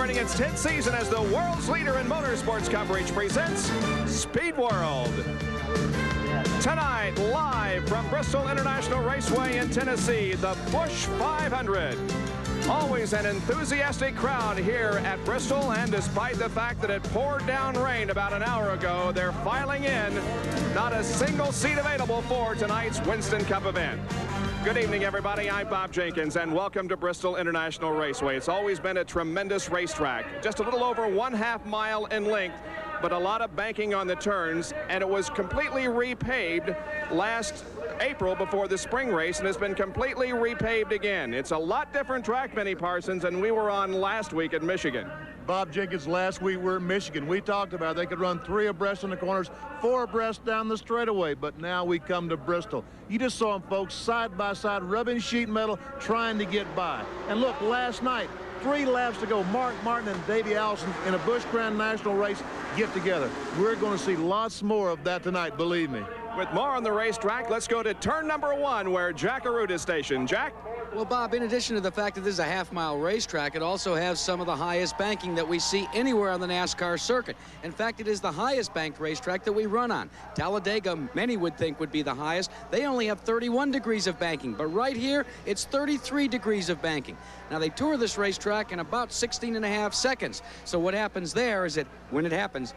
celebrating its 10th season as the world's leader in motorsports coverage, presents Speed World. Tonight, live from Bristol International Raceway in Tennessee, the Busch 500. Always an enthusiastic crowd here at Bristol, and despite the fact that it poured down rain about an hour ago, they're filing in. Not a single seat available for tonight's Winston Cup event. Good evening, everybody. I'm Bob Jenkins, and welcome to Bristol International Raceway. It's always been a tremendous racetrack, just a little over 1/2 mile in length, but a lot of banking on the turns, and it was completely repaved last April before the spring race, and has been completely repaved again. It's a lot different track, Benny Parsons, than we were on last week at Michigan. Bob Jenkins, last week we're in Michigan. We talked about they could run 3 abreast in the corners, 4 abreast down the straightaway, but now we come to Bristol. You just saw them, folks, side by side, rubbing sheet metal, trying to get by. And look, last night, 3 laps to go. Mark Martin and Davey Allison in a Busch Grand National race get together. We're going to see lots more of that tonight, believe me. With more on the racetrack, let's go to turn number 1, where Jack Arute is stationed. Jack? Well, Bob, in addition to the fact that this is a half-mile racetrack, it also has some of the highest banking that we see anywhere on the NASCAR circuit. In fact, it is the highest banked racetrack that we run on. Talladega, many would think, would be the highest. They only have 31 degrees of banking, but right here, it's 33 degrees of banking. Now, they tour this racetrack in about 16.5 seconds. So what happens there is that when it happens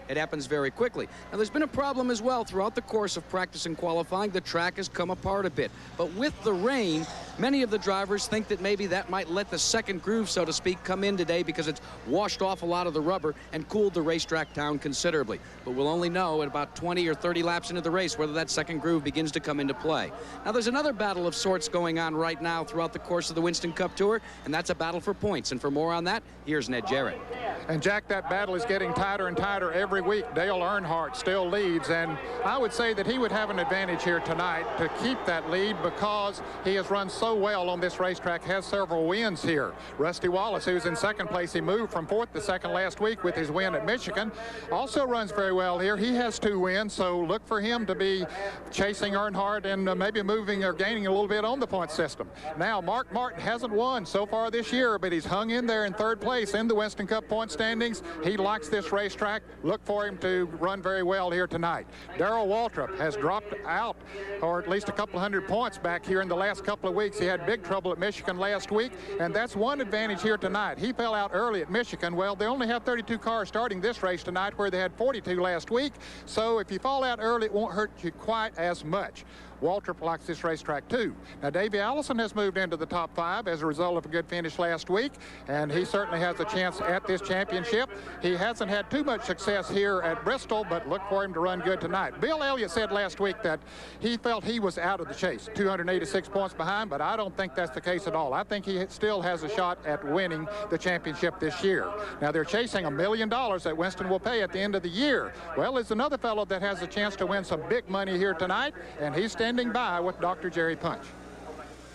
very quickly. Now, there's been a problem as well throughout the course of practice and qualifying. The track has come apart a bit. But with the rain, many of the drivers think that maybe that might let the second groove, so to speak, come in today because it's washed off a lot of the rubber and cooled the racetrack down considerably. But we'll only know at about 20 or 30 laps into the race whether that second groove begins to come into play. Now, there's another battle of sorts going on right now throughout the course of the Winston Cup Tour, and that's a battle for points. And for more on that, here's Ned Jarrett. And Jack, that battle is getting tighter and tighter every week. Dale Earnhardt still leads, and I would say that he would have an advantage here tonight to keep that lead because he has run so well on this racetrack, has several wins here. Rusty Wallace, who's in second place, he moved from 4th to 2nd last week with his win at Michigan, also runs very well here. He has 2 wins, so look for him to be chasing Earnhardt and maybe moving or gaining a little bit on the point system. Now, Mark Martin hasn't won so far this year, but he's hung in there in 3rd place in the Winston Cup point standings. He likes this racetrack. Look for him to run very well here tonight. Darrell Waltrip has dropped out, or at least a couple hundred points back here in the last couple of weeks. He had big trouble at Michigan last week, and that's one advantage here tonight. He fell out early at Michigan. Well, they only have 32 cars starting this race tonight, where they had 42 last week. So if you fall out early, it won't hurt you quite as much. Waltrip likes this racetrack too. Now, Davey Allison has moved into the top 5 as a result of a good finish last week, and he certainly has a chance at this championship. He hasn't had too much success here at Bristol, but look for him to run good tonight. Bill Elliott said last week that he felt he was out of the chase, 286 points behind, but I don't think that's the case at all. I think he still has a shot at winning the championship this year. Now, they're chasing $1 million that Winston will pay at the end of the year. Well, there's another fellow that has a chance to win some big money here tonight, and he's standing by with Dr. Jerry Punch.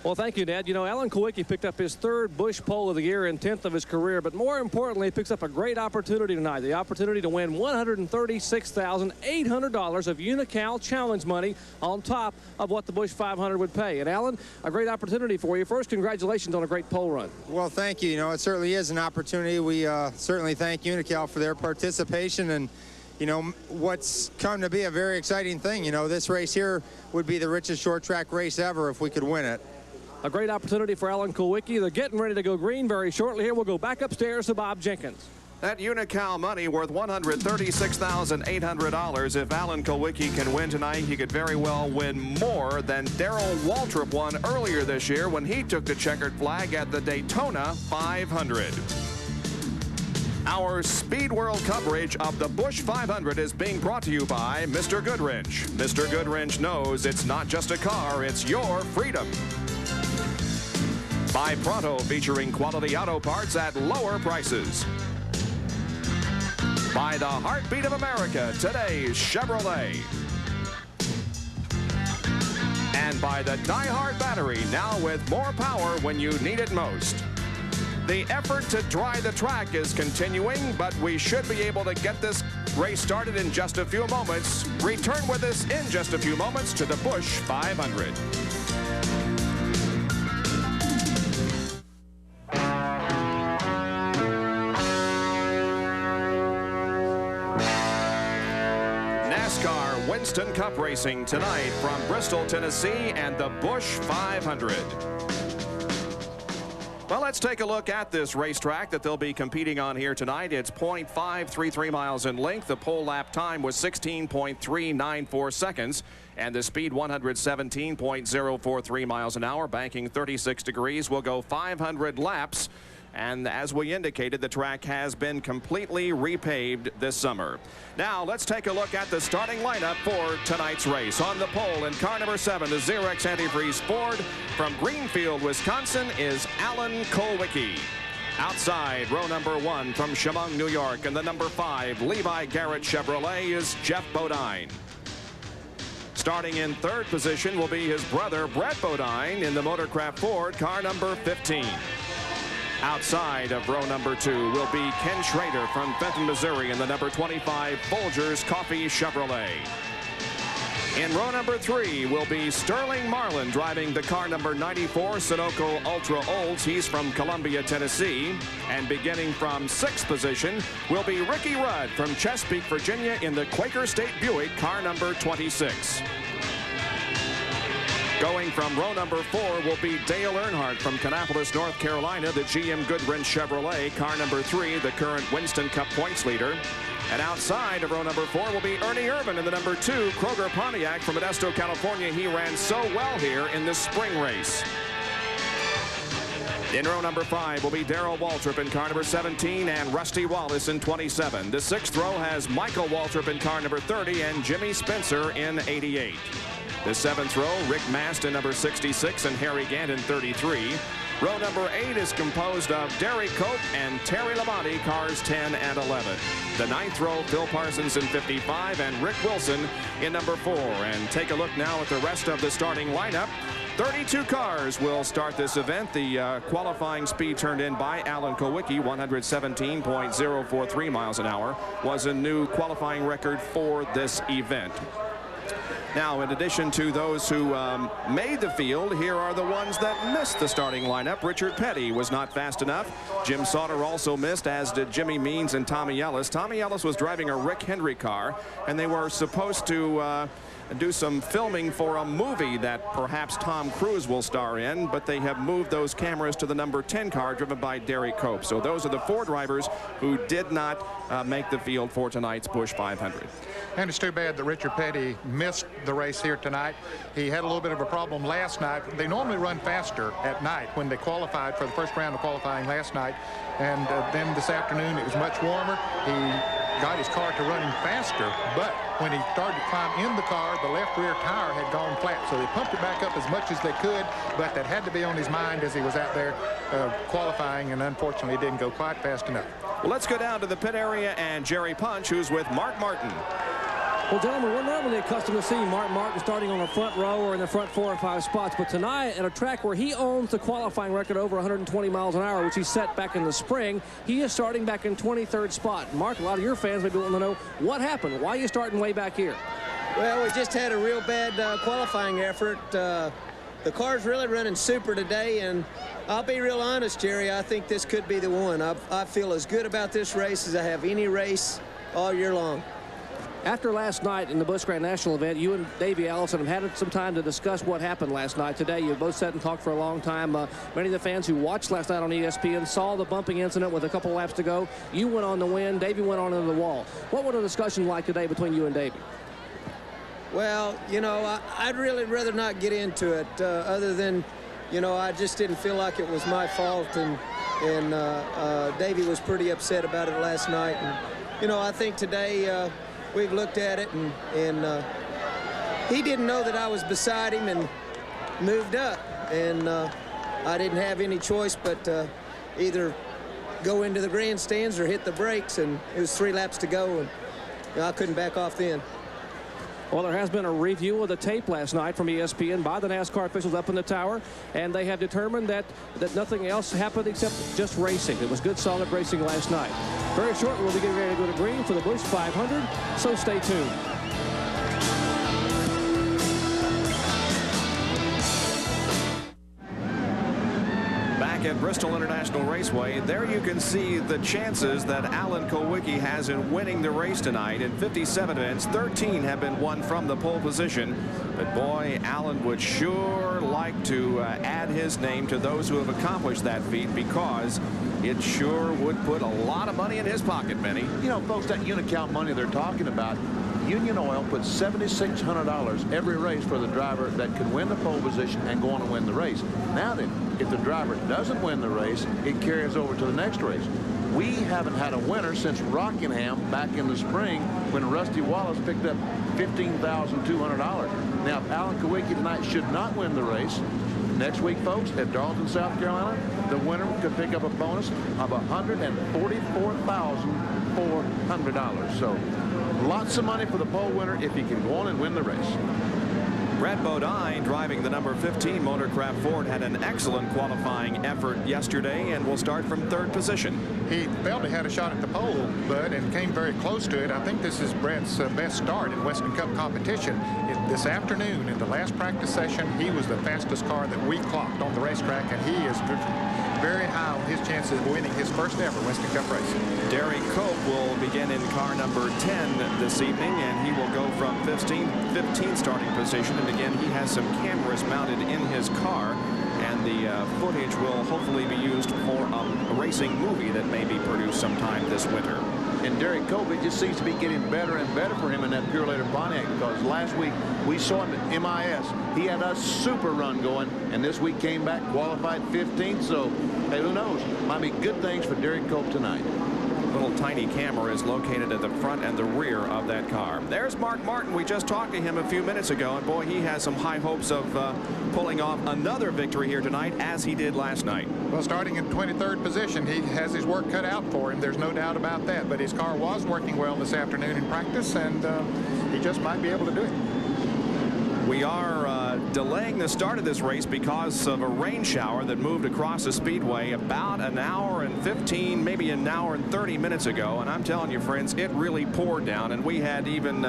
Well, thank you, Ned. You know, Alan Kulwicki picked up his 3rd Busch pole of the year and 10th of his career, but more importantly, he picks up a great opportunity tonight, the opportunity to win $136,800 of Unocal Challenge money on top of what the Busch 500 would pay. And, Alan, a great opportunity for you. First, congratulations on a great pole run. Well, thank you. You know, it certainly is an opportunity. We certainly thank Unocal for their participation, and you know, what's come to be a very exciting thing. You know, this race here would be the richest short track race ever if we could win it. A great opportunity for Alan Kulwicki. They're getting ready to go green very shortly here. We'll go back upstairs to Bob Jenkins. That Unocal money worth $136,800. If Alan Kulwicki can win tonight, he could very well win more than Darrell Waltrip won earlier this year when he took the checkered flag at the Daytona 500. Our Speed World coverage of the Busch 500 is being brought to you by Mr. Goodwrench. Mr. Goodwrench knows it's not just a car, it's your freedom. By Pronto, featuring quality auto parts at lower prices. By the heartbeat of America, today's Chevrolet. And by the Die-Hard battery, now with more power when you need it most. The effort to dry the track is continuing, but we should be able to get this race started in just a few moments. Return with us in just a few moments to the Busch 500. Winston Cup racing tonight from Bristol, Tennessee, and the Busch 500. Well, let's take a look at this racetrack that they'll be competing on here tonight. It's 0.533 miles in length. The pole lap time was 16.394 seconds. And the speed 117.043 miles an hour, banking 36 degrees, will go 500 laps. And as we indicated, the track has been completely repaved this summer. Now let's take a look at the starting lineup for tonight's race. On the pole in car number 7, the Xerox Antifreeze Ford from Greenfield, Wisconsin, is Alan Kulwicki. Outside, row number 1 from Chemung, New York, and the number 5 Levi Garrett Chevrolet is Jeff Bodine. Starting in 3rd position will be his brother Brett Bodine in the Motorcraft Ford, car number 15. Outside of row number 2 will be Ken Schrader from Fenton, Missouri, in the number 25 Folgers Coffee Chevrolet. In row number 3 will be Sterling Marlin driving the car number 94 Sunoco Ultra Olds. He's from Columbia, Tennessee. And beginning from 6th position will be Ricky Rudd from Chesapeake, Virginia, in the Quaker State Buick, car number 26. Going from row number 4 will be Dale Earnhardt from Kannapolis, North Carolina, the GM Goodwrench Chevrolet, car number 3, the current Winston Cup points leader. And outside of row number 4 will be Ernie Irvin in the number 2 Kroger Pontiac from Modesto, California. He ran so well here in this spring race. In row number 5 will be Darrell Waltrip in car number 17 and Rusty Wallace in 27. The 6th row has Michael Waltrip in car number 30 and Jimmy Spencer in 88. The 7th row, Rick Mast in number 66 and Harry Gant in 33. Row number 8 is composed of Derek Cope and Terry Labonte, cars 10 and 11. The 9th row, Phil Parsons in 55 and Rick Wilson in number 4. And take a look now at the rest of the starting lineup. 32 cars will start this event. The qualifying speed turned in by Alan Kulwicki, 117.043 miles an hour, was a new qualifying record for this event. Now, in addition to those who made the field, here are the ones that missed the starting lineup. Richard Petty was not fast enough. Jim Sauter also missed, as did Jimmy Means and Tommy Ellis. Tommy Ellis was driving a Rick Hendry car, and they were supposed to do some filming for a movie that perhaps Tom Cruise will star in, but they have moved those cameras to the number 10 car driven by Derek Cope. So those are the 4 drivers who did not make the field for tonight's Busch 500. And it's too bad that Richard Petty missed the race here tonight. He had a little bit of a problem last night. They normally run faster at night when they qualified for the first round of qualifying last night. And then this afternoon it was much warmer. He got his car to running faster, but when he started to climb in the car, the left rear tire had gone flat. So they pumped it back up as much as they could, but that had to be on his mind as he was out there qualifying, and unfortunately it didn't go quite fast enough. Well, let's go down to the pit area and Jerry Punch, who's with Mark Martin. Well, gentlemen, we're normally accustomed to seeing Mark Martin starting on the front row or in the front 4 or 5 spots, but tonight at a track where he owns the qualifying record over 120 miles an hour, which he set back in the spring, he is starting back in 23rd spot. Mark, a lot of your fans may be wanting to know what happened. Why are you starting way back here? Well, we just had a real bad qualifying effort. The car's really running super today, and I'll be real honest, Jerry, I think this could be the one. I feel as good about this race as I have any race all year long. After last night in the Busch Grand National event, you and Davey Allison have had some time to discuss what happened last night. Today, you both sat and talked for a long time. Many of the fans who watched last night on ESPN saw the bumping incident with a couple laps to go. You went on the win. Davey went on into the wall. What was the discussion like today between you and Davey? Well, you know, I'd really rather not get into it other than, you know, I just didn't feel like it was my fault, and Davey was pretty upset about it last night. And, you know, I think today we've looked at it, and he didn't know that I was beside him and moved up, and I didn't have any choice but either go into the grandstands or hit the brakes, and it was 3 laps to go, and you know, I couldn't back off then. Well, there has been a review of the tape last night from ESPN by the NASCAR officials up in the tower, and they have determined that nothing else happened except just racing. It was good, solid racing last night. Very shortly, we'll be getting ready to go to green for the Busch 500, so stay tuned. back at Bristol International Raceway. There you can see the chances that Alan Kulwicki has in winning the race tonight. In 57 events, 13 have been won from the pole position. But boy, Alan would sure like to add his name to those who have accomplished that feat, because it sure would put a lot of money in his pocket, Benny. You know, folks, that unit count money they're talking about, Union Oil puts $7,600 every race for the driver that can win the pole position and go on and win the race. Now then, if the driver doesn't win the race, it carries over to the next race. We haven't had a winner since Rockingham back in the spring when Rusty Wallace picked up $15,200. Now, if Alan Kulwicki tonight should not win the race, next week, folks, at Darlington, South Carolina, the winner could pick up a bonus of $144,400. So lots of money for the pole winner if he can go on and win the race. Brad Bodine, driving the number 15 Motorcraft Ford, had an excellent qualifying effort yesterday and will start from 3rd position. He felt he had a shot at the pole, but and came very close to it. I think this is Brad's best start in Western Cup competition. This afternoon, in the last practice session, he was the fastest car that we clocked on the racetrack, and he is very high on his chances of winning his first ever Western Cup race. Derek Cope will begin in car number 10 this evening, and he will go from 15 starting position. And again, he has some cameras mounted in his car, and the footage will hopefully be used for a racing movie that may be produced sometime this winter. And Derek Colby just seems to be getting better and better for him in that Pure Later Pontiac, because last week we saw him at MIS. He had a super run going, and this week came back, qualified 15th. So, hey, who knows? Might be good things for Derek Cope tonight. Little tiny camera is located at the front and the rear of that car. There's Mark Martin. We just talked to him a few minutes ago, and boy, he has some high hopes of pulling off another victory here tonight, as he did last night. Well, starting in 23rd position, he has his work cut out for him. There's no doubt about that. But his car was working well this afternoon in practice, and he just might be able to do it. We are delaying the start of this race because of a rain shower that moved across the speedway about an hour and 15, maybe an hour and 30 minutes ago. And I'm telling you, friends, it really poured down, and we had even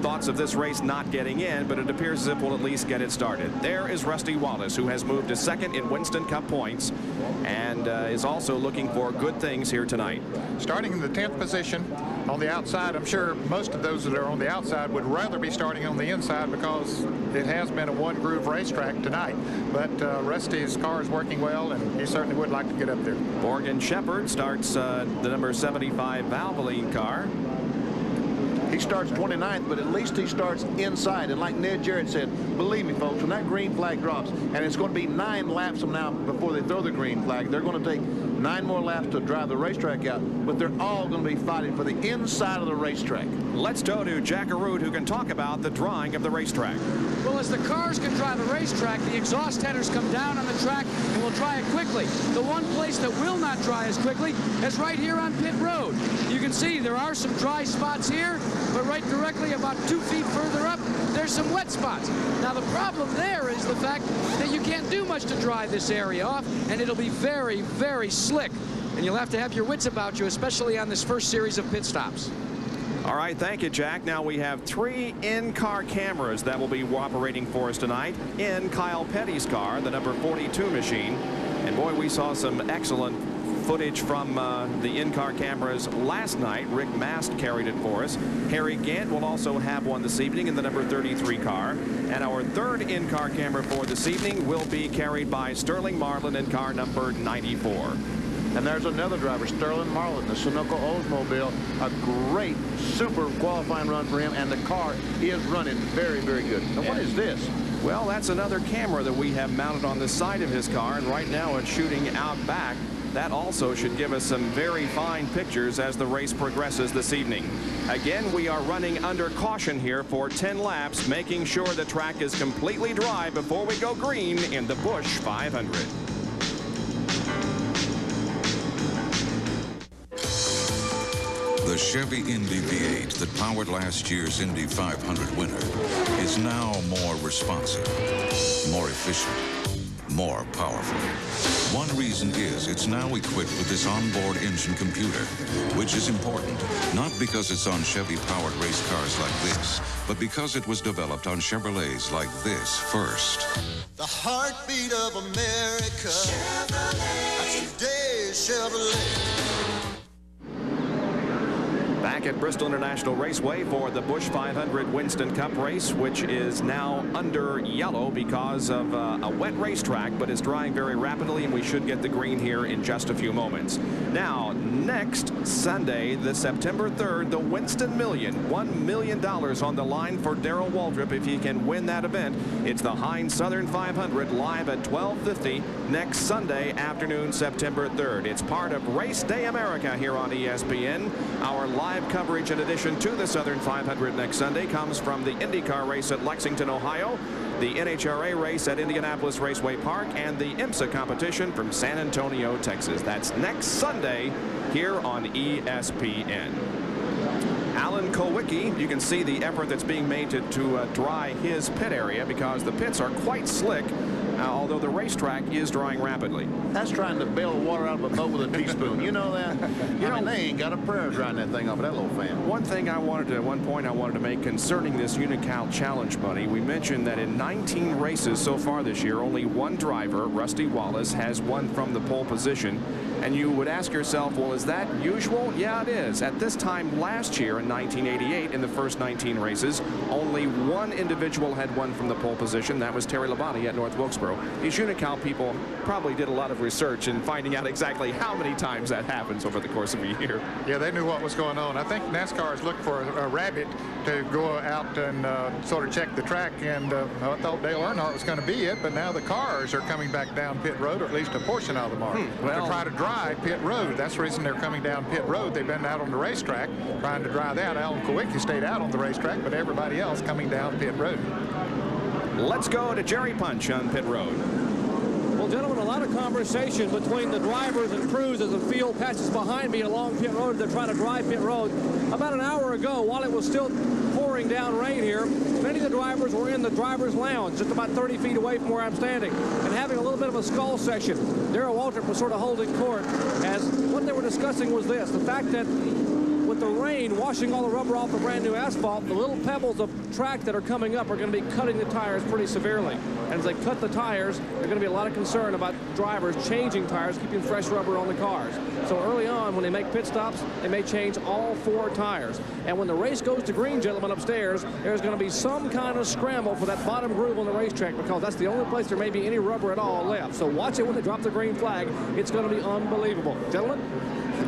thoughts of this race not getting in, but it appears as if we'll at least get it started. There is Rusty Wallace, who has moved to 2nd in Winston Cup points and is also looking for good things here tonight. Starting in the 10th position on the outside. I'm sure most of those that are on the outside would rather be starting on the inside, because it has been a one-groove racetrack tonight. But Rusty's car is working well, and he certainly would like to get up there. Morgan Shepherd starts the number 75 Valvoline car. He starts 29th, but at least he starts inside. And like Ned Jarrett said, believe me, folks, when that green flag drops, and it's going to be 9 laps from now before they throw the green flag, they're going to take 9 more laps to drive the racetrack out, but they're all going to be fighting for the inside of the racetrack. Let's go to Jack Arute, who can talk about the drawing of the racetrack. Well, as the cars can drive a racetrack, the exhaust headers come down on the track and will dry it quickly. The one place that will not dry as quickly is right here on pit road. You can see there are some dry spots here, but right directly about 2 feet further up, there's some wet spots. Now, the problem there is the fact that you can't do much to dry this area off, and it'll be very, very slick. And you'll have to have your wits about you, especially on this first series of pit stops. All right, thank you, Jack. Now we have 3 in-car cameras that will be operating for us tonight in Kyle Petty's car, the number 42 machine. And boy, we saw some excellent footage from the in-car cameras last night. Rick Mast carried it for us. Harry Gant will also have one this evening in the number 33 car. And our 3rd in-car camera for this evening will be carried by Sterling Marlin in car number 94. And there's another driver, Sterling Marlin, the Sunoco Oldsmobile. A great, super qualifying run for him, and the car is running very, very good. Now, what is this? Well, that's another camera that we have mounted on the side of his car, and right now it's shooting out back. That also should give us some very fine pictures as the race progresses this evening. Again, we are running under caution here for 10 laps, making sure the track is completely dry before we go green in the Busch 500. The Chevy Indy V8 that powered last year's Indy 500 winner is now more responsive, more efficient, more powerful. One reason is it's now equipped with this onboard engine computer, which is important, not because it's on Chevy-powered race cars like this, but because it was developed on Chevrolets like this first. The heartbeat of America. Chevrolet. Today's Chevrolet. Back at Bristol International Raceway for the Busch 500 Winston Cup race, which is now under yellow because of a wet racetrack, but is drying very rapidly, and we should get the green here in just a few moments. Now, next Sunday, the September 3rd, the Winston Million, $1 million on the line for Darrell Waltrip if he can win that event. It's the Heinz Southern 500 live at 12:50 next Sunday afternoon, September 3rd. It's part of Race Day America here on ESPN. Our live coverage in addition to the Southern 500 next Sunday comes from the IndyCar race at Lexington, Ohio, the NHRA race at Indianapolis Raceway Park, and the IMSA competition from San Antonio, Texas. That's next Sunday here on ESPN. Alan Kulwicki, you can see the effort that's being made to dry his pit area because the pits are quite slick, although the racetrack is drying rapidly. That's trying to bail water out of a boat with a teaspoon. You know that? I mean, they ain't got a prayer drying that thing off of that little fan. One thing I wanted to, at one point I wanted to make concerning this Unocal Challenge money, we mentioned that in 19 races so far this year, only one driver, Rusty Wallace, has won from the pole position. And you would ask yourself, well, is that usual? Yeah, it is. At this time last year in 1988, in the first 19 races, only one individual had won from the pole position. That was Terry Labonte at North Wilkesboro. These Unocal people probably did a lot of research in finding out exactly how many times that happens over the course of a year. Yeah, they knew what was going on. I think NASCAR is looking for a rabbit to go out and sort of check the track, and I thought Dale Earnhardt was going to be it, but now the cars are coming back down pit road, or at least a portion of them are, to try to dry pit road. That's the reason they're coming down pit road. They've been out on the racetrack trying to dry that. Alan Kulwicki stayed out on the racetrack, but everybody else coming down pit road. Let's go to Jerry Punch on pit road. Well, gentlemen, a lot of conversation between the drivers and crews as the field passes behind me along pit road. They're trying to dry pit road. About an hour ago, while it was still pouring down rain here, many of the drivers were in the driver's lounge, just about 30 feet away from where I'm standing, and having a little bit of a skull section. Darrell Waltrip was sort of holding court, as what they were discussing was this: the fact that with the rain washing all the rubber off the brand new asphalt, the little pebbles of track that are coming up are going to be cutting the tires pretty severely. And as they cut the tires, there's going to be a lot of concern about drivers changing tires, keeping fresh rubber on the cars. So early on, when they make pit stops, they may change all 4 tires. And when the race goes to green, gentlemen, upstairs, there's going to be some kind of scramble for that bottom groove on the racetrack, because that's the only place there may be any rubber at all left. So watch it when they drop the green flag. It's going to be unbelievable. Gentlemen?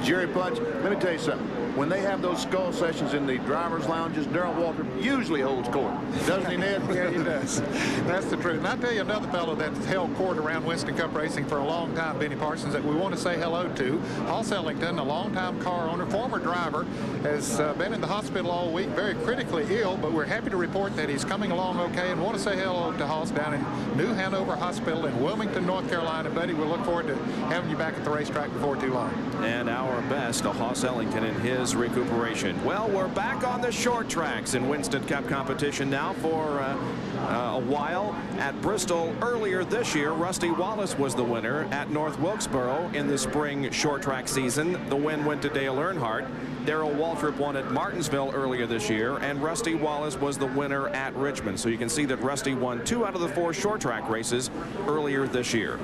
Jerry Punch, let me tell you something. When they have those skull sessions in the driver's lounges, Darrell Waltrip usually holds court. Doesn't he, Ned? Yeah, he does. That's the truth. And I'll tell you another fellow that's held court around Winston Cup racing for a long time, Benny Parsons, that we want to say hello to. Hoss Ellington, a longtime car owner, former driver, has been in the hospital all week, very critically ill, but we're happy to report that he's coming along okay, and want to say hello to Hoss down in New Hanover Hospital in Wilmington, North Carolina. Buddy, we'll look forward to having you back at the racetrack before too long. And our best to Hoss Ellington in his recuperation. Well, we're back on the short tracks in Winston Cup competition now for a while. At Bristol earlier this year, Rusty Wallace was the winner. At North Wilkesboro in the spring short track season, the win went to Dale Earnhardt. Darrell Waltrip won at Martinsville earlier this year, and Rusty Wallace was the winner at Richmond. So you can see that Rusty won 2 out of the 4 short track races earlier this year.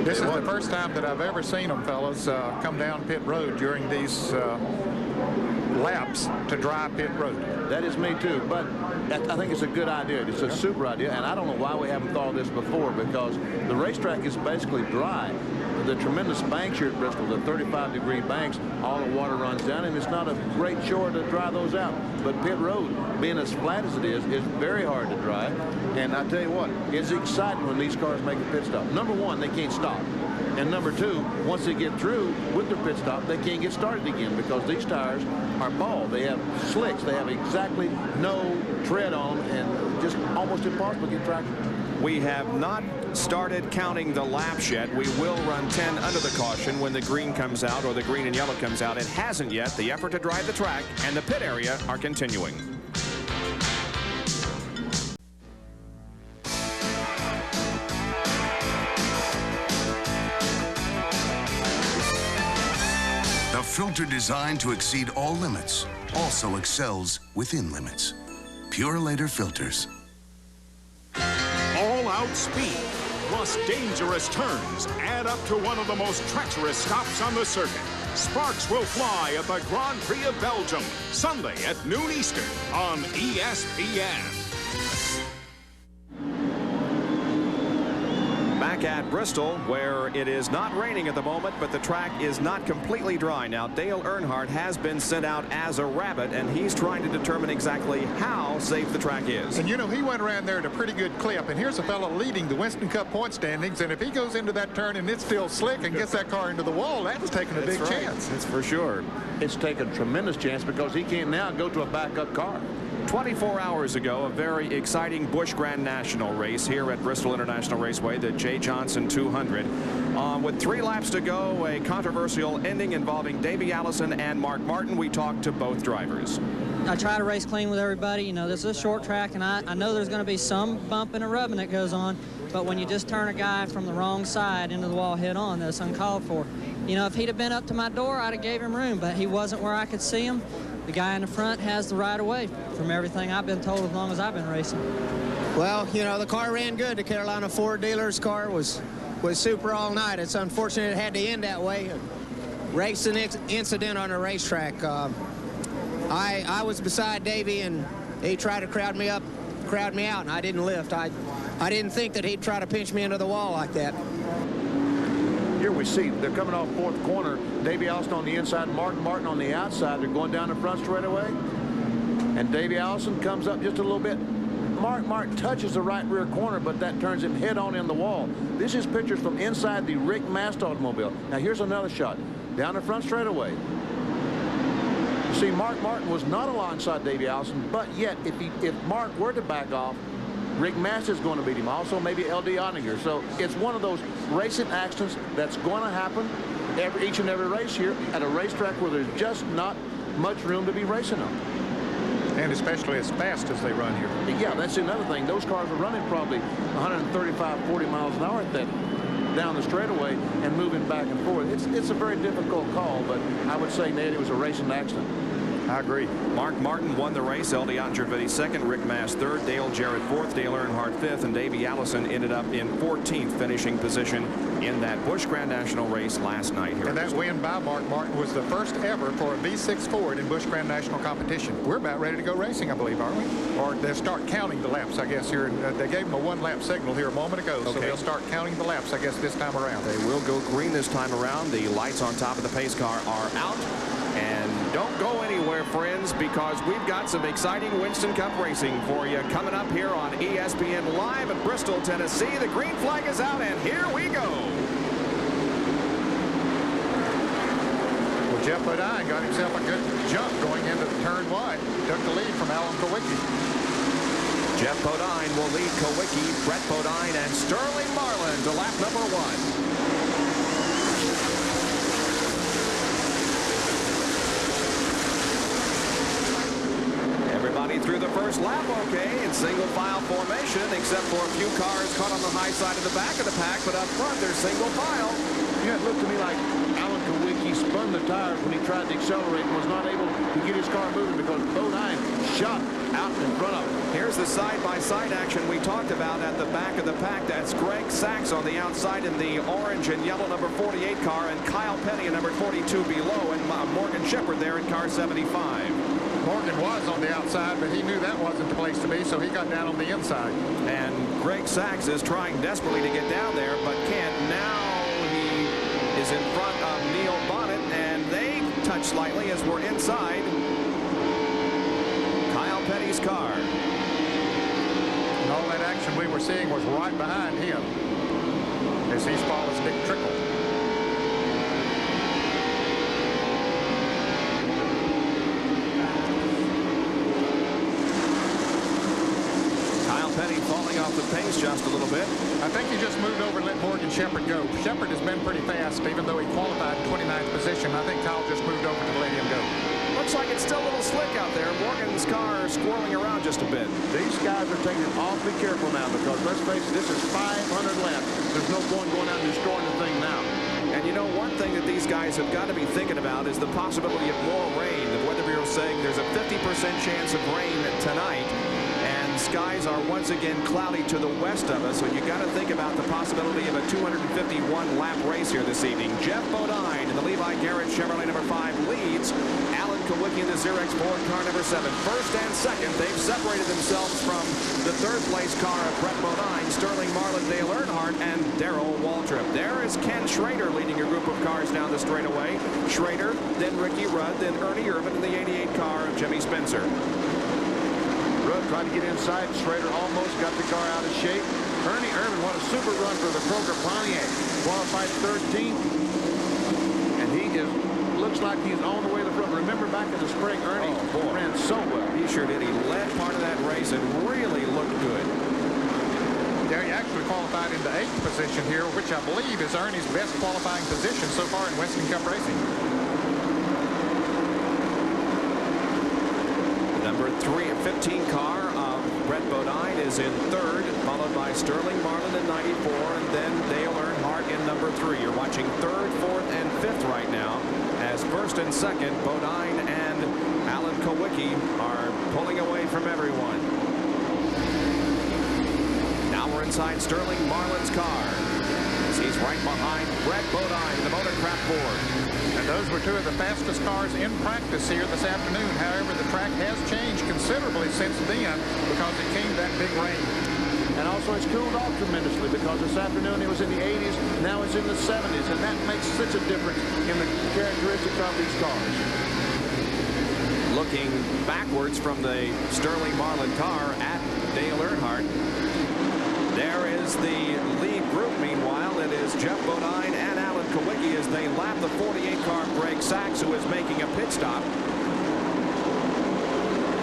This is the first time that I've ever seen them, fellas, come down pit road during these laps to dry pit road. That is me too, but I think it's a good idea. It's a super idea, and I don't know why we haven't thought of this before, because the racetrack is basically dry. The tremendous banks here at Bristol, the 35-degree banks, all the water runs down, and it's not a great chore to dry those out. But pit road, being as flat as it is very hard to dry. And I tell you what, it's exciting when these cars make a pit stop. Number one, they can't stop. And number two, once they get through with their pit stop, they can't get started again, because these tires are bald. They have slicks. They have exactly no tread on them, and just almost impossible to get traction. We have not started counting the laps yet. We will run 10 under the caution when the green comes out, or the green and yellow comes out. It hasn't yet. The effort to drive the track and the pit area are continuing. filter designed to exceed all limits also excels within limits. Purelator filters. All-out speed plus dangerous turns add up to one of the most treacherous stops on the circuit. Sparks will fly at the Grand Prix of Belgium, Sunday at noon Eastern on ESPN. Back at Bristol, where it is not raining at the moment, but the track is not completely dry. Now, Dale Earnhardt has been sent out as a rabbit, and he's trying to determine exactly how safe the track is. And, you know, he went around there at a pretty good clip, and here's a fellow leading the Winston Cup point standings, and if he goes into that turn and it's still slick and gets that car into the wall, that's taking a big chance. That's for sure. It's taken a tremendous chance because he can now go to a backup car. 24 hours ago, a very exciting Busch Grand National race here at Bristol International Raceway, the Jay Johnson 200. With 3 laps to go, a controversial ending involving Davey Allison and Mark Martin. We talked to both drivers. I try to race clean with everybody. You know, this is a short track, and I know there's going to be some bumping and rubbing that goes on, but when you just turn a guy from the wrong side into the wall head on, that's uncalled for. You know, if he'd have been up to my door, I'd have gave him room, but he wasn't where I could see him. The guy in the front has the right of way from everything I've been told as long as I've been racing. Well, you know, the car ran good. The Carolina Ford dealer's car was super all night. It's unfortunate it had to end that way. Racing incident on a racetrack. I was beside Davey, and he tried to crowd me out, and I didn't lift. I didn't think that he'd try to pinch me into the wall like that. Here we see they're coming off 4th corner. Davey Allison on the inside, Mark Martin on the outside. They're going down the front straightaway. And Davey Allison comes up just a little bit. Mark Martin touches the right rear corner, but that turns him head on in the wall. This is pictures from inside the Rick Mast automobile. Now here's another shot. Down the front straightaway. You see, Mark Martin was not alongside Davey Allison, but yet if Mark were to back off, Rick Mast is going to beat him. Also, maybe L.D. Ottinger. So it's one of those racing accidents that's going to happen each and every race here at a racetrack where there's just not much room to be racing on. And especially as fast as they run here. Yeah, that's another thing. Those cars are running probably 135, 40 miles an hour at that down the straightaway and moving back and forth. It's a very difficult call, but I would say, Nate, it was a racing accident. I agree. Mark Martin won the race. L.D. Ottinger finished 2nd, Rick Mast 3rd, Dale Jarrett 4th, Dale Earnhardt 5th, and Davey Allison ended up in 14th finishing position in that Busch Grand National race last night here. And that win by Mark Martin was the first ever for a V6 Ford in Busch Grand National competition. We're about ready to go racing, I believe, aren't we? Or they'll start counting the laps, I guess, here. They gave them a 1-lap signal here a moment ago, so they'll start counting the laps, I guess, this time around. They will go green this time around. The lights on top of the pace car are out. And don't go anywhere, friends, because we've got some exciting Winston Cup racing for you coming up here on ESPN Live at Bristol, Tennessee. The green flag is out, and here we go. Well, Jeff Bodine got himself a good jump going into turn 1. Took the lead from Alan Kowicki. Jeff Bodine will lead Kowicki, Brett Bodine, and Sterling Marlin to lap number 1. Everybody through the first lap okay in single file formation, except for a few cars caught on the high side of the back of the pack, but up front they're single file. Yeah, it looked to me like Alan Kowicki spun the tires when he tried to accelerate and was not able to get his car moving because Bodine shot out in front of him. Here's the side-by-side action we talked about at the back of the pack. That's Greg Sachs on the outside in the orange and yellow number 48 car, and Kyle Petty in number 42 below, and Morgan Shepherd there in car 75. Morgan was on the outside, but he knew that wasn't the place to be, so he got down on the inside. And Greg Sachs is trying desperately to get down there, but can't. Now he is in front of Neil Bonnet, and they touch slightly as we're inside Kyle Petty's car. And all that action we were seeing was right behind him as he follows Dick Trickle. Petty falling off the pace just a little bit. I think he just moved over and let Morgan Shepherd go. Shepherd has been pretty fast, even though he qualified in 29th position. I think Kyle just moved over to let him go. Looks like it's still a little slick out there. Morgan's car is swirling around just a bit. These guys are taking it awfully careful now because, let's face it, this is 500 laps. There's no point going out and destroying the thing now. And you know, one thing that these guys have got to be thinking about is the possibility of more rain. The Weather Bureau saying there's a 50% chance of rain tonight. Skies are once again cloudy to the west of us, so you got to think about the possibility of a 251-lap race here this evening. Jeff Bodine in the Levi Garrett Chevrolet number 5 leads. Alan Kawicki in the Xerox Ford car number 7. First and second, they've separated themselves from the third-place car of Brett Bodine, Sterling Marlin, Dale Earnhardt, and Darrell Waltrip. There is Ken Schrader leading a group of cars down the straightaway. Schrader, then Ricky Rudd, then Ernie Irvan in the 88 car of Jimmy Spencer. Rudd tried to get inside. Schrader almost got the car out of shape. Ernie Irvan won a super run for the Kroger Pontiac. Qualified 13th. And he looks like he's on the way to the front. Remember back in the spring, Ernie ran so well. He sure did. He led part of that race and really looked good. Yeah, he actually qualified in the 8th position here, which I believe is Ernie's best qualifying position so far in Winston Cup racing. Number 15 car of Brett Bodine is in 3rd, followed by Sterling Marlin in 94, and then Dale Earnhardt in number 3. You're watching 3rd, 4th, and 5th right now, as 1st and 2nd, Bodine and Alan Kawicki are pulling away from everyone. Now we're inside Sterling Marlin's car, as he's right behind Brett Bodine in the Motorcraft Ford. And those were 2 of the fastest cars in practice here this afternoon. However, the track has changed considerably since then because it came that big rain. And also it's cooled off tremendously because this afternoon it was in the 80s, now it's in the 70s, and that makes such a difference in the characteristics of these cars. Looking backwards from the Sterling Marlin car at Dale Earnhardt. There is the lead group. Meanwhile, it is Jeff Bodine and Alan Kawicki as they lap the 48 car Greg Sachs, who is making a pit stop.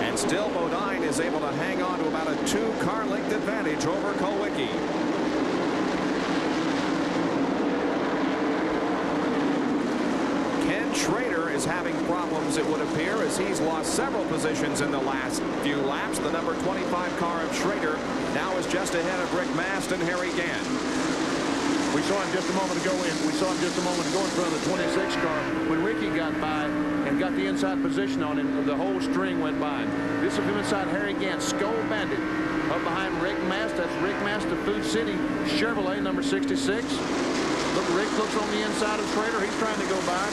And still Bodine is able to hang on to about a 2-car length advantage over Kawicki. Ken Schrader is having problems, it would appear, as he's lost several positions in the last few laps. The number 25 car of Schrader now is just ahead of Rick Mast and Harry Gant. We saw him just a moment ago in front of the 26 car when Ricky got by and got the inside position on him. The whole string went by. This is him inside Harry Gant, Skull Bandit. Up behind Rick Mast, that's Rick Mast of Food City Chevrolet, number 66. Look, Rick looks on the inside of Schrader. He's trying to go by.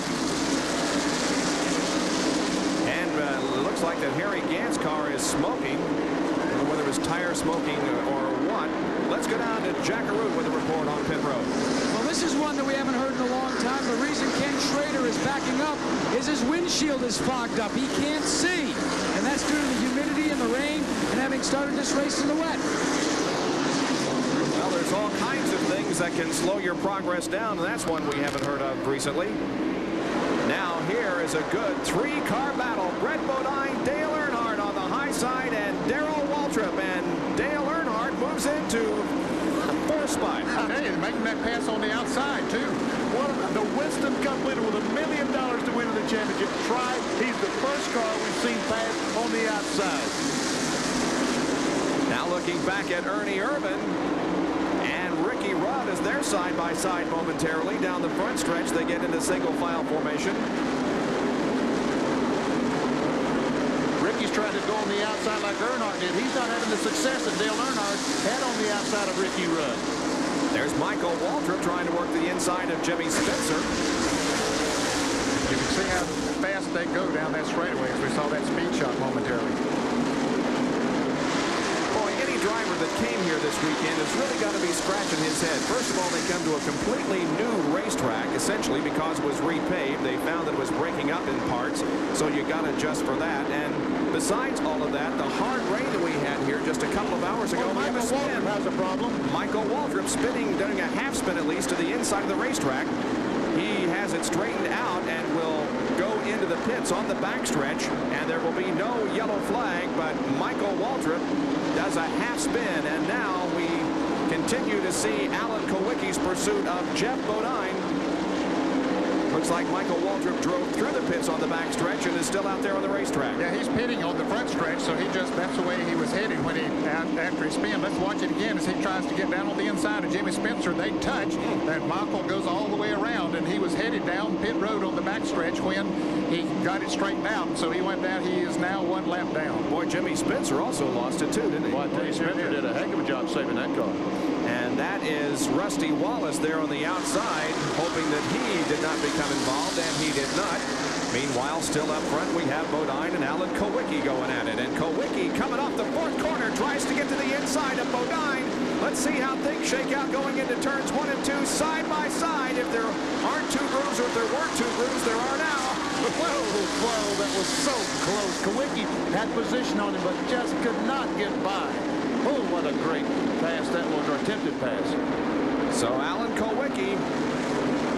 And it looks like that Harry Gant's car is smoking. I don't know whether it's tire smoking or what. Let's go down to Jack Arute with a report on pit road. Well, this is one that we haven't heard in a long time. The reason Ken Schrader is backing up is his windshield is fogged up. He can't see. And that's due to the humidity and the rain and having started this race in the wet. Well, there's all kinds of things that can slow your progress down, and that's one we haven't heard of recently. Now here is a good 3-car battle. Brett Bodine, Dale Earnhardt on the high side, and Darrell Waltrip. And Dale Earnhardt moves into the 4th spot. Hey, they're making that pass on the outside, too. What about the Winston Cup winner with $1 million to win the championship? He's the first car we've seen pass on the outside. Now looking back at Ernie Irvan and Ricky Rudd as they're side by side momentarily down the front stretch. They get into single file formation. Ricky's trying to go on the outside like Earnhardt did. He's not having the success that Dale Earnhardt had on the outside of Ricky Rudd. There's Michael Waltrip trying to work the inside of Jimmy Spencer. You can see how fast they go down that straightaway as we saw that speed shot momentarily. Boy, any driver that came here this weekend has really got to be scratching his head. First of all, they come to a completely new racetrack, essentially because it was repaved. They found that it was breaking up in parts, so you got to adjust for that. And besides all of that, the hard rain that we had here just a couple of hours ago. Michael Waltrip has a problem. Michael Waltrip spinning, doing a half spin at least to the inside of the racetrack. He has it straightened out and will go into the pits on the backstretch, and there will be no yellow flag, but Michael Waltrip does a half spin, and now we continue to see Alan Kawicki's pursuit of Jeff Bodine. Looks like Michael Waltrip drove through the pits on the backstretch and is still out there on the racetrack. Yeah, he's pitting on the front stretch, so that's the way he was headed when after his spin. Let's watch it again as he tries to get down on the inside of Jimmy Spencer. They touch, and Michael goes all the way around, and he was headed down pit road on the backstretch when he got it straightened out. So he went down. He is now 1 lap down. Boy, Jimmy Spencer also lost it too, didn't he? Well, I tell you, Spencer did a heck of a job saving that car. And that is Rusty Wallace there on the outside, hoping that he did not become involved, and he did not. Meanwhile, still up front, we have Bodine and Alan Kowicki going at it. And Kowicki, coming off the 4th corner, tries to get to the inside of Bodine. Let's see how things shake out going into turns 1 and 2, side by side. If there aren't 2 grooves, or if there weren't 2 grooves, there are now. Whoa, that was so close. Kowicki had position on him, but just could not get by. Oh, what a great pass that was, or attempted pass. So Alan Kowicki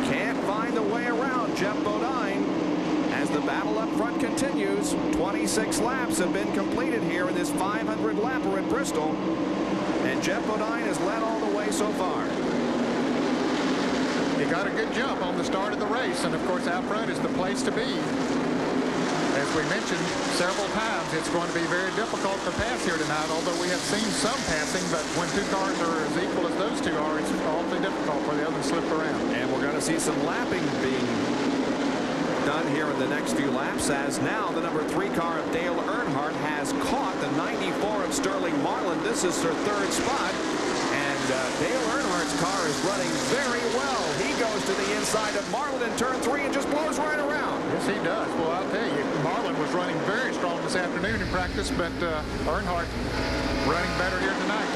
can't find the way around Jeff Bodine as the battle up front continues. 26 laps have been completed here in this 500 lapper at Bristol, and Jeff Bodine has led all the way so far. He got a good jump on the start of the race, and of course out front is the place to be. As we mentioned several times, it's going to be very difficult to pass here tonight, although we have seen some passing, but when 2 cars are as equal as those 2 are, it's awfully difficult for the others to slip around. And we're going to see some lapping being done here in the next few laps, as now the number 3 car of Dale Earnhardt has caught the 94 of Sterling Marlin. This is her 3rd spot, and Dale Earnhardt's car is running very well. He goes to the inside of Marlin in turn 3 and just blows right around. Yes, he does. Well, I'll tell you, Marlin was running very strong this afternoon in practice, but Earnhardt running better here tonight.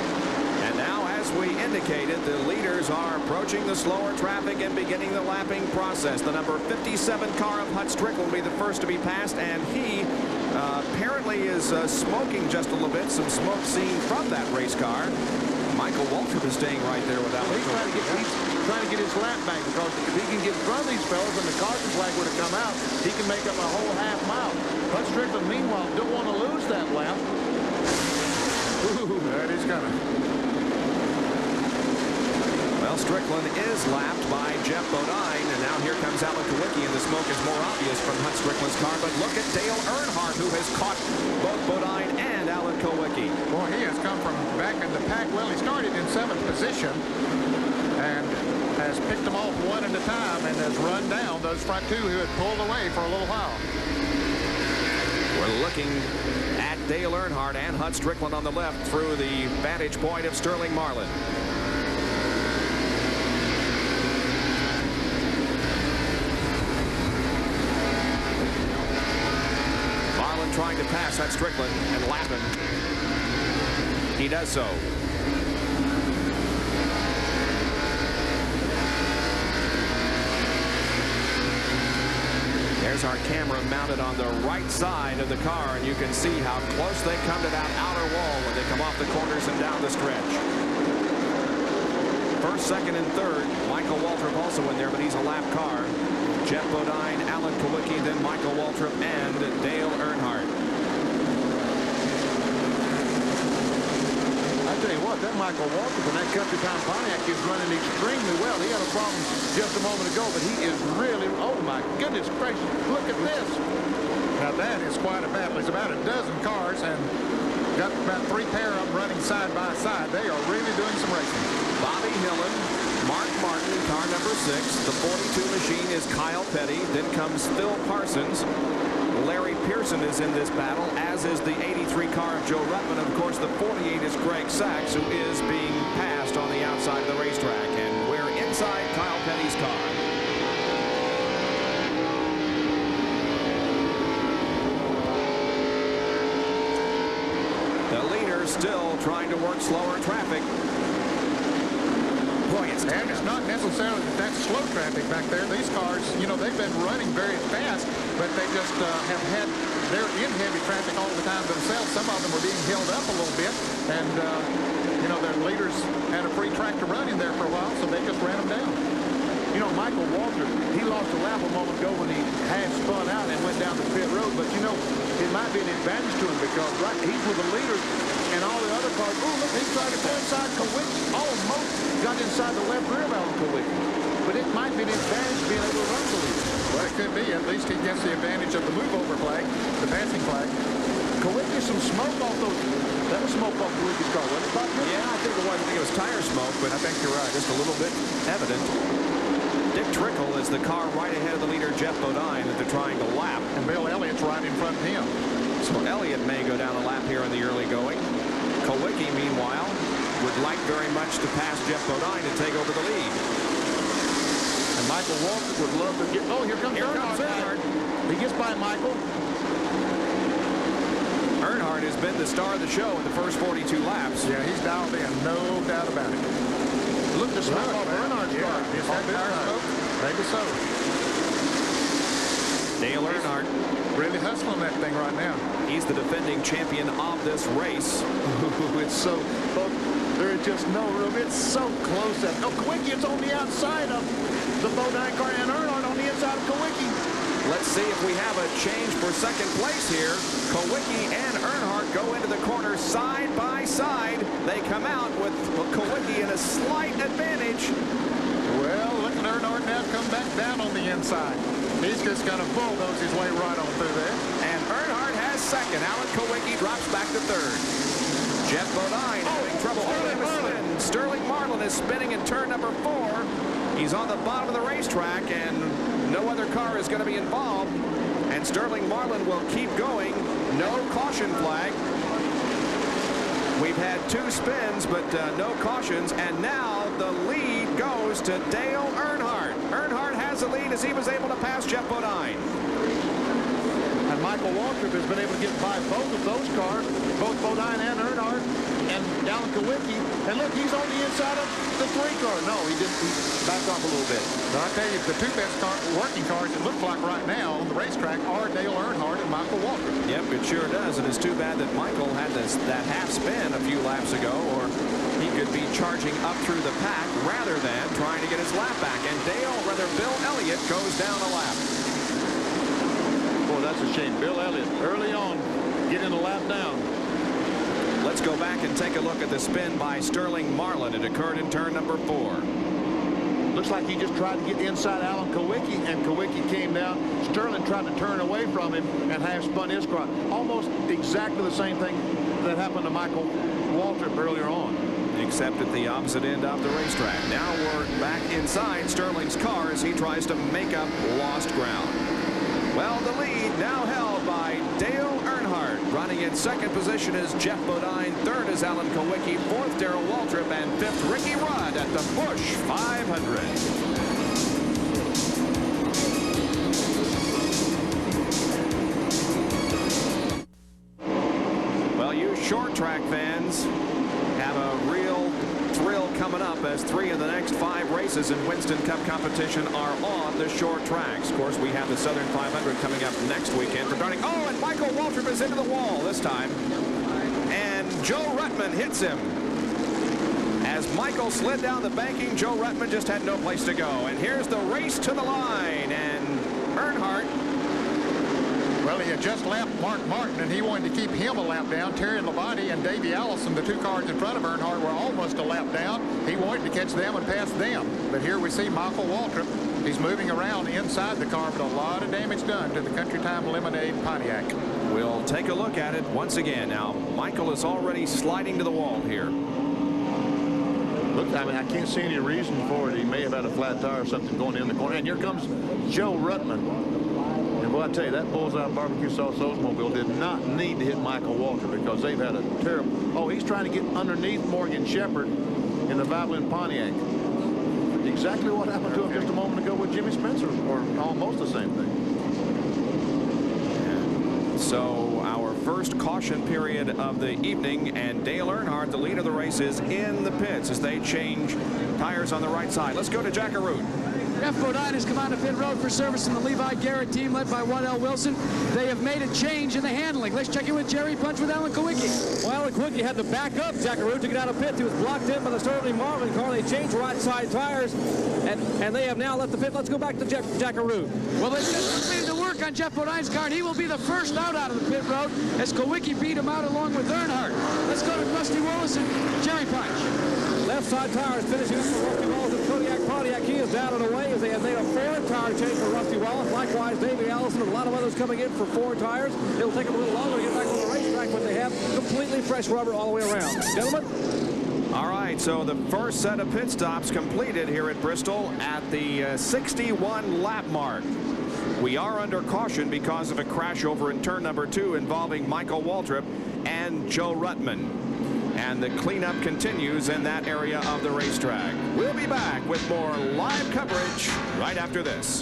And now, as we indicated, the leaders are approaching the slower traffic and beginning the lapping process. The number 57 car of Hut Strickland will be the first to be passed, and he apparently is smoking just a little bit. Some smoke seen from that race car. Michael Waltrip is staying right there without. He's trying to get his lap back, because if he can get in front of these fellas and the caution flag were to come out, he can make up a whole half mile. Hut Strickland, meanwhile, don't want to lose that lap. Ooh, that is coming. Well, Strickland is lapped by Jeff Bodine, and now here comes Alan Kowicki, and the smoke is more obvious from Hut Strickland's car. But look at Dale Earnhardt, who has caught both Bodine and Alan Kowicki. Boy, he has come from back in the pack. Well, he started in 7th position and has picked them off one at a time and has run down those front 2 who had pulled away for a little while. We're looking at Dale Earnhardt and Hut Strickland on the left through the vantage point of Sterling Marlin. Trying to pass Hut Strickland and lapping. He does so. There's our camera mounted on the right side of the car, and you can see how close they come to that outer wall when they come off the corners and down the stretch. 1st, 2nd, and 3rd. Michael Waltrip also in there, but he's a lap car. Jeff Bodine, Alan Kowicki, then Michael Waltrip, and Dale Earnhardt. I tell you what, that Michael Waltrip and that Country Town Pontiac is running extremely well. He had a problem just a moment ago, but he is really, oh my goodness gracious, look at this. Now that is quite a battle. It's about a dozen cars and got about 3 pair of them running side by side. They are really doing some racing. Bobby Hillen, Mark Martin, car number 6. The 42 machine is Kyle Petty. Then comes Phil Parsons. Larry Pearson is in this battle, as is the 83 car of Joe Ruttman. Of course, the 48 is Greg Sachs, who is being passed on the outside of the racetrack. And we're inside Kyle Petty's car. The leader still trying to work slower traffic. Boy, and it's not necessarily that slow traffic back there. These cars, you know, they've been running very fast, but they just they're in heavy traffic all the time themselves. Some of them are being held up a little bit, and, you know, their leaders had a free track to run in there for a while, so they just ran them down. You know, Michael Waltrip, he lost a lap a moment ago when he had spun out and went down the pit road, but, you know, it might be an advantage to him because he's with the leaders and all the other cars. Oh, look, he tried to go inside Kowicki. Almost got inside the left rear of Alan Kowicki. but it might be an advantage being able to run the lead. Well, it could be. At least he gets the advantage of the move-over flag, the passing flag. Kawicki, some smoke off those. That was smoke off Kawicki's car, wasn't it, Bob? Yeah, I think it was. I think it was tire smoke, but I think you're right. Just a little bit evident. Dick Trickle is the car right ahead of the leader, Jeff Bodine, at the triangle lap. And Bill Elliott's right in front of him. So Elliott may go down a lap here in the early going. Kawicki, meanwhile, would like very much to pass Jeff Bodine and take over the lead. And Michael Walker would love to get. Oh, here comes Earnhardt. He gets by Michael. Earnhardt has been the star of the show in the first 42 laps. Yeah, he's dialed in, no doubt about it. Look, the smoke off Earnhardt's car. Is that tire smoke? Maybe so. Dale Earnhardt really hustling that thing right now. He's the defending champion of this race. It's so, there is just no room. It's so close. Oh, Kawicki is on the outside of the Bodine car, and Earnhardt on the inside of Kawicki. Let's see if we have a change for second place here. Kawicki and Earnhardt go into the corner side by side. They come out with Kawicki in a slight advantage. Well, look at Earnhardt now come back down on the inside. He's just going to bulldoze his way right on through there. And Earnhardt has second. Alan Kawicki drops back to third. Jeff Bodine having trouble holding the spin. Sterling Marlin is spinning in turn number 4. He's on the bottom of the racetrack, and no other car is going to be involved. And Sterling Marlin will keep going. No caution flag. We've had 2 spins, but no cautions. And now the lead goes to Dale Earnhardt. Earnhardt has the lead as he was able to pass Jeff Bodine. And Michael Waltrip has been able to get by both of those cars, both Bodine and Earnhardt, and Alan Kawicki. And look, he's on the inside of the 3 car. No, he didn't. He backed off a little bit. But I tell you, the 2 best working cars, it looks like right now on the racetrack, are Dale Earnhardt and Michael Waltrip. Yep, it sure does. And it's too bad that Michael had that half spin a few laps ago, or he could be charging up through the pack rather than trying to get his lap back. And Bill Elliott goes down a lap. Boy, that's a shame. Bill Elliott, early on, getting a lap down. Let's go back and take a look at the spin by Sterling Marlin. It occurred in turn number 4. Looks like he just tried to get inside Alan Kawicki, and Kawicki came down. Sterling tried to turn away from him and half spun his car. Almost exactly the same thing that happened to Michael Waltrip earlier on. Except at the opposite end of the racetrack. Now we're back inside Sterling's car as he tries to make up lost ground. Well, the lead now held by Dale Earnhardt. Running in second position is Jeff Bodine. Third is Alan Kawicki. Fourth, Darrell Waltrip. And fifth, Ricky Rudd at the Busch 500. Well, you short track fans have a real thrill coming up as 3 of the next 5 races in Winston Cup competition are on the short tracks. Of course, we have the Southern 500 coming up next weekend for darting. Oh, and Michael Waltrip is into the wall this time. And Joe Ruttman hits him. As Michael slid down the banking, Joe Ruttman just had no place to go. And here's the race to the line. And Earnhardt. Well, he had just lapped Mark Martin, and he wanted to keep him a lap down. Terry Labonte and Davey Allison, the 2 cars in front of Earnhardt, were almost a lap down. He wanted to catch them and pass them. But here we see Michael Waltrip. He's moving around inside the car, but a lot of damage done to the Country Time Lemonade Pontiac. We'll take a look at it once again. Now, Michael is already sliding to the wall here. Look, I mean, I can't see any reason for it. He may have had a flat tire or something going in the corner. And here comes Joe Ruttman. And boy, I tell you, that Bullseye Barbecue Sauce Oldsmobile did not need to hit Michael Walker because they've had a terrible. Oh, he's trying to get underneath Morgan Shepherd in the Valvoline Pontiac. Exactly what happened to him just a moment ago with Jimmy Spencer, or almost the same thing. So our first caution period of the evening, and Dale Earnhardt, the lead of the race, is in the pits as they change tires on the right side. Let's go to Jack Arute. Jeff Bodine has come on to pit road for service in the Levi Garrett team led by Waddell Wilson. They have made a change in the handling. Let's check in with Jerry Punch with Alan Kawicki. Well, Alan Kawicki had to back up Jack Arute to get out of pit. He was blocked in by the Sterling Marlin car. They changed right side tires, and they have now left the pit. Let's go back to Jack Arute. Well, they just completed the work on Jeff Bodine's car, and he will be the first out of the pit road as Kawicki beat him out along with Earnhardt. Let's go to Rusty Wallace and Jerry Punch. Left side tires finishing up for Rusty Wallace and Kodiak Park. Pontiac, he is down and away as they have made a 4-tire change for Rusty Wallace. Likewise, Davey Allison and a lot of others coming in for 4 tires. It'll take them a little longer to get back on the racetrack, but they have completely fresh rubber all the way around. Gentlemen? All right, so the first set of pit stops completed here at Bristol at the 61 lap mark. We are under caution because of a crash over in turn number 2 involving Michael Waltrip and Joe Ruttman. And the cleanup continues in that area of the racetrack. We'll be back with more live coverage right after this.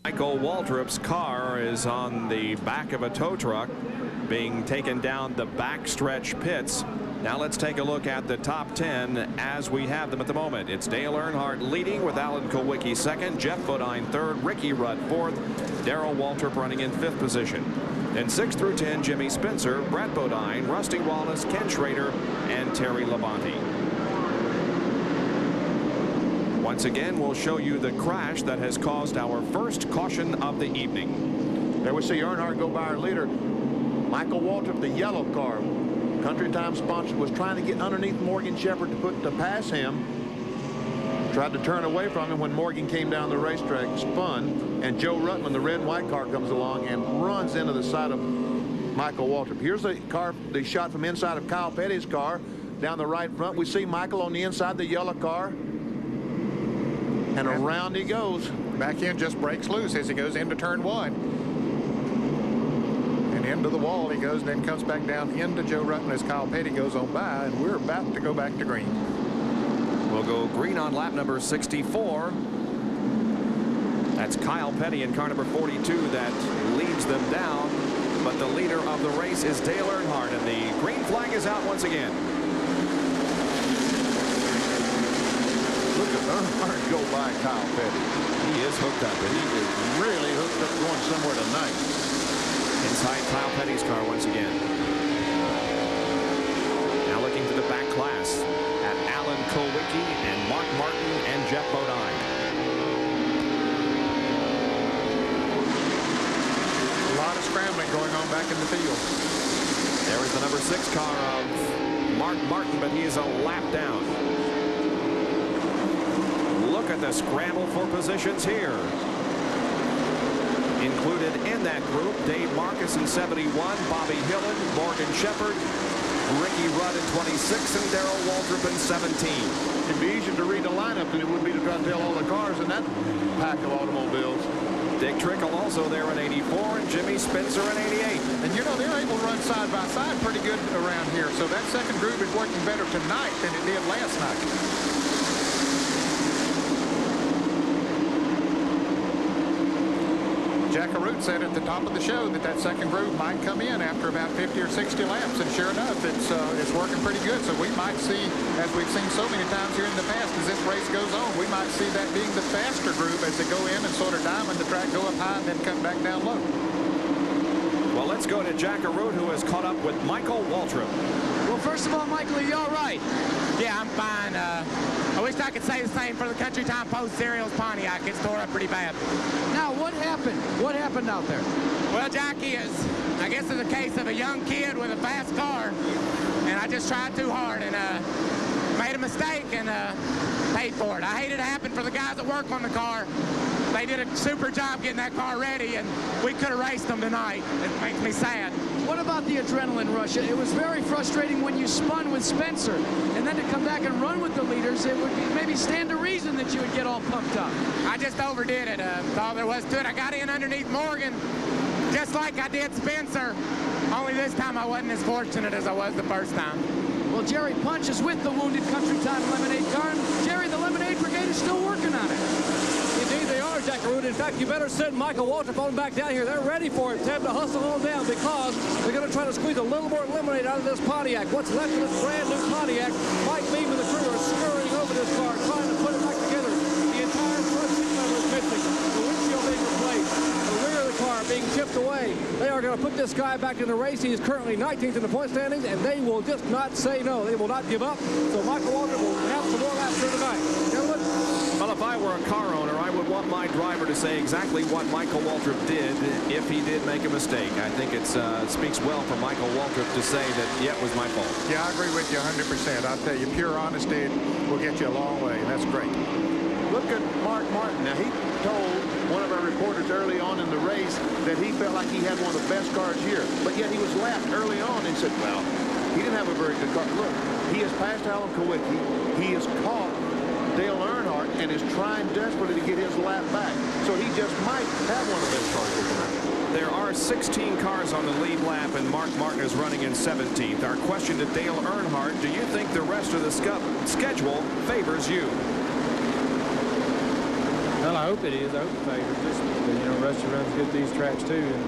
Michael Waltrip's car is on the back of a tow truck being taken down the backstretch pits. Now let's take a look at the top 10 as we have them at the moment. It's Dale Earnhardt leading with Alan Kulwicki second, Jeff Bodine third, Ricky Rudd fourth, Darrell Waltrip running in 5th position. Then 6 through 10, Jimmy Spencer, Brett Bodine, Rusty Wallace, Ken Schrader, and Terry Labonte. Once again, we'll show you the crash that has caused our first caution of the evening. There we see Earnhardt go by our leader, Michael Waltrip, the yellow car. Country Time sponsor was trying to get underneath Morgan Shepherd to pass him. Tried to turn away from him when Morgan came down the racetrack, spun, and Joe Ruttman, the red and white car, comes along and runs into the side of Michael Waltrip. Here's the shot from inside of Kyle Petty's car down the right front. We see Michael on the inside of the yellow car, and around he goes. Back end just breaks loose as he goes into turn 1. Into the wall he goes, then comes back down into Joe Ruttman as Kyle Petty goes on by, and we're about to go back to green. We'll go green on lap number 64. That's Kyle Petty in car number 42 that leads them down, but the leader of the race is Dale Earnhardt, and the green flag is out once again. Look at Earnhardt go by Kyle Petty. He is hooked up, and he is really hooked up going somewhere tonight. Inside Kyle Petty's car once again. Now looking to the back class at Alan Kulwicki and Mark Martin and Jeff Bodine. A lot of scrambling going on back in the field. There is the number 6 car of Mark Martin, but he is a lap down. Look at the scramble for positions here. Included in that group, Dave Marcus in 71, Bobby Hillen, Morgan Shepherd, Ricky Rudd in 26, and Darrell Waltrip in 17. It'd be easier to read the lineup than it would be to try to tell all the cars in that pack of automobiles. Dick Trickle also there in 84, and Jimmy Spencer in 88. And you know, they're able to run side by side pretty good around here, so that second group is working better tonight than it did last night. Jack Arute said at the top of the show that second group might come in after about 50 or 60 laps, and sure enough, it's working pretty good. So we might see, as we've seen so many times here in the past, as this race goes on, we might see that being the faster group as they go in and sort of diamond the track, go up high, and then come back down low. Well, let's go to Jack Arute, who has caught up with Michael Waltrip. Well, first of all, Michael, are you all right? Yeah, I'm fine. I wish I could say the same for the Country Time Post Cereals Pontiac. It's tore up pretty bad. Now, what happened? What happened out there? Well, Jackie, I guess it's a case of a young kid with a fast car, and I just tried too hard and made a mistake and paid for it. I hate it happened for the guys that work on the car. They did a super job getting that car ready, and we could have raced them tonight. It makes me sad. What about the adrenaline rush? It was very frustrating when you spun with Spencer, and then to come back and run with the leaders, it would maybe stand to reason that you would get all pumped up. I just overdid it. That's all there was to it. I got in underneath Morgan, just like I did Spencer, only this time I wasn't as fortunate as I was the first time. Well, Jerry Punch is with the wounded Country Time Lemonade car, and Jerry, the Lemonade Brigade is still working on it. Indeed they are, Jack Arute. In fact, you better send Michael Waltrip on back down here. They're ready for it. Time to hustle on down because they're going to try to squeeze a little more lemonade out of this Pontiac. What's left of this brand new Pontiac? Mike Beam and the crew are scurrying over this car, trying to put it back together. The entire front seat lever is missing. The windshield being replaced. The rear of the car being tipped away. They are going to put this guy back in the race. He is currently 19th in the point standings, and they will just not say no. They will not give up. So Michael Waltrip will have some more laps here tonight. Gentlemen. Well, if I were a car owner, I would want my driver to say exactly what Michael Waltrip did if he did make a mistake. I think it speaks well for Michael Waltrip to say that, yeah, it was my fault. Yeah, I agree with you 100%. I'll tell you, pure honesty will get you a long way, and that's great. Look at Mark Martin. Now, he told one of our reporters early on in the race that he felt like he had one of the best cars here. But yet he was lapped early on and said, well, he didn't have a very good car. Look, he has passed Alan Kulwicki. He has caught Dale Earnhardt and is trying desperately to get his lap back. So he just might have one of those cars tonight. There are 16 cars on the lead lap, and Mark Martin is running in 17th. Our question to Dale Earnhardt, do you think the rest of the schedule favors you? Well, I hope it is. I hope it favors us. You know, Rusty runs good these tracks too, and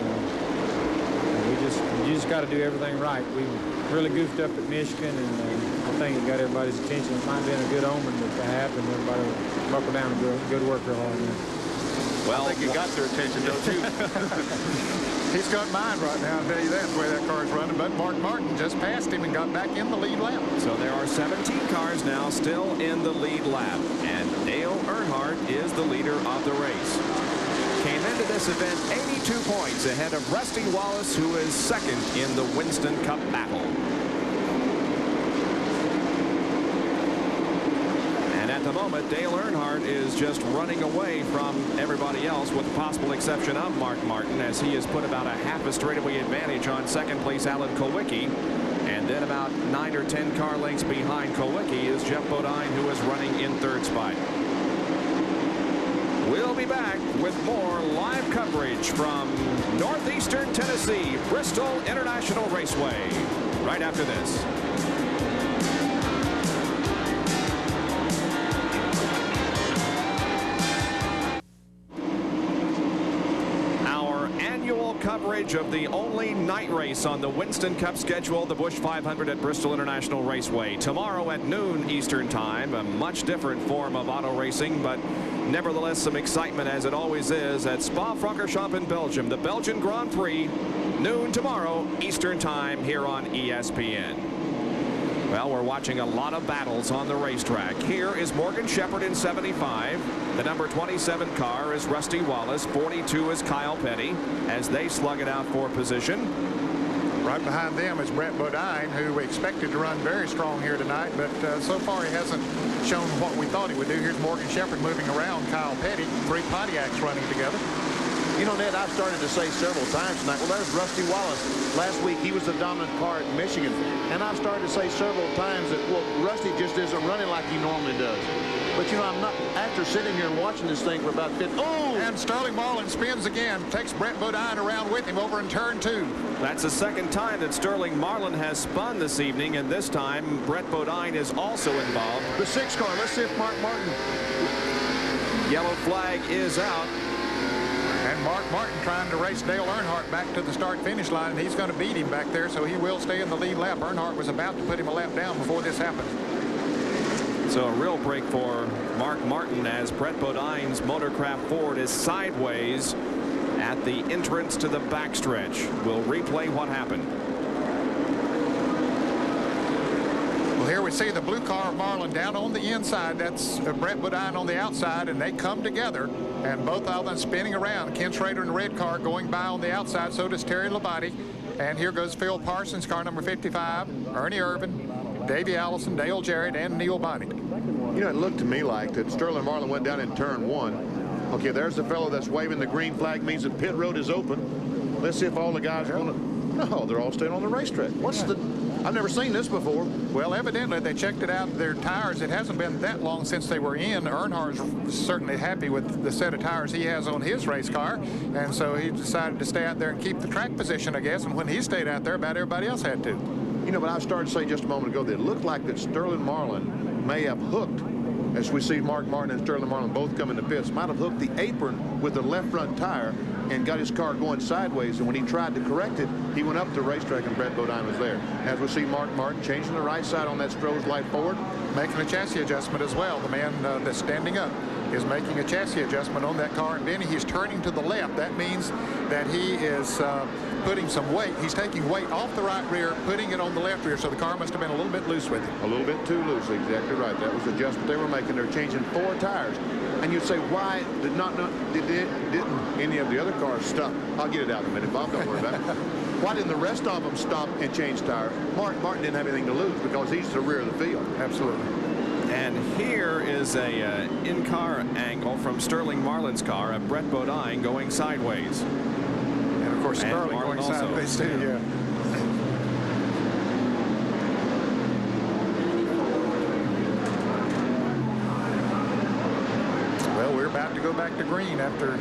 you just got to do everything right. We really goofed up at Michigan, and I think it got everybody's attention. It might have been a good omen that happened. Everybody buckle down and go to work real hard. Well, I think it got their attention, don't you? He's got mine right now, I'll tell you that, the way that car is running. But Mark Martin just passed him and got back in the lead lap. So there are 17 cars now still in the lead lap, and Dale Earnhardt is the leader of the race. Came into this event 82 points ahead of Rusty Wallace, who is second in the Winston Cup battle. At the moment, Dale Earnhardt is just running away from everybody else, with the possible exception of Mark Martin, as he has put about a half a straightaway advantage on second place Alan Kulwicki. And then about 9 or 10 car lengths behind Kulwicki is Jeff Bodine, who is running in third spot. We'll be back with more live coverage from northeastern Tennessee, Bristol International Raceway, right after this. Coverage of the only night race on the Winston Cup schedule, the Busch 500 at Bristol International Raceway. Tomorrow at noon Eastern Time, a much different form of auto racing, but nevertheless some excitement, as it always is, at Spa-Francorchamps in Belgium. The Belgian Grand Prix, noon tomorrow Eastern Time here on ESPN. Well, we're watching a lot of battles on the racetrack. Here is Morgan Shepherd in 75. The number 27 car is Rusty Wallace. 42 is Kyle Petty, as they slug it out for position. Right behind them is Brett Bodine, who we expected to run very strong here tonight, but so far he hasn't shown what we thought he would do. Here's Morgan Shepherd moving around Kyle Petty. 3 Pontiacs running together. You know, Ned, I've started to say several times tonight, well, there's Rusty Wallace. Last week, he was the dominant car at Michigan. And I've started to say several times that, well, Rusty just isn't running like he normally does. But, you know, I'm not, after sitting here and watching this thing for about 50. Oh! And Sterling Marlin spins again, takes Brett Bodine around with him over in turn 2. That's the second time that Sterling Marlin has spun this evening, and this time Brett Bodine is also involved. The 6 car, let's see if Mark Martin. Yellow flag is out. And Mark Martin trying to race Dale Earnhardt back to the start-finish line, and he's going to beat him back there, so he will stay in the lead lap. Earnhardt was about to put him a lap down before this happened. So a real break for Mark Martin, as Brett Bodine's Motorcraft Ford is sideways at the entrance to the backstretch. We'll replay what happened. Well, here we see the blue car of Marlin down on the inside. That's Brett Bodine on the outside, and they come together. And both of them spinning around. Ken Schrader in the red car going by on the outside. So does Terry Labonte. And here goes Phil Parsons, car number 55. Ernie Irvin, Davey Allison, Dale Jarrett, and Neil Bonnet. You know, it looked to me like that Sterling Marlin went down in turn 1. Okay, there's the fellow that's waving the green flag, means that pit road is open. Let's see if all the guys are going to... No, they're all staying on the racetrack. What's the... I've never seen this before. Well, evidently they checked it out, their tires. It hasn't been that long since they were in. Earnhardt's certainly happy with the set of tires he has on his race car, and so he decided to stay out there and keep the track position, I guess. And when he stayed out there, about everybody else had to. You know, but I started to say just a moment ago that it looked like that Sterling Marlin may have hooked, as we see Mark Martin and Sterling Marlin both come into pits, might have hooked the apron with the left front tire and got his car going sideways. And when he tried to correct it, he went up the racetrack, and Brett Bodine was there. As we see Mark Martin changing the right side on that Stroh's light forward. Making a chassis adjustment as well, the man that's standing up. is making a chassis adjustment on that car. And Benny, he's turning to the left. That means that he is putting some weight. He's taking weight off the right rear, putting it on the left rear. So the car must have been a little bit loose with him. A little bit too loose, exactly right. That was the adjustment they were making. They're changing 4 tires. And you'd say, why didn't any of the other cars stop? I'll get it out in a minute, Bob, don't worry about it. Why didn't the rest of them stop and change tires? Martin didn't have anything to lose because he's the rear of the field. Absolutely. And here is a in-car angle from Sterling Marlin's car, and Brett Bodine going sideways. And of course, Sterling going sideways too, yeah. Well, we're about to go back to green after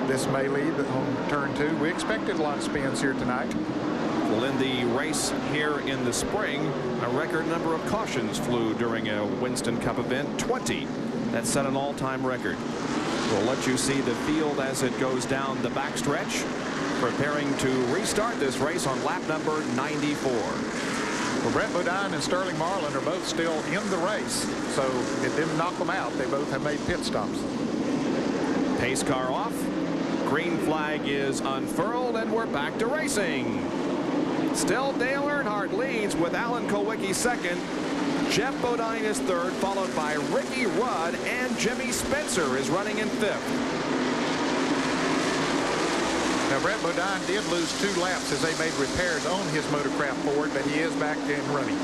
this melee on turn 2. We expected a lot of spins here tonight. Well, in the race here in the spring, a record number of cautions flew during a Winston Cup event, 20. That set an all-time record. We'll let you see the field as it goes down the backstretch, preparing to restart this race on lap number 94. Well, Brett Bodine and Sterling Marlin are both still in the race, so it didn't knock them out. They both have made pit stops. Pace car off. Green flag is unfurled, and we're back to racing. Still Dale Earnhardt leads with Alan Kulwicki second. Jeff Bodine is third, followed by Ricky Rudd, and Jimmy Spencer is running in 5th. Now, Brett Bodine did lose 2 laps as they made repairs on his motorcraft Ford, but he is back in running.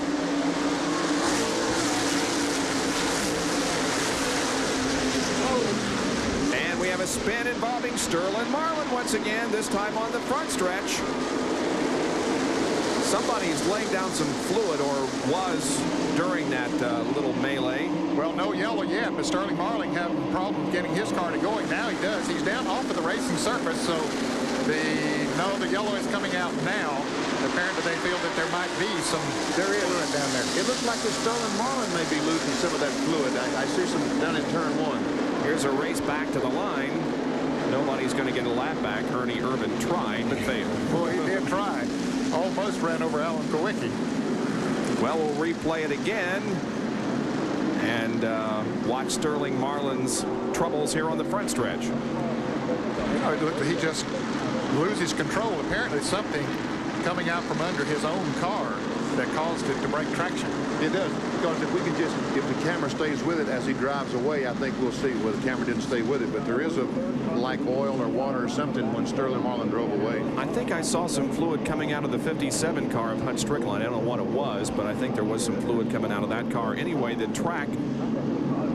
And we have a spin involving Sterling Marlin once again, this time on the front stretch. Somebody's laying down some fluid, or was during that little melee. Well, no yellow yet, but Sterling Marlin having problems getting his car to going. Now he does. He's down off of the racing surface, so the yellow is coming out now. Apparently they feel that there might be some fluid down there. It looks like the Sterling Marlin may be losing some of that fluid. I see some down in turn 1. Here's a race back to the line. Nobody's going to get a lap back. Ernie Irvin tried, but failed. Boy, he did try. Almost ran over Alan Kulwicki. Well, we'll replay it again and watch Sterling Marlin's troubles here on the front stretch. You know, it looked like he just loses control. Apparently something coming out from under his own car that caused it to break traction. It does, because if the camera stays with it as he drives away, I think we'll see. Well, the camera didn't stay with it, but there is like oil or water or something when Sterling Marlin drove away. I think I saw some fluid coming out of the 57 car of Hunt Strickland. I don't know what it was, but I think there was some fluid coming out of that car. Anyway, the track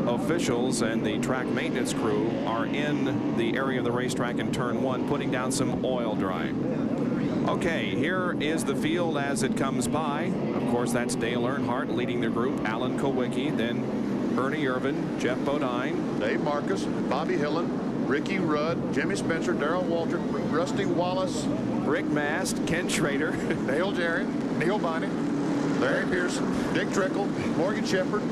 officials and the track maintenance crew are in the area of the racetrack in turn 1, putting down some oil dry. Okay, here is the field as it comes by. Of course, that's Dale Earnhardt leading the group, Alan Kulwicki, then Ernie Irvin, Jeff Bodine, Dave Marcus, Bobby Hillen, Ricky Rudd, Jimmy Spencer, Darrell Waltrip, Rusty Wallace, Rick Mast, Ken Schrader, Dale Jarrett, Neil Bonney, Larry Pearson, Dick Trickle, Morgan Shepherd.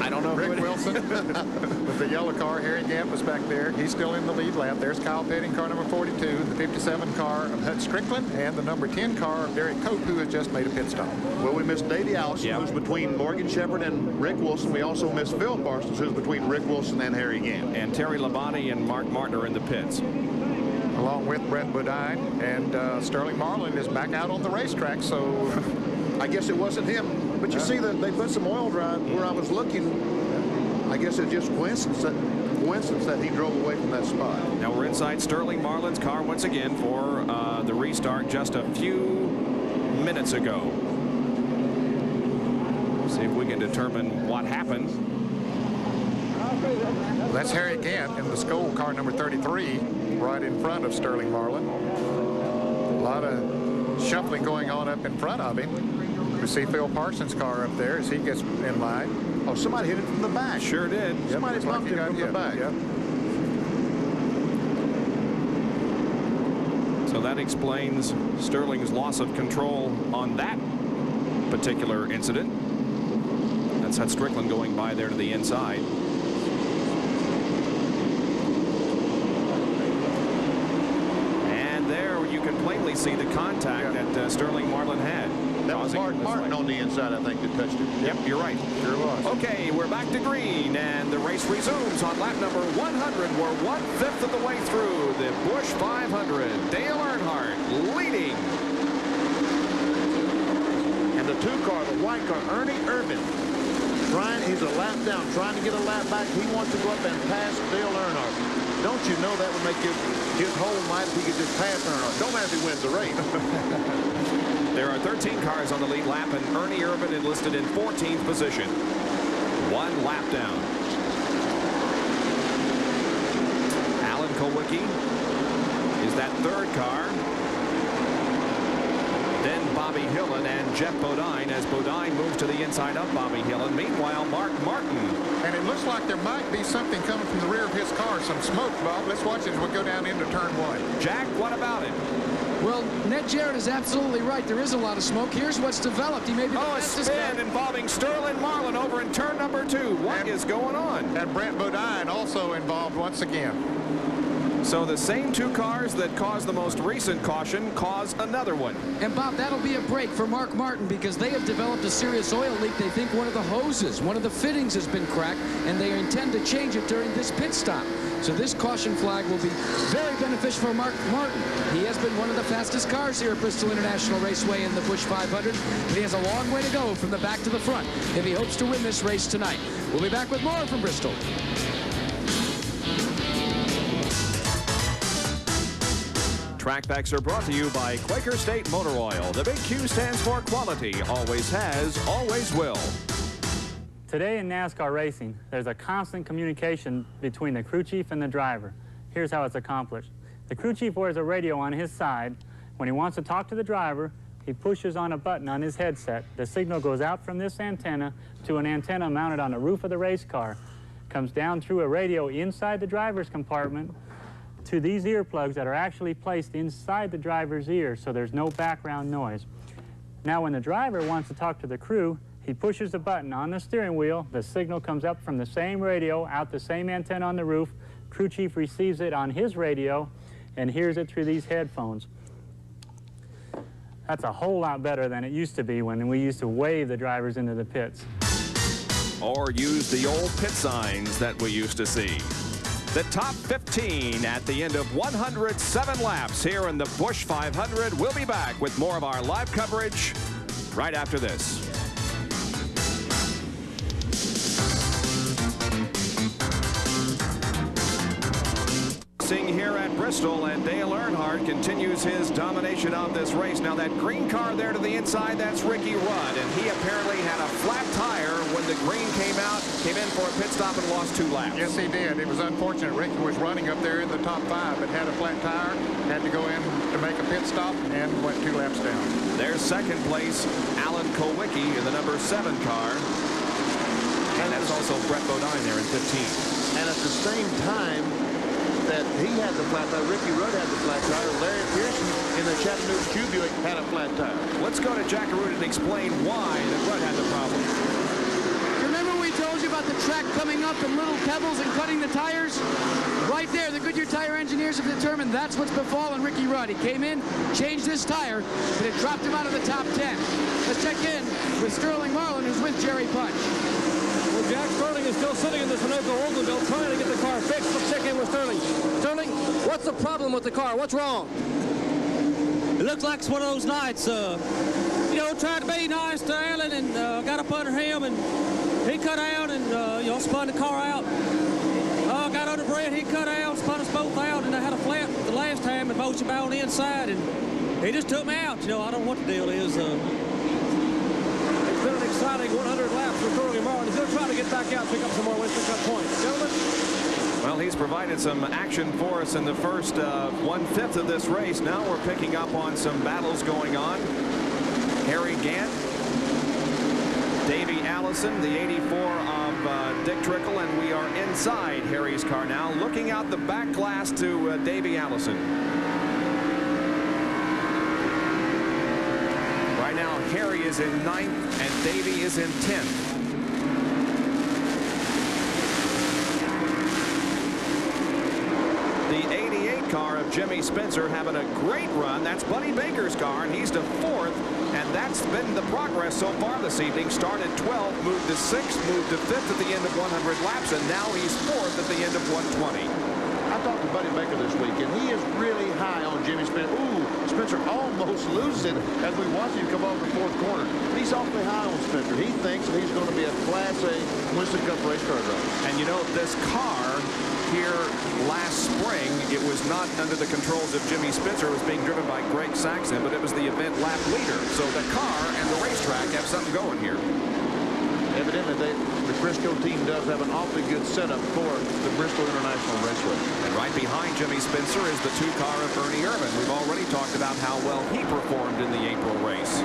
I don't know. Rick Wilson with the yellow car. Harry Gant was back there. He's still in the lead lap. There's Kyle Petty, car number 42, the 57 car of Hunt Strickland, and the number 10 car of Derek Cope, who has just made a pit stop. Well, we missed Davey Allison, who's between Morgan Shepherd and Rick Wilson. We also missed Phil Parsons, who's between Rick Wilson and Harry Gant. And Terry Labonte and Mark Martin are in the pits, along with Brett Bodine. And Sterling Marlin is back out on the racetrack, so I guess it wasn't him. But you see that they put some oil dry where I was looking. I guess it's just coincidence that he drove away from that spot. Now we're inside Sterling Marlin's car once again for the restart just a few minutes ago. See if we can determine what happened. That's Harry Gant in the Skoll car number 33, right in front of Sterling Marlin. A lot of shuffling going on up in front of him. We see Phil Parsons' car up there as he gets in line. Oh, somebody hit it from the back. Sure did. Yep, somebody bumped him from the back. Yep. So that explains Sterling's loss of control on that particular incident. That's Hunt Strickland going by there to the inside. And there you can plainly see the contact that Sterling Marlin had. That causing Mark Martin on the inside, I think, that touched it. Yep, you're right. Sure was. Okay, we're back to green, and the race resumes on lap number 100. We're 1/5 of the way through the Busch 500. Dale Earnhardt leading. And the 2-car, the white car, Ernie Irvin, he's a lap down, trying to get a lap back. He wants to go up and pass Dale Earnhardt. Don't you know that would make his whole night if he could just pass Earnhardt? Don't matter if he wins the race. There are 13 cars on the lead lap, and Ernie Irvin enlisted in 14th position. 1 lap down. Alan Kulwicki is that 3rd car. Then Bobby Hillin and Jeff Bodine as Bodine moves to the inside of Bobby Hillin. Meanwhile, Mark Martin. And it looks like there might be something coming from the rear of his car, some smoke, Bob. Let's watch it as we go down into turn 1. Jack, what about it? Well, Ned Jarrett is absolutely right. There is a lot of smoke. Here's what's developed. He may be the fastest spin guy. involving Sterling Marlin over in turn number 2. What is going on? And Brent Bodine also involved once again. So the same 2 cars that caused the most recent caution cause another one. And Bob, that'll be a break for Mark Martin because they have developed a serious oil leak. They think one of the hoses, one of the fittings has been cracked, and they intend to change it during this pit stop. So this caution flag will be very beneficial for Mark Martin. He has been one of the fastest cars here at Bristol International Raceway in the Busch 500. But he has a long way to go from the back to the front if he hopes to win this race tonight. We'll be back with more from Bristol. Track Facts are brought to you by Quaker State Motor Oil. The big Q stands for quality. Always has, always will. Today in NASCAR racing, there's a constant communication between the crew chief and the driver. Here's how it's accomplished. The crew chief wears a radio on his side. When he wants to talk to the driver, he pushes on a button on his headset. The signal goes out from this antenna to an antenna mounted on the roof of the race car. Comes down through a radio inside the driver's compartment to these earplugs that are actually placed inside the driver's ear, so there's no background noise. Now when the driver wants to talk to the crew, he pushes the button on the steering wheel. The signal comes up from the same radio out the same antenna on the roof. Crew chief receives it on his radio and hears it through these headphones. That's a whole lot better than it used to be when we used to wave the drivers into the pits. Or use the old pit signs that we used to see. The top 15 at the end of 107 laps here in the Busch 500. We'll be back with more of our live coverage right after this. Here at Bristol, and Dale Earnhardt continues his domination of this race. Now that green car there to the inside, that's Ricky Rudd, and he apparently had a flat tire when the green came in for a pit stop and lost 2 laps. Yes, he did. It was unfortunate. Ricky was running up there in the top 5, but had a flat tire, had to go in to make a pit stop, and went 2 laps down. There's second place, Alan Kulwicki in the number 7 car. And that's also Brett Bodine there in 15. And at the same time that he had the flat tire, Ricky Rudd had the flat tire, Larry Pearson in the Chattanooga Q Buick had a flat tire. Let's go to Jack Arute and explain why that Rudd had the problem. Remember we told you about the track coming up and little pebbles and cutting the tires? Right there, the Goodyear tire engineers have determined that's what's befallen Ricky Rudd. He came in, changed his tire, but it dropped him out of the top 10. Let's check in with Sterling Marlin, who's with Jerry Punch. Well, Jack Sterling is still sitting in the Sunoco Oldsmobile trying to get the car fixed. Let's check in with Sterling. Sterling, what's the problem with the car? What's wrong? It looks like it's one of those nights, you know, tried to be nice to Alan and got up under him and he cut out and, you know, spun the car out. Got under Brett, he cut out, spun us both out, and I had a flat the last time and motion on the inside, and he just took me out. You know, I don't know what the deal is. It's been an exciting 100 laps for Sterling Marlin. He's going to try to get back out and pick up some more Winston Cup points. Gentlemen. Well, he's provided some action for us in the first 1/5 of this race. Now we're picking up on some battles going on. Harry Gant, Davey Allison, the 84 of Dick Trickle, and we are inside Harry's car now, looking out the back glass to Davey Allison. Right now, Harry is in 9th and Davey is in 10th. The 88 car of Jimmy Spencer having a great run. That's Buddy Baker's car, and he's to 4th. And that's been the progress so far this evening. Started 12th, moved to 6th, moved to 5th at the end of 100 laps, and now he's 4th at the end of 120. I talked to Buddy Baker this week, and he is really high on Jimmy Spencer. Ooh, Spencer almost loses it as we watch him come over the 4th corner. He's awfully high on Spencer. He thinks that he's going to be a Class A Winston Cup race car driver. And you know, this car here last spring, it was not under the controls of Jimmy Spencer. It was being driven by Greg Saxon, but it was the event lap leader. So the car and the racetrack have something going here. Evidently, the Briscoe team does have an awfully good setup for the Bristol International Raceway. And right behind Jimmy Spencer is the 2-car of Ernie Irvin. We've already talked about how well he performed in the April race.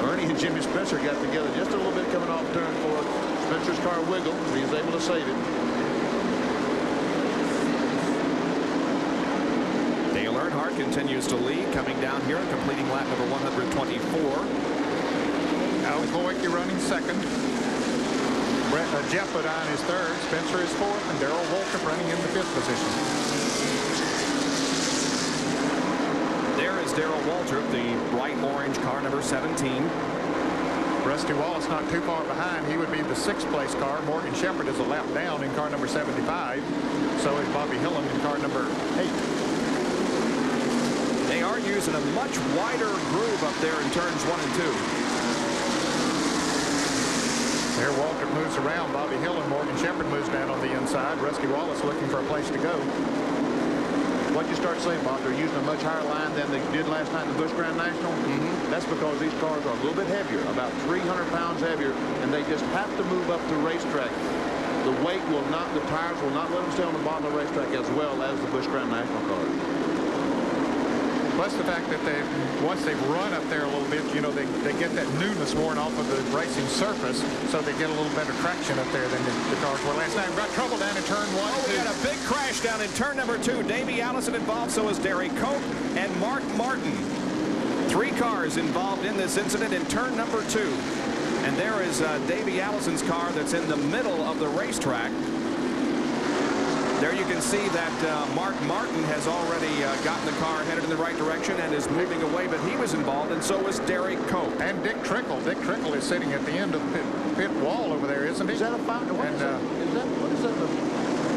Ernie and Jimmy Spencer got together just a little bit coming off turn 4. Spencer's car wiggled. He was able to save it. Dale Earnhardt continues to lead, coming down here and completing lap number 124. Alan Kulwicki running second. Jeff Bodine is third. Spencer is fourth, and Darrell Waltrip running in the 5th position. There is Darrell Waltrip, the bright orange car, number 17. Rusty Wallace not too far behind. He would be the 6th place car. Morgan Shepherd is a lap down in car number 75. So is Bobby Hillen in car number 8. They are using a much wider groove up there in turns 1 and 2. There Waltrip moves around. Bobby Hill and Morgan Shepherd moves down on the inside. Rusty Wallace looking for a place to go. What you start saying, Bob, they're using a much higher line than they did last night in the Busch Grand National. That's because these cars are a little bit heavier, about 300 pounds heavier, and they just have to move up the racetrack. The weight will not, the tires will not let them stay on the bottom of the racetrack as well as the Busch Grand National cars. Plus the fact that once they've run up there a little bit, you know, they get that newness worn off of the racing surface, so they get a little better traction up there than the cars were last night. We've got trouble down in turn 1. Oh, we got a big crash down in turn number 2. Davey Allison involved, so is Derek Cope and Mark Martin. 3 cars involved in this incident in turn number 2. And there is Davey Allison's car that's in the middle of the racetrack. There you can see that Mark Martin has already gotten the car headed in the right direction and is moving away, but he was involved, and so was Derek Cope. And Dick Trickle. Dick Trickle is sitting at the end of the pit wall over there, isn't he? Is that a fire? What is that?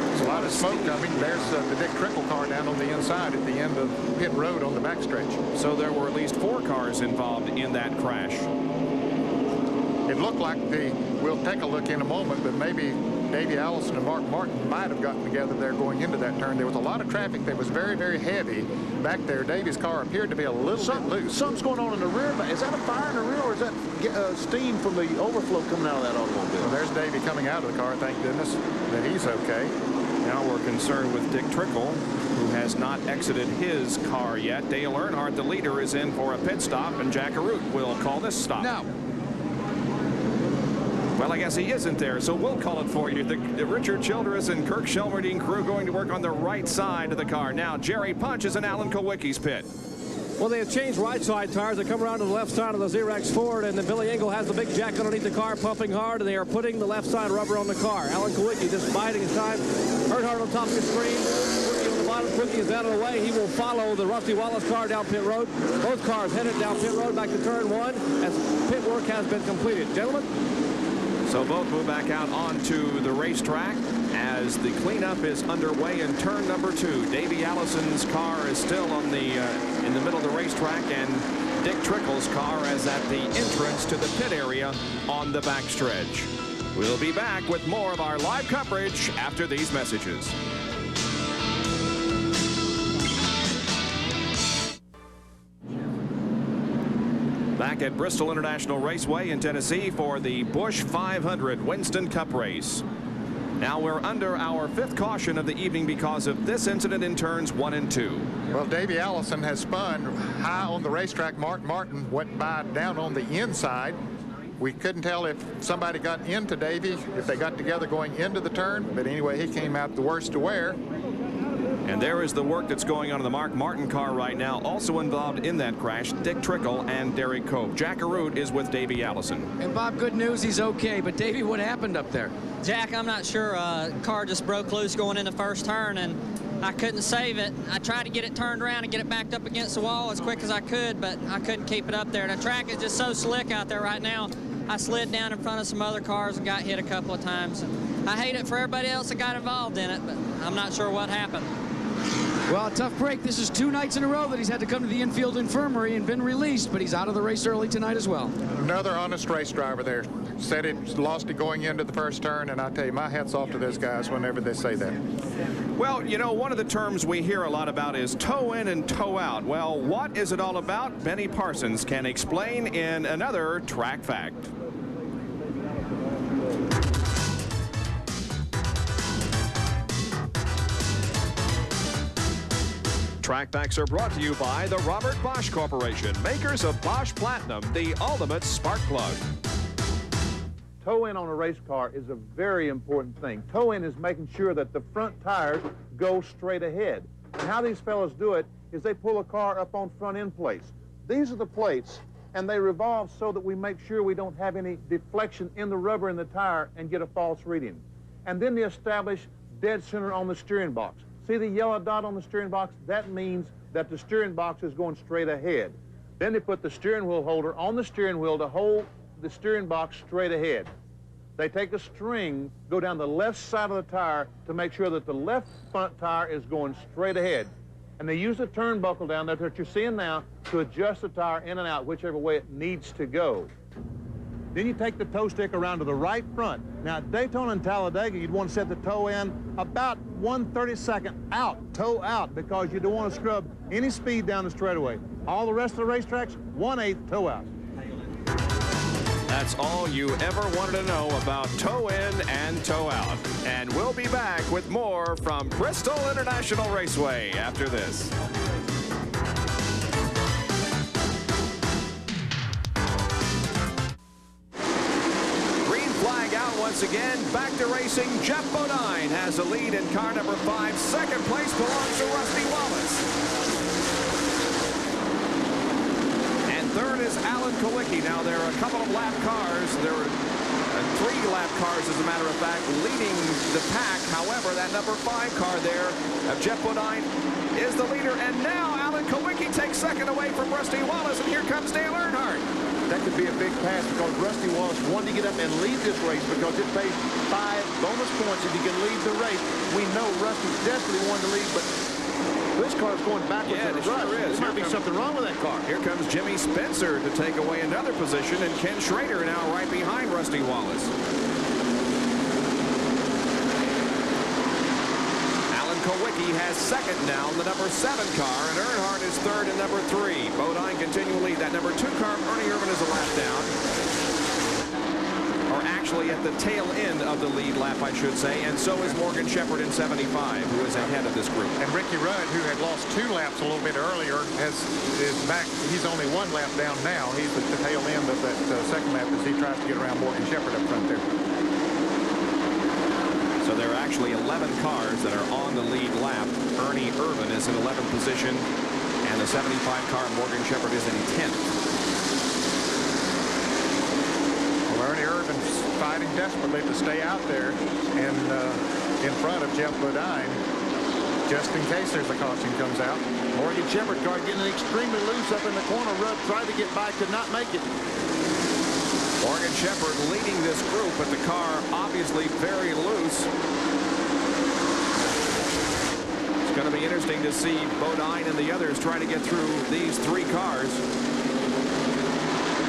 There's a lot of smoke coming. There's the Dick Trickle car down on the inside at the end of pit road on the backstretch. So there were at least 4 cars involved in that crash. It looked like we'll take a look in a moment, but maybe Davey Allison and Mark Martin might have gotten together there going into that turn. There was a lot of traffic that was very, very heavy back there. Davey's car appeared to be a little bit loose. Something's going on in the rear. Is that a fire in the rear, or is that steam from the overflow coming out of that automobile? Well, there's Davey coming out of the car. Thank goodness that he's okay. Now we're concerned with Dick Trickle, who has not exited his car yet. Dale Earnhardt, the leader, is in for a pit stop, and Jack Arute will call this stop. No. Well, I guess he isn't there, so we'll call it for you. The Richard Childress and Kirk Shelmerdine crew going to work on the right side of the car. Now, Jerry Punch is in Alan Kulwicki's pit. Well, they have changed right side tires. They come around to the left side of the Xerox Ford, and then Billy Engel has the big jack underneath the car, pumping hard, and they are putting the left side rubber on the car. Alan Kulwicki just biding his time. Earnhardt on top of the screen. Kulwicki on the bottom. Kulwicki is out of the way. He will follow the Rusty Wallace car down pit road. Both cars headed down pit road back to turn 1 as pit work has been completed. Gentlemen. So both move back out onto the racetrack as the cleanup is underway in turn number 2. Davey Allison's car is still on the in the middle of the racetrack, and Dick Trickle's car is at the entrance to the pit area on the backstretch. We'll be back with more of our live coverage after these messages. Back at Bristol International Raceway in Tennessee for the Busch 500 Winston Cup race. Now we're under our 5th caution of the evening because of this incident in turns 1 and 2. Well, Davey Allison has spun high on the racetrack. Mark Martin went by down on the inside. We couldn't tell if somebody got into Davey, if they got together going into the turn, but anyway, he came out the worst to wear. And there is the work that's going on in the Mark Martin car right now. Also involved in that crash, Dick Trickle and Derek Cope. Jack Arute is with Davey Allison. And Bob, good news, he's okay. But Davey, what happened up there? Jack, I'm not sure. Car just broke loose going in the first turn, and I couldn't save it. I tried to get it turned around and get it backed up against the wall as quick as I could, but I couldn't keep it up there. The track is just so slick out there right now. I slid down in front of some other cars and got hit a couple of times. I hate it for everybody else that got involved in it, but I'm not sure what happened. Well, a tough break. This is 2 nights in a row that he's had to come to the infield infirmary and been released, but he's out of the race early tonight as well. Another honest race driver there. Said it, lost it going into the first turn, and I tell you, my hat's off to those guys whenever they say that. Well, you know, one of the terms we hear a lot about is toe in and toe out. Well, what is it all about? Benny Parsons can explain in another track fact. Track facts are brought to you by the Robert Bosch Corporation, makers of Bosch Platinum, the ultimate spark plug. Toe in on a race car is a very important thing. Toe in is making sure that the front tires go straight ahead. And how these fellows do it is they pull a car up on front end plates. These are the plates, and they revolve so that we make sure we don't have any deflection in the rubber in the tire and get a false reading. And then they establish dead center on the steering box. See the yellow dot on the steering box? That means that the steering box is going straight ahead. Then they put the steering wheel holder on the steering wheel to hold the steering box straight ahead. They take a string, go down the left side of the tire to make sure that the left front tire is going straight ahead. And they use the turnbuckle down there that you're seeing now to adjust the tire in and out, whichever way it needs to go. Then you take the toe stick around to the right front. Now, at Daytona and Talladega, you'd want to set the toe in about 1/32 out, toe out, because you don't want to scrub any speed down the straightaway. All the rest of the racetracks, 1/8 toe out. That's all you ever wanted to know about toe in and toe out. And we'll be back with more from Bristol International Raceway after this. Once again, back to racing. Jeff Bodine has a lead in car number 5. Second place belongs to Rusty Wallace. And third is Alan Kowicki. Now, there are a couple of lap cars. There are 3 lap cars, as a matter of fact, leading the pack. However, that number 5 car there of Jeff Bodine is the leader. And now Alan Kowicki takes second away from Rusty Wallace. And here comes Dale Earnhardt. That could be a big pass because Rusty Wallace wanted to get up and lead this race because it pays 5 bonus points if you can lead the race. We know Rusty desperately wanted to lead, but this car is going backwards in the rush. There might be something wrong with that car. Here comes Jimmy Spencer to take away another position, and Ken Schrader now right behind Rusty Wallace. Kowicki has second now in the number 7 car, and Earnhardt is third in number 3. Bodine continually that number 2 car. Ernie Irvin is a lap down. Or actually at the tail end of the lead lap, I should say, and so is Morgan Shepherd in 75, who is ahead of this group. And Ricky Rudd, who had lost 2 laps a little bit earlier, is back. He's only 1 lap down now. He's at the tail end of that second lap as he tries to get around Morgan Shepherd up front there. So there are actually 11 cars that are on the lead lap. Ernie Irvin is in 11th position, and the 75 car, Morgan Shepherd, is in 10th. Well, Ernie Irvin's fighting desperately to stay out there and in front of Jeff Bodine, just in case there's a caution comes out. Morgan Shepherd car getting extremely loose up in the corner. Rudd tried to get by, could not make it. Morgan Shepherd leading this group, but the car obviously very loose. It's going to be interesting to see Bodine and the others trying to get through these 3 cars.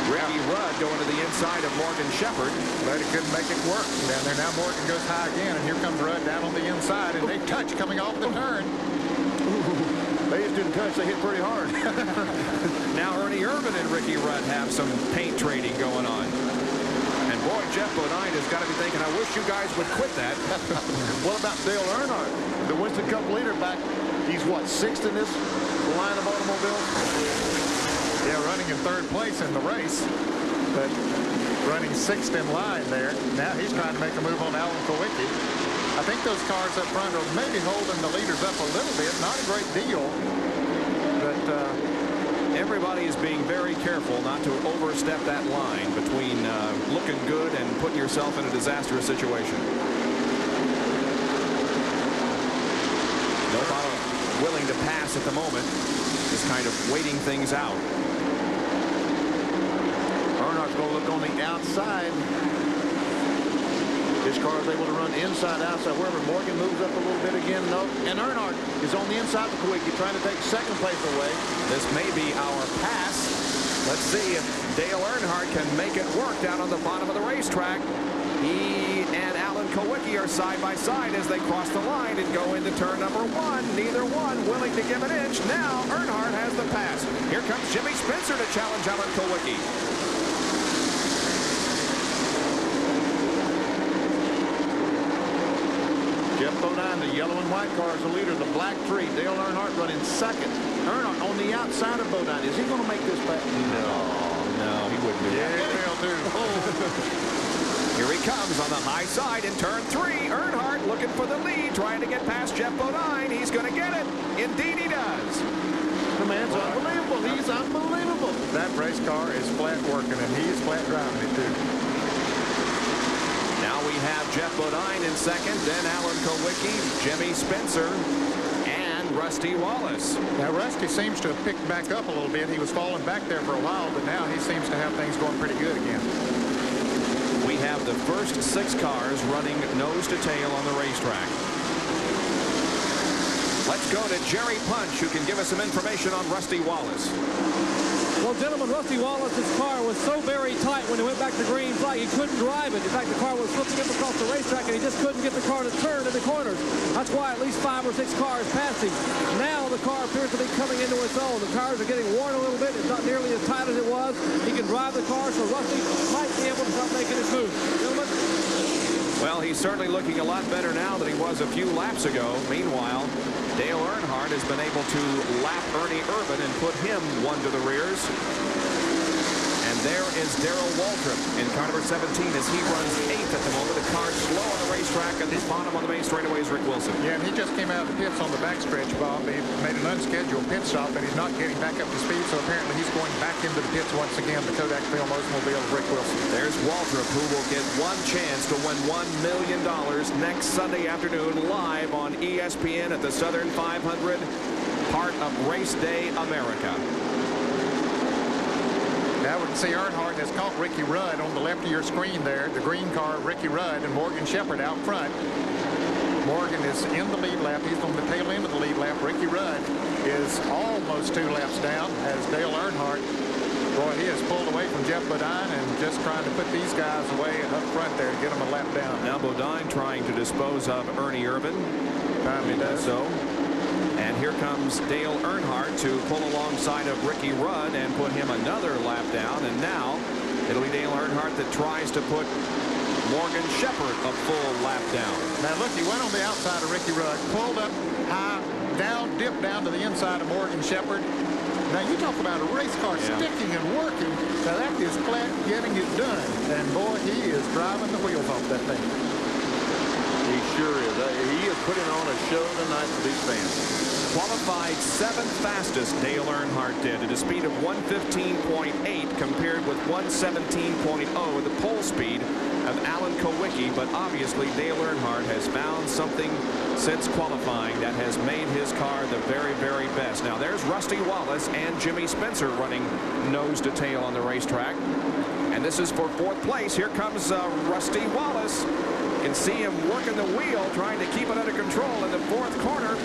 Ricky Rudd going to the inside of Morgan Shepherd. But he couldn't make it work down there. Now Morgan goes high again, and here comes Rudd down on the inside, and they touch coming off the turn. They just didn't touch, they hit pretty hard. Now Ernie Irvin and Ricky Rudd have some paint trading going on. And boy, Jeff Bodine has got to be thinking, I wish you guys would quit that. What about Dale Earnhardt? The Winston Cup leader back, he's what, 6th in this line of automobiles? Yeah, running in 3rd place in the race, but running 6th in line there. Now he's trying to make a move on Alan Kowicki. I think those cars up front are maybe holding the leaders up a little bit. Not a great deal, but everybody is being very careful not to overstep that line between looking good and putting yourself in a disastrous situation. Nobody willing to pass at the moment, just kind of waiting things out. Earnhardt's going to look on the outside. His car is able to run inside, outside, wherever. Morgan moves up a little bit again. No, and Earnhardt is on the inside of Kawicki, trying to take second place away. This may be our pass. Let's see if Dale Earnhardt can make it work down on the bottom of the racetrack. He and Alan Kawicki are side by side as they cross the line and go into turn number 1. Neither one willing to give an inch. Now Earnhardt has the pass. Here comes Jimmy Spencer to challenge Alan Kawicki. Jeff Bodine, the yellow and white car, is the leader. The black 3, Dale Earnhardt running second. Earnhardt on the outside of Bodine. Is he going to make this back? No, he wouldn't do that. yeah, he will too. Here he comes on the high side in turn 3. Earnhardt looking for the lead, trying to get past Jeff Bodine. He's going to get it. Indeed he does. The man's unbelievable. He's unbelievable. That race car is flat working, and he's flat driving it too. Now we have Jeff Bodine in second, then Alan Kawicki, Jimmy Spencer, and Rusty Wallace. Now Rusty seems to have picked back up a little bit. He was falling back there for a while, but now he seems to have things going pretty good again. We have the first 6 cars running nose to tail on the racetrack. Let's go to Jerry Punch, who can give us some information on Rusty Wallace. Well, gentlemen, Rusty Wallace's car was so very tight when he went back to green flag, he couldn't drive it. In fact, the car was flipping him across the racetrack, and he just couldn't get the car to turn in the corners. That's why at least 5 or 6 cars passed him. Now the car appears to be coming into its own. The cars are getting worn a little bit. It's not nearly as tight as it was. He can drive the car, so Rusty might be able to start making his move. Gentlemen? Well, he's certainly looking a lot better now than he was a few laps ago. Meanwhile, Dale Earnhardt has been able to lap Ernie Irvan and put him 1 to the rears. And there is Darrell Waltrip in car number 17 as he runs 8th at the moment. The car slow on the racetrack, and the bottom on the main straightaway is Rick Wilson. Yeah, and he just came out of the pits on the backstretch, Bob. He made an unscheduled pit stop, and he's not getting back up to speed, so apparently he's going back into the pits once again. The Kodak Film Oldsmobile of Rick Wilson. There's Waltrip, who will get 1 chance to win $1 million next Sunday afternoon live on ESPN at the Southern 500, part of Race Day America. Now we can see Earnhardt has caught Ricky Rudd on the left of your screen there. The green car, Ricky Rudd, and Morgan Shepherd out front. Morgan is in the lead lap. He's on the tail end of the lead lap. Ricky Rudd is almost 2 laps down as Dale Earnhardt, boy, he has pulled away from Jeff Bodine and just trying to put these guys away up front there to get them a lap down. Now Bodine trying to dispose of Ernie Irvan. He does so. And here comes Dale Earnhardt to pull alongside of Ricky Rudd and put him another lap down. And now it'll be Dale Earnhardt that tries to put Morgan Shepherd a full lap down. Now look, he went on the outside of Ricky Rudd, pulled up high, down, dipped down to the inside of Morgan Shepherd. Now you talk about a race car sticking and working. Now that is flat getting it done. And boy, he is driving the wheels off that thing. He sure is. He is putting on a show tonight for these fans. Qualified 7th fastest, Dale Earnhardt did at a speed of 115.8 compared with 117.0 the pole speed of Alan Kawicki. But obviously Dale Earnhardt has found something since qualifying that has made his car the very, very best. Now there's Rusty Wallace and Jimmy Spencer running nose to tail on the racetrack. And this is for 4th place. Here comes Rusty Wallace. You can see him working the wheel, trying to keep it under control in the 4th corner.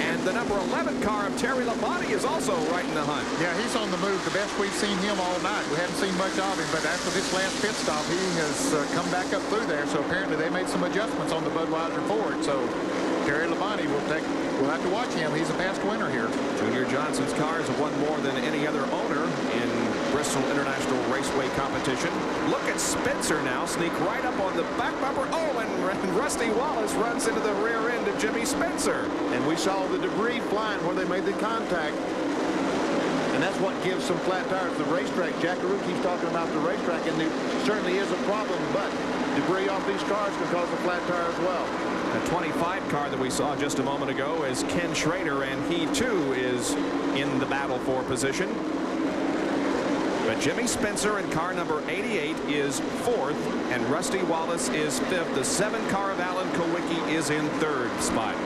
And the number 11 car of Terry Labonte is also right in the hunt. Yeah, he's on the move. The best we've seen him all night. We haven't seen much of him, but after this last pit stop, he has come back up through there. So apparently they made some adjustments on the Budweiser Ford. So Terry Labonte we'll have to watch him. He's a past winner here. Junior Johnson's cars have won more than any other owner in Bristol International Raceway competition. Look at Spencer now sneak right up on the back bumper. Oh, and Rusty Wallace runs into the rear end of Jimmy Spencer. And we saw the debris flying where they made the contact. And And that's what gives some flat tires the racetrack. Jackaroo keeps talking about the racetrack, and there certainly is a problem, but debris off these cars can cause a flat tire as well. The 25 car that we saw just a moment ago is Ken Schrader, and he too is in the battle for position. But Jimmy Spencer in car number 88 is 4th, and Rusty Wallace is 5th. The 7 car of Alan Kowicki is in 3rd spot.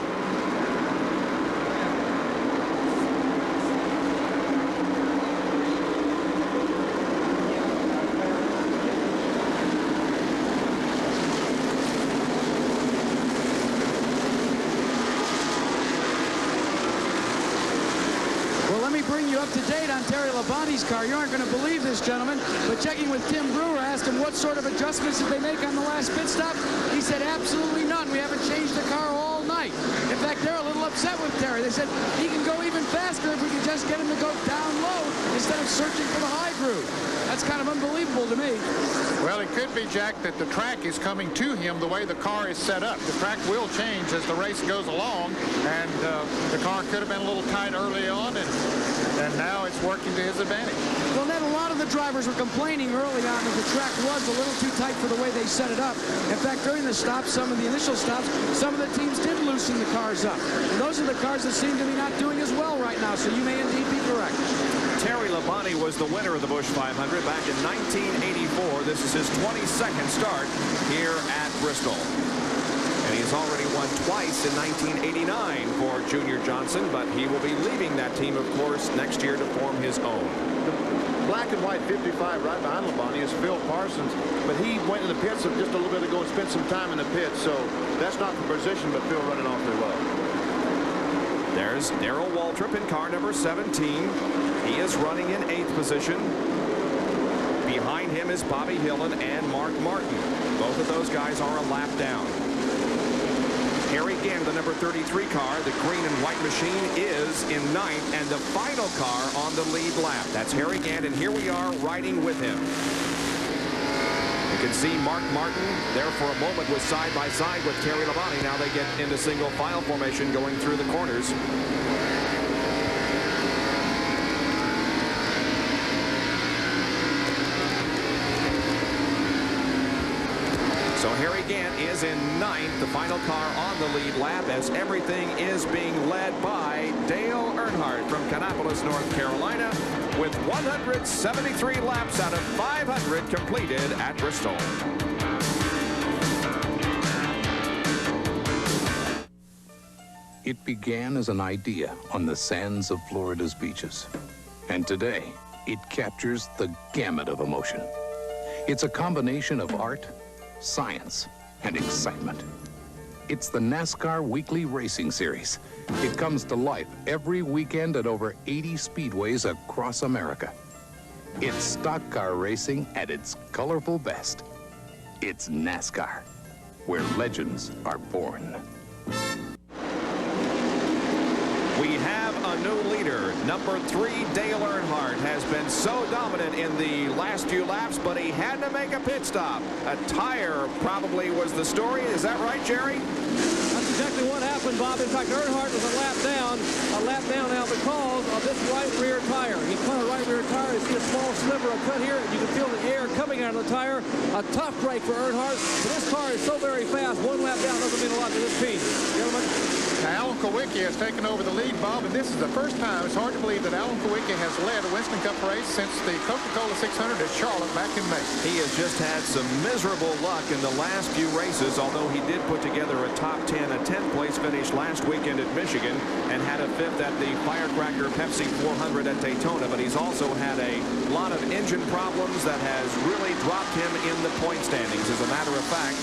To date on Terry Labonte's car. You aren't going to believe this, gentlemen, but checking with Tim Brewer, asked him what sort of adjustments did they make on the last pit stop. He said absolutely none. We haven't changed the car all night. In fact, they're a little upset with Terry. They said he can go even faster if we can just get him to go down low instead of searching for the high groove. That's kind of unbelievable to me. Well, it could be, Jack, that the track is coming to him the way the car is set up. The track will change as the race goes along, and the car could have been a little tight early on, and now it's working to his advantage. Well, Ned, a lot of the drivers were complaining early on that the track was a little too tight for the way they set it up. In fact, during the stops, some of the initial stops, some of the teams did loosen the cars up. And those are the cars that seem to be not doing as well right now, so you may indeed be correct. Terry Labonte was the winner of the Busch 500 back in 1984. This is his 22nd start here at Bristol. And he's already won twice in 1989 for Junior Johnson, but he will be leaving that team, of course, next year to form his own. The black and white 55 right behind Labonte is Phil Parsons, but he went in the pits just a little bit ago and spent some time in the pits, so that's not the position, but Phil running awfully well. There's Darrell Waltrip in car number 17. He is running in 8th position. Behind him is Bobby Hillen and Mark Martin. Both of those guys are a lap down. Harry Gant, the number 33 car, the green and white machine, is in 9th, and the final car on the lead lap. That's Harry Gant, and here we are riding with him. You can see Mark Martin there for a moment was side by side with Terry Labonte. Now they get into single file formation going through the corners. So Harry Gant is in 9th, the final car on the lead lap, as everything is being led by Dale Earnhardt from Kannapolis, North Carolina, with 173 laps out of 500 completed at Bristol. It began as an idea on the sands of Florida's beaches. And today, it captures the gamut of emotion. It's a combination of art, science, and excitement. It's the NASCAR Weekly Racing Series. It comes to life every weekend at over 80 speedways across America. It's stock car racing at its colorful best. It's NASCAR, where legends are born. We have a new leader. Number 3, Dale Earnhardt, has been so dominant in the last few laps, but he had to make a pit stop. A tire probably was the story. Is that right, Jerry? That's exactly what happened, Bob. In fact, Earnhardt was a lap down now because of this right rear tire. He cut a right rear tire. You see a small sliver of cut here. You can feel the air coming out of the tire. A tough break for Earnhardt. But this car is so very fast. One lap down doesn't mean a lot to this team. Gentlemen. Now, Alan Kowicki has taken over the lead, Bob, and this is the first time. It's hard to believe that Alan Kowicki has led a Winston Cup race since the Coca-Cola 600 at Charlotte back in May. He has just had some miserable luck in the last few races, although he did put together a top 10, a 10th place finish last weekend at Michigan, and had a 5th at the Firecracker Pepsi 400 at Daytona. But he's also had a lot of engine problems that has really dropped him in the point standings. As a matter of fact,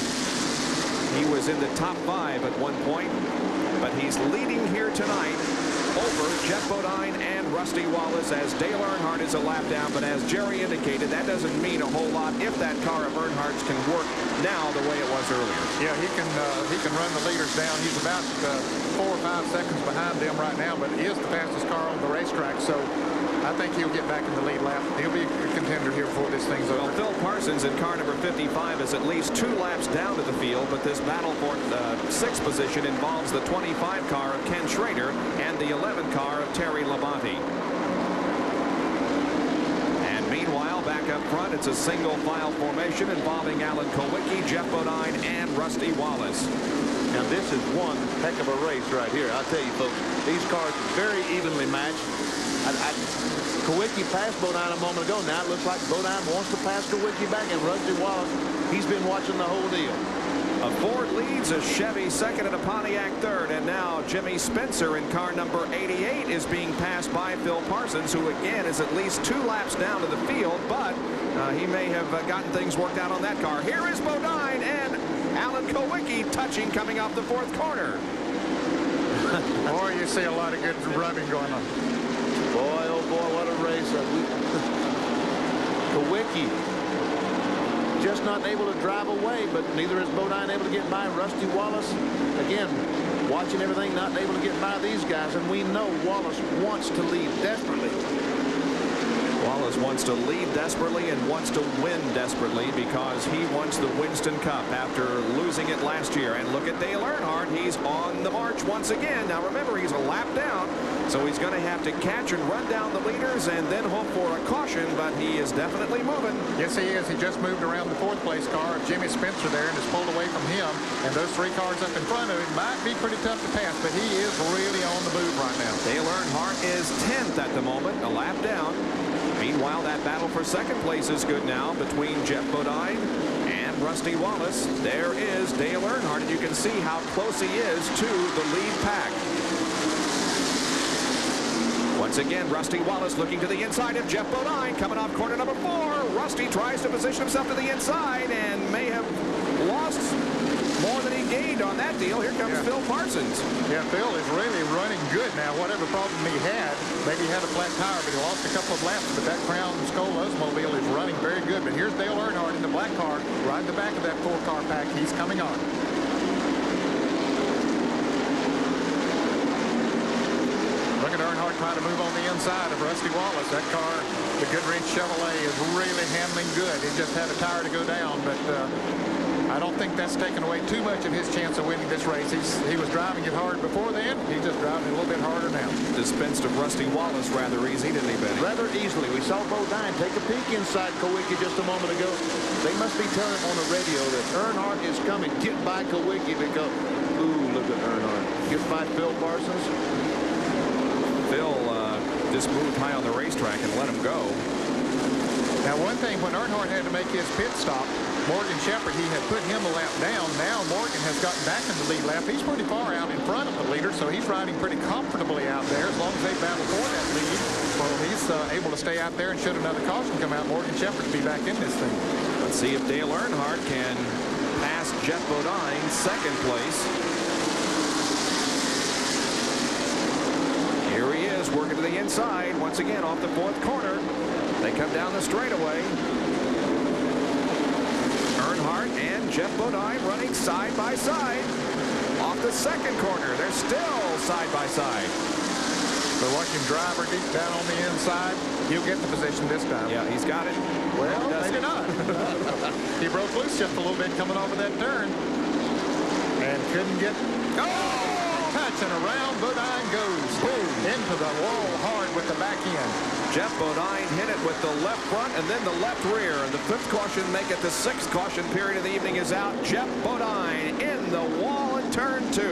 he was in the top 5 at one point. But he's leading here tonight over Jeff Bodine and Rusty Wallace as Dale Earnhardt is a lap down. But as Jerry indicated, that doesn't mean a whole lot if that car of Earnhardt's can work now the way it was earlier. Yeah, he can run the leaders down. He's about 4 or 5 seconds behind them right now, but he is the fastest car on the racetrack. So I think he'll get back in the lead lap. He'll be a contender here before this thing's over. Well, Phil Parsons in car number 55 is at least 2 laps down to the field, but this battle for the 6th position involves the 25 car of Ken Schrader and the 11 car of Terry Labonte. up front. It's a single file formation involving Alan Kulwicki, Jeff Bodine, and Rusty Wallace. Now this is one heck of a race right here. I'll tell you folks, these cars are very evenly matched. Kulwicki passed Bodine a moment ago. Now it looks like Bodine wants to pass Kulwicki back, and Rusty Wallace, he's been watching the whole deal. A Ford leads, a Chevy second, and a Pontiac third. And now Jimmy Spencer in car number 88 is being passed by Phil Parsons, who again is at least 2 laps down to the field, but he may have gotten things worked out on that car. Here is Bodine and Alan Kulwicki touching coming off the 4th corner. Boy, you see a lot of good rubbing going on. Boy, oh boy, what a race. Kulwicki just not able to drive away, but neither is Bodine able to get by Rusty Wallace. Again, watching everything, not able to get by these guys, and we know Wallace wants to lead desperately. Wallace wants to lead desperately and wants to win desperately because he wants the Winston Cup after losing it last year. And look at Dale Earnhardt. He's on the march once again. Now remember, he's a lap down, so he's going to have to catch and run down the leaders and then hope for a caution, but he is definitely moving. Yes, he is. He just moved around the 4th place car of Jimmy Spencer there and is pulled away from him. And those 3 cars up in front of him might be pretty tough to pass, but he is really on the move right now. Dale Earnhardt is 10th at the moment, a lap down. Meanwhile, that battle for 2nd place is good now between Jeff Bodine and Rusty Wallace. There is Dale Earnhardt, and you can see how close he is to the lead pack. Once again, Rusty Wallace looking to the inside of Jeff Bodine, coming off corner number 4. Rusty tries to position himself to the inside and may have lost more than he gained on that deal. Here comes Phil Parsons. Yeah, Phil is really running good now. Whatever problem he had, maybe he had a flat tire, but he lost a couple of laps. But that Crown Skull Oldsmobile is running very good. But here's Dale Earnhardt in the black car, right in the back of that 4-car pack. He's coming on. Look at Earnhardt trying to move on the inside of Rusty Wallace. That car, the Goodrich Chevrolet, is really handling good. He just had a tire to go down, but I don't think that's taken away too much of his chance of winning this race. He was driving it hard before then. He's just driving it a little bit harder now. Dispensed of Rusty Wallace rather easy, didn't he, Benny? Rather easily. We saw Bodine take a peek inside Kulwicki just a moment ago. They must be telling him on the radio that Earnhardt is coming. Get by Kulwicki because, ooh, look at Earnhardt. Get by Phil Parsons. Phil just moved high on the racetrack and let him go. Now, one thing, when Earnhardt had to make his pit stop, Morgan Shepherd, he had put him a lap down. Now Morgan has gotten back in the lead lap. He's pretty far out in front of the leader, so he's riding pretty comfortably out there. As long as they battle for that lead, well, he's able to stay out there, and should another caution come out, Morgan Shepherd will be back in this thing. Let's see if Dale Earnhardt can pass Jeff Bodine, 2nd place. Here he is, working to the inside. Once again, off the 4th corner. They come down the straightaway. Earnhardt and Jeff Bodine running side by side. Off the 2nd corner. They're still side by side. So watch him drive her deep down on the inside. He'll get the position this time. Yeah, he's got it. Well, maybe not. He broke loose just a little bit coming over that turn. And couldn't get... Oh! Touch, and around Bodine goes. Boom! Into the wall hard with the back end. Jeff Bodine hit it with the left front and then the left rear. And the 5th caution make it the 6th caution period of the evening is out. Jeff Bodine in the wall in turn 2.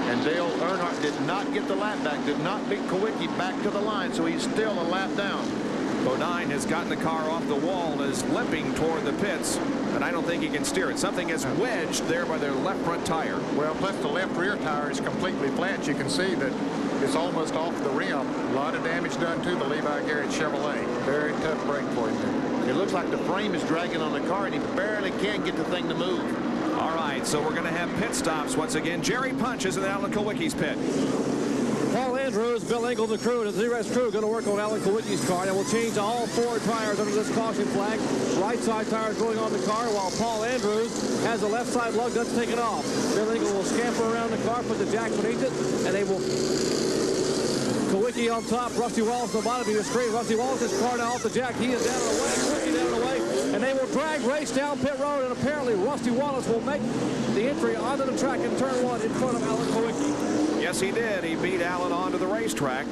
And Dale Earnhardt did not get the lap back, did not beat Kulwicki back to the line, so he's still a lap down. Bodine has gotten the car off the wall and is limping toward the pits, but I don't think he can steer it. Something is wedged there by their left front tire. Well, plus the left rear tire is completely flat. You can see that it's almost off the rim. A lot of damage done to the Levi Garrett Chevrolet. Very tough break for him. It looks like the frame is dragging on the car, and he barely can get the thing to move. All right, so we're going to have pit stops once again. Jerry Punch is in Alan Kulwicki's pit. Paul Andrews, Bill Engel, the crew, and the Z-Rest crew going to work on Alan Kulwicki's car. And we'll change all 4 tires under this caution flag. Right side tires going on the car, while Paul Andrews has the left side lug nuts taken off. Bill Engel will scamper around the car, put the jack beneath it, and they will... Kulwicki on top, Rusty Wallace on the bottom of your screen. Rusty Wallace's car now off the jack. He is down and away, Kulwicki down and away, and they will drag race down pit road, and apparently Rusty Wallace will make the entry onto the track in turn 1 in front of Alan Kulwicki. Yes, he did. He beat Alan onto the racetrack.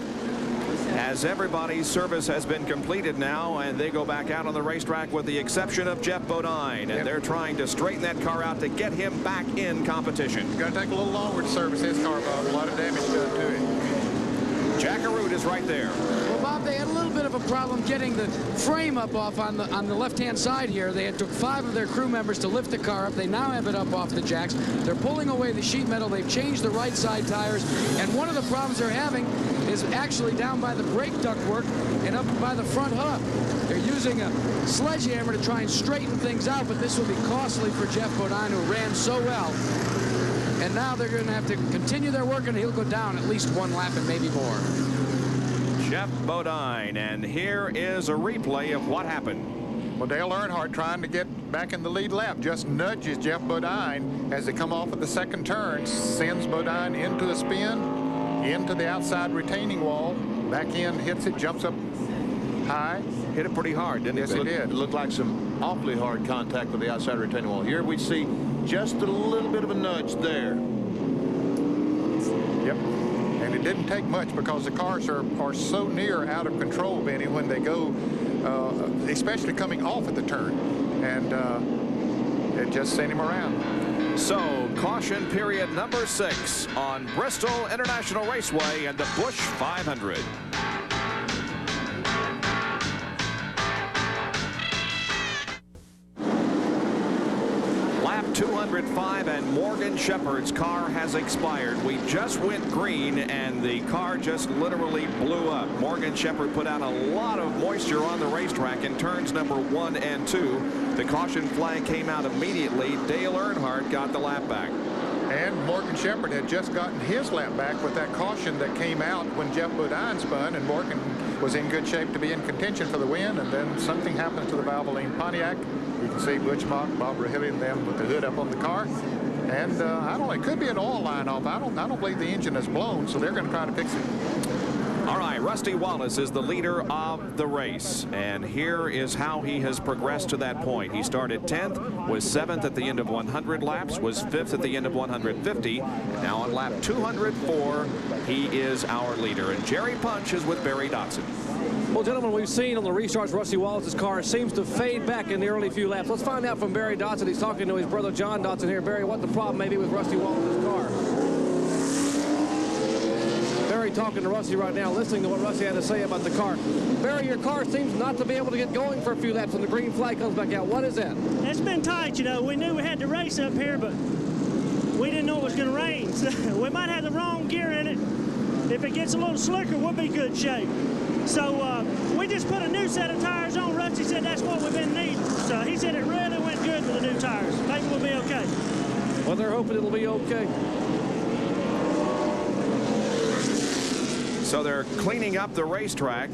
As everybody's service has been completed now, and they go back out on the racetrack with the exception of Jeff Bodine, and they're trying to straighten that car out to get him back in competition. It's going to take a little longer to service his car, Bob. A lot of damage done to it. Jack Arute is right there. Well, Bob, they had a little bit of a problem getting the frame up off on the left-hand side here. They took 5 of their crew members to lift the car up. They now have it up off the jacks. They're pulling away the sheet metal. They've changed the right side tires. And one of the problems they're having is actually down by the brake ductwork and up by the front hub. They're using a sledgehammer to try and straighten things out, but this will be costly for Jeff Bodine, who ran so well. And now they're going to have to continue their work, and he'll go down at least 1 lap and maybe more. Jeff Bodine, and here is a replay of what happened. Well, Dale Earnhardt, trying to get back in the lead lap, just nudges Jeff Bodine as they come off of the second turn, sends Bodine into a spin, into the outside retaining wall, back in, hits it, jumps up high. Hit it pretty hard, didn't it? Yes, it did. It looked like some awfully hard contact with the outside retaining wall. Here we see just a little bit of a nudge there. Yep. And it didn't take much because the cars are so near out of control, Benny, when they go, especially coming off at the turn. And it just sent him around. So, caution period number 6 on Bristol International Raceway and the Busch 500. Lap 205, and Morgan Shepherd's car has expired. We just went green, and the car just literally blew up. Morgan Shepherd put out a lot of moisture on the racetrack in turns number 1 and 2. The caution flag came out immediately. Dale Earnhardt got the lap back. And Morgan Shepherd had just gotten his lap back with that caution that came out when Jeff Bodine spun, and Morgan was in good shape to be in contention for the win, and then something happened to the Valvoline Pontiac. You can see Butch Mock, Bob Rahilly, and them with the hood up on the car. And I don't know, it could be an oil line off. I don't believe the engine is blown, so they're going to try to fix it. All right, Rusty Wallace is the leader of the race, and here is how he has progressed to that point. He started 10th, was 7th at the end of 100 laps, was 5th at the end of 150, and now on lap 204, he is our leader. And Jerry Punch is with Barry Dotson. Well, gentlemen, we've seen on the restarts Rusty Wallace's car seems to fade back in the early few laps. Let's find out from Barry Dotson. He's talking to his brother John Dotson here. Barry, what the problem may be with Rusty Wallace's car? Barry talking to Rusty right now, listening to what Rusty had to say about the car. Barry, your car seems not to be able to get going for a few laps when the green flag comes back out. What is that? It's been tight, you know. We knew we had to race up here, but we didn't know it was going to rain. So we might have the wrong gear in it. If it gets a little slicker, we'll be good shape. So we just put a new set of tires on. Rusty said that's what we've been needing. So he said it really went good with the new tires. Maybe we'll be okay. Well, they're hoping it'll be okay. So they're cleaning up the racetrack.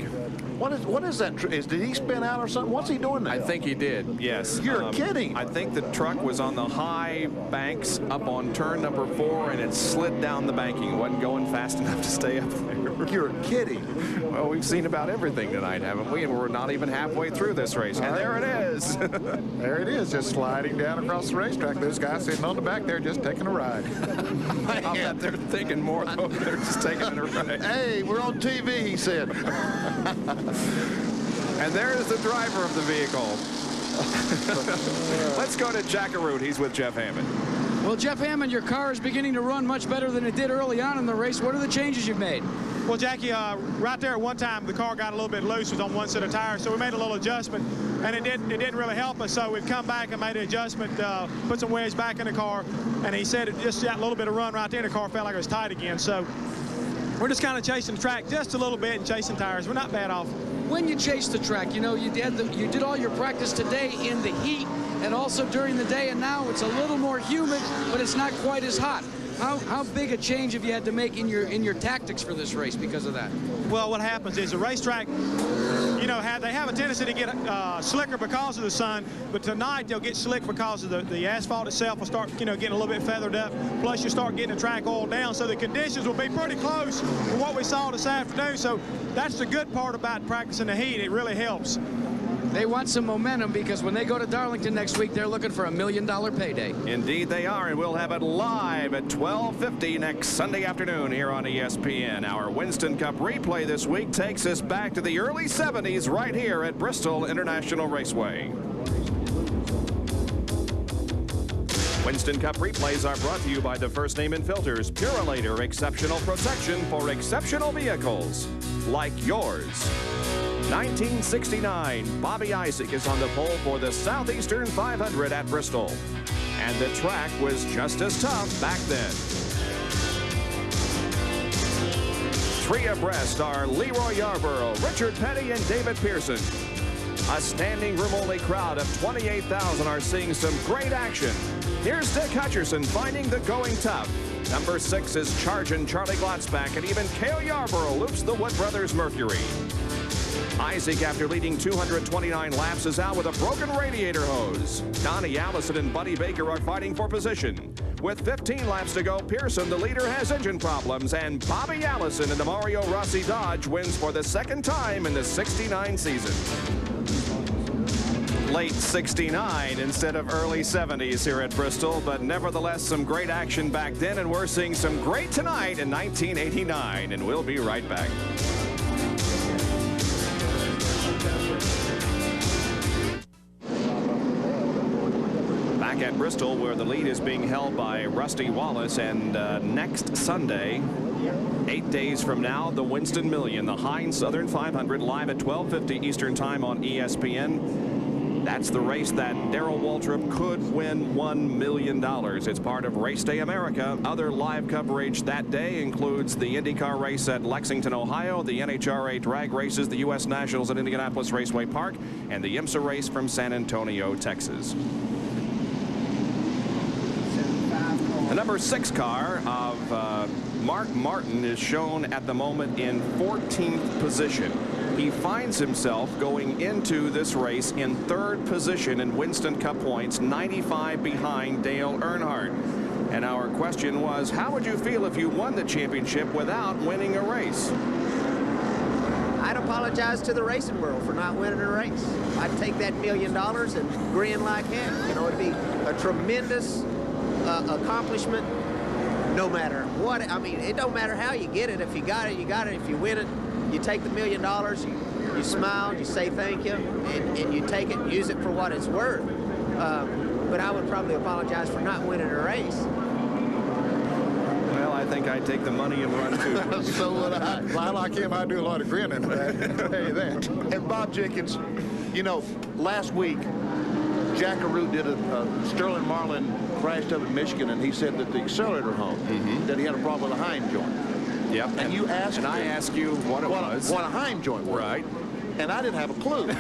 What is that? Did he spin out or something? What's he doing now? I think he did, yes. You're kidding. I think the truck was on the high banks up on turn number 4, and it slid down the banking. It wasn't going fast enough to stay up there. You're kidding. Well, we've seen about everything tonight, haven't we? And we're not even halfway through this race. And there it is. There it is, just sliding down across the racetrack. Those guys sitting on the back there just taking a ride. I bet they're thinking more, though. They're just taking a ride. Hey, we're on TV, he said. And there's the driver of the vehicle. Let's go to Jack Arute. He's with Jeff Hammond. Well, Jeff Hammond, your car is beginning to run much better than it did early on in the race. What are the changes you've made? Well, Jackie, right there at one time, the car got a little bit loose. It was on one set of tires, so we made a little adjustment, and it didn't really help us. So we've come back and made an adjustment, put some wedge back in the car, and he said it just got a little bit of run right there, and the car felt like it was tight again. So we're just kind of chasing the track just a little bit and chasing tires. We're not bad off. When you chase the track, you know, you did all your practice today in the heat and also during the day, and now it's a little more humid, but it's not quite as hot. How big a change have you had to make in your tactics for this race because of that? Well, what happens is a racetrack, you know, know, they have a tendency to get slicker because of the sun, but tonight they'll get slick because of the asphalt itself will start, you know, getting a little bit feathered up. Plus, you start getting the track oiled down, so the conditions will be pretty close to what we saw this afternoon. So that's the good part about practicing the heat. It really helps. They want some momentum because when they go to Darlington next week, they're looking for $1 million payday. Indeed they are, and we'll have it live at 12:50 next Sunday afternoon here on ESPN. Our Winston Cup replay this week takes us back to the early 70s right here at Bristol International Raceway. Winston Cup replays are brought to you by the First Name and Filters Purolator, exceptional protection for exceptional vehicles like yours. 1969, Bobby Isaac is on the pole for the Southeastern 500 at Bristol. And the track was just as tough back then. 3 abreast are Leroy Yarborough, Richard Petty, and David Pearson. A standing room-only crowd of 28,000 are seeing some great action. Here's Dick Hutcherson finding the going tough. Number 6 is Chargin' Charlie Glotzback, and even Cale Yarborough loops the Wood Brothers Mercury. Isaac, after leading 229 laps, is out with a broken radiator hose. Donnie Allison and Buddy Baker are fighting for position. With 15 laps to go, Pearson, the leader, has engine problems, and Bobby Allison in the Mario Rossi Dodge wins for the second time in the '69 season. Late 69 instead of early 70s here at Bristol, but nevertheless some great action back then, and we're seeing some great tonight in 1989, and we'll be right back. Back at Bristol, where the lead is being held by Rusty Wallace, and next Sunday, 8 days from now, the Winston Million, the Heinz Southern 500, live at 12:50 Eastern Time on ESPN. That's the race that Darrell Waltrip could win $1 million. It's part of Race Day America. Other live coverage that day includes the IndyCar race at Lexington, Ohio, the NHRA drag races, the U.S. Nationals at Indianapolis Raceway Park, and the IMSA race from San Antonio, Texas. The number 6 car of Mark Martin is shown at the moment in 14th position. He finds himself going into this race in 3rd position in Winston Cup points, 95 behind Dale Earnhardt. And our question was, how would you feel if you won the championship without winning a race? I'd apologize to the racing world for not winning a race. I'd take that $1 million and grin like heck. You know, it'd be a tremendous accomplishment no matter what. I mean, it don't matter how you get it. If you got it, you got it. If you win it, you take the $1 million, you smile, you say thank you, and you take it and use it for what it's worth. But I would probably apologize for not winning a race. Well, I think I'd take the money and run too. So would I. Well, like him, I do a lot of grinning for that. I'll tell you that. And Bob Jenkins, you know, last week, Jack Arute did a Sterling Marlin crashed up in Michigan, and he said that the accelerator hung, that he had a problem with a Heim joint. Yep. And you asked and I asked you what it was. What a Heim joint was. Right. And I didn't have a clue.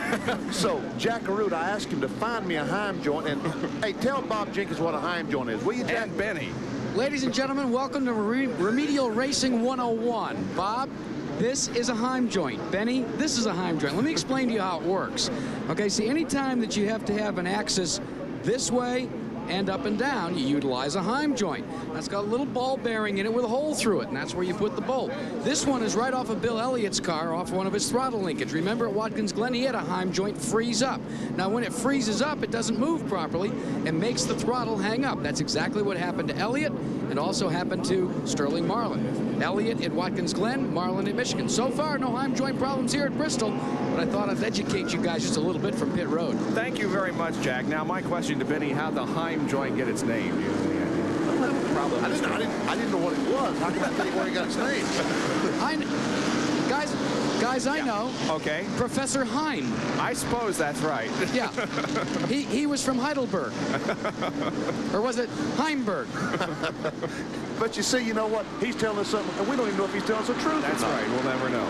So Jack Arute, I asked him to find me a Heim joint. And hey, tell Bob Jenkins what a Heim joint is, will you, Jack? And Benny. Ladies and gentlemen, welcome to Remedial Racing 101. Bob, this is a Heim joint. Benny, this is a Heim joint. Let me explain to you how it works. Okay, see, anytime that you have to have an axis this way and up and down, you utilize a Heim joint. That's got a little ball bearing in it with a hole through it, and that's where you put the bolt. This one is right off of Bill Elliott's car, off one of his throttle linkage. Remember at Watkins Glen, he had a Heim joint freeze up. Now, when it freezes up, it doesn't move properly and makes the throttle hang up. That's exactly what happened to Elliott and also happened to Sterling Marlin. Elliott at Watkins Glen, Marlin at Michigan. So far, no Heim joint problems here at Bristol, but I thought I'd educate you guys just a little bit from pit road. Thank you very much, Jack. Now, my question to Benny, how'd the Heim joint get its name? Do you have any idea? Problem. I didn't know what it was. How can I tell you where he got its name? Guys, I know. Okay. Professor Heim. I suppose that's right. Yeah. He was from Heidelberg. Or was it Heimberg? But you see, you know what? He's telling us something, and we don't even know if he's telling us the truth. That's right. We'll never know.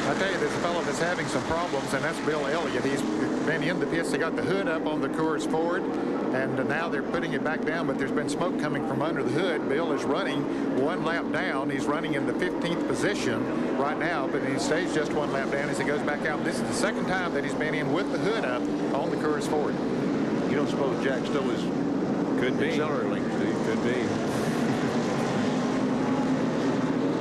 I tell you, there's a fellow that's having some problems, and that's Bill Elliott. He's been in the pits. They got the hood up on the Coors Ford, and now they're putting it back down, but there's been smoke coming from under the hood. Bill is running one lap down. He's running in the 15th position right now, but he stays just one lap down as he goes back out. This is the second time that he's been in with the hood up on the Coors Ford. You don't suppose Jack still is could be accelerator link, Steve? Could be.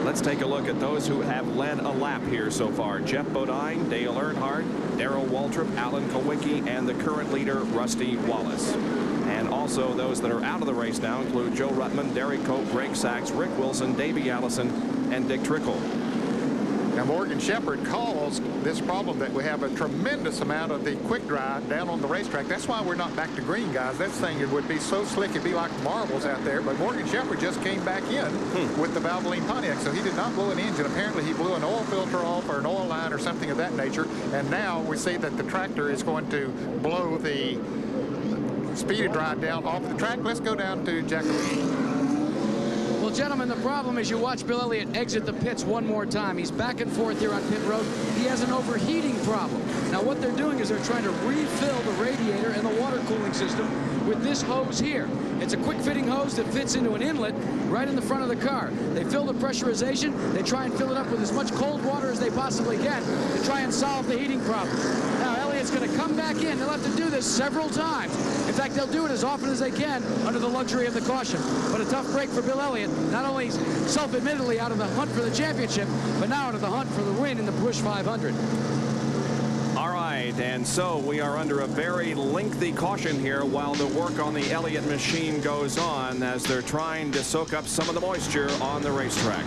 Let's take a look at those who have led a lap here so far. Jeff Bodine, Dale Earnhardt, Darrell Waltrip, Alan Kulwicki, and the current leader, Rusty Wallace. And also those that are out of the race now include Joe Ruttman, Derek Cope, Greg Sachs, Rick Wilson, Davey Allison, and Dick Trickle. Now, Morgan Shepherd caused this problem that we have a tremendous amount of the quick dry down on the racetrack. That's why we're not back to green, guys. That thing, it would be so slick, it'd be like marbles out there. But Morgan Shepherd just came back in with the Valvoline Pontiac, so he did not blow an engine. Apparently, he blew an oil filter off or an oil line or something of that nature. And now we see that the tractor is going to blow the speedy dry down off the track. Let's go down to Jacobin. Well, gentlemen, the problem is you watch Bill Elliott exit the pits one more time. He's back and forth here on pit road. He has an overheating problem. Now, what they're doing is they're trying to refill the radiator and the water cooling system with this hose here. It's a quick-fitting hose that fits into an inlet right in the front of the car. They fill the pressurization. They try and fill it up with as much cold water as they possibly can to try and solve the heating problem. Now, Elliott's going to come back in. They'll have to do this several times. In fact, they'll do it as often as they can under the luxury of the caution. But a tough break for Bill Elliott. Not only self-admittedly out of the hunt for the championship, but now out of the hunt for the win in the Busch 500. All right, and so we are under a very lengthy caution here while the work on the Elliott machine goes on as they're trying to soak up some of the moisture on the racetrack.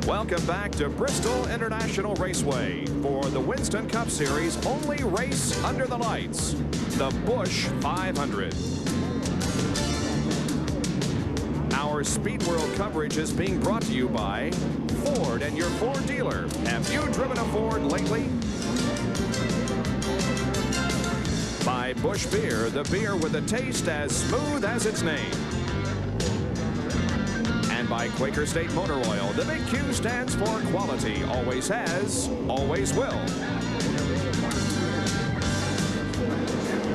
Welcome back to Bristol International Raceway for the Winston Cup Series only race under the lights, the Busch 500. Our Speed World coverage is being brought to you by Ford and your Ford dealer. Have you driven a Ford lately? By Busch Beer, the beer with a taste as smooth as its name. And by Quaker State Motor Oil, the big Q stands for quality, always has, always will.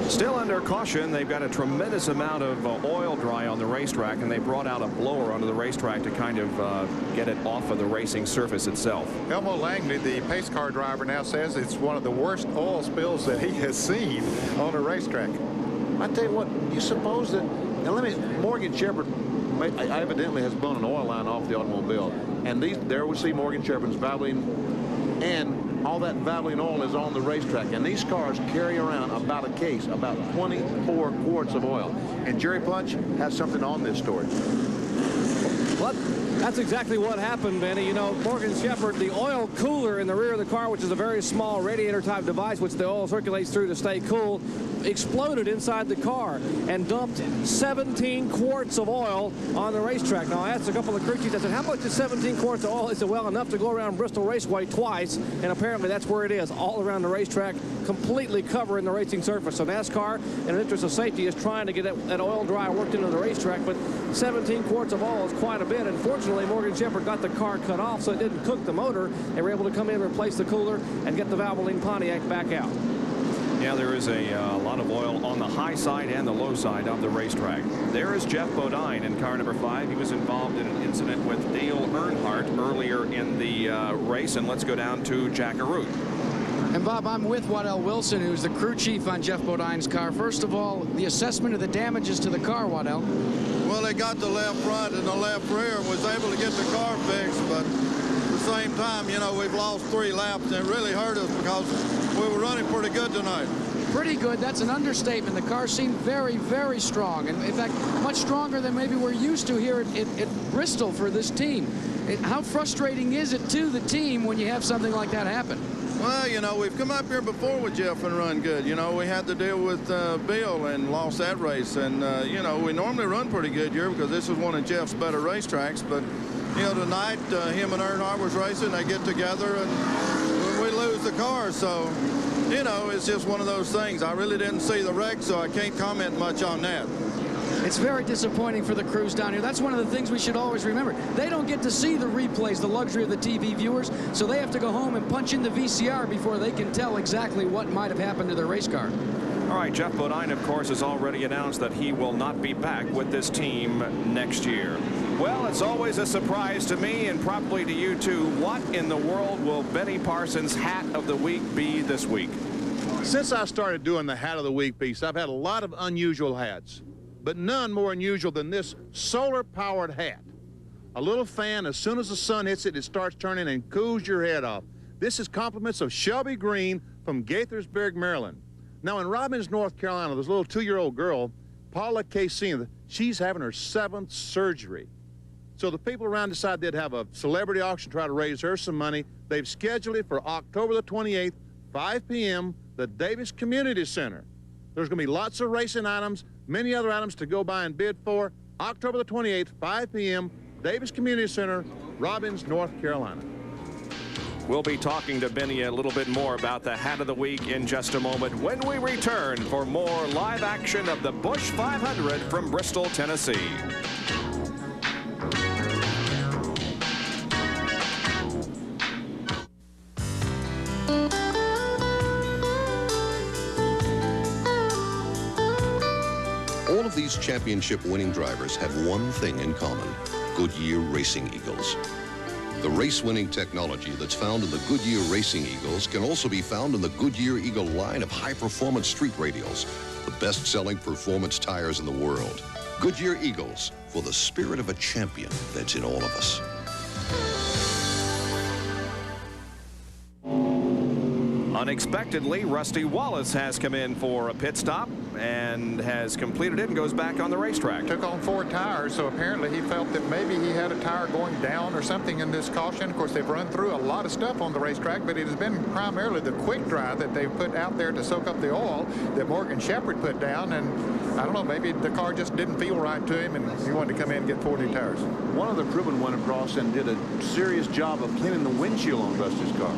Still under caution, they've got a tremendous amount of oil dry on the racetrack, and they brought out a blower onto the racetrack to kind of get it off of the racing surface itself. Elmo Langley, the pace car driver, now says it's one of the worst oil spills that he has seen on a racetrack. I tell you what, you suppose that, now Morgan Shepherd evidently has blown an oil line off the automobile, and there we see Morgan Shepherd's Valvoline, and all that Valvoline oil is on the racetrack, and these cars carry around about a case, about 24 quarts of oil. And Jerry Punch has something on this story. Well, that's exactly what happened, Benny. You know, Morgan Shepherd, the oil cooler in the rear of the car, which is a very small radiator type device which the oil circulates through to stay cool, exploded inside the car and dumped 17 quarts of oil on the racetrack. Now, I asked a couple of crew chiefs, I said, how much is 17 quarts of oil? They said, well, enough to go around Bristol Raceway twice, and apparently that's where it is, all around the racetrack, completely covering the racing surface. So NASCAR, in an interest of safety, is trying to get that oil dry worked into the racetrack, but 17 quarts of oil is quite a bit. Unfortunately, Morgan Shepherd got the car cut off, so it didn't cook the motor. They were able to come in, replace the cooler, and get the Valvoline Pontiac back out. Yeah, there is a lot of oil on the high side and the low side of the racetrack. There is Jeff Bodine in car number 5. He was involved in an incident with Dale Earnhardt earlier in the race. And let's go down to Jack Arute. And Bob, I'm with Waddell Wilson, who's the crew chief on Jeff Bodine's car. First of all, the assessment of the damages to the car, Waddell. Well, they got the left front and the left rear and was able to get the car fixed, but at the same time, you know, we've lost 3 laps, and it really hurt us because we were running pretty good tonight. pretty good. That's an understatement. The car seemed very, very strong. And in fact, much stronger than maybe we're used to here at Bristol for this team. How frustrating is it to the team when you have something like that happen? Well, you know, we've come up here before with Jeff and run good. You know, we had to deal with Bill and lost that race. And, you know, we normally run pretty good here because this is one of Jeff's better racetracks. But, you know, tonight, him and Earnhardt was racing. They get together and we lose the car. So, you know, it's just one of those things. I really didn't see the wreck, so I can't comment much on that. It's very disappointing for the crews down here. That's one of the things we should always remember. They don't get to see the replays, the luxury of the TV viewers, so they have to go home and punch in the VCR before they can tell exactly what might have happened to their race car. All right, Jeff Bodine, of course, has already announced that he will not be back with this team next year. Well, it's always a surprise to me and probably to you too. What in the world will Benny Parsons' hat of the week be this week? Since I started doing the hat of the week piece, I've had a lot of unusual hats, but none more unusual than this solar-powered hat. A little fan, as soon as the sun hits it, it starts turning and cools your head off. This is compliments of Shelby Green from Gaithersburg, Maryland. Now, in Robbins, North Carolina, there's a little 2-year-old girl, Paula Casey. She's having her 7th surgery. So the people around decided they'd have a celebrity auction, try to raise her some money. They've scheduled it for October the 28th, 5 p.m., the Davis Community Center. There's going to be lots of racing items, many other items to go by and bid for. October the 28th, 5 p.m., Davis Community Center, Robbins, North Carolina. We'll be talking to Benny a little bit more about the hat of the week in just a moment when we return for more live action of the Busch 500 from Bristol, Tennessee. All of these championship-winning drivers have one thing in common: Goodyear Racing Eagles. The race-winning technology that's found in the Goodyear Racing Eagles can also be found in the Goodyear Eagle line of high-performance street radials, the best-selling performance tires in the world. Goodyear Eagles, for the spirit of a champion that's in all of us. Unexpectedly, Rusty Wallace has come in for a pit stop and has completed it and goes back on the racetrack. Took on 4 tires, so apparently he felt that maybe he had a tire going down or something in this caution. Of course, they've run through a lot of stuff on the racetrack, but it has been primarily the quick dry that they've put out there to soak up the oil that Morgan Shepherd put down, and I don't know, maybe the car just didn't feel right to him and he wanted to come in and get 4 new tires. One of the crewmen went across and did a serious job of cleaning the windshield on Rusty's car.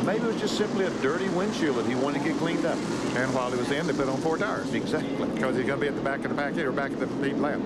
Maybe it was just simply a dirty windshield that he wanted to get cleaned up. And while he was in, they put on 4 tires. Exactly. Because he's going to be at the back of the packet or back of the lead lap.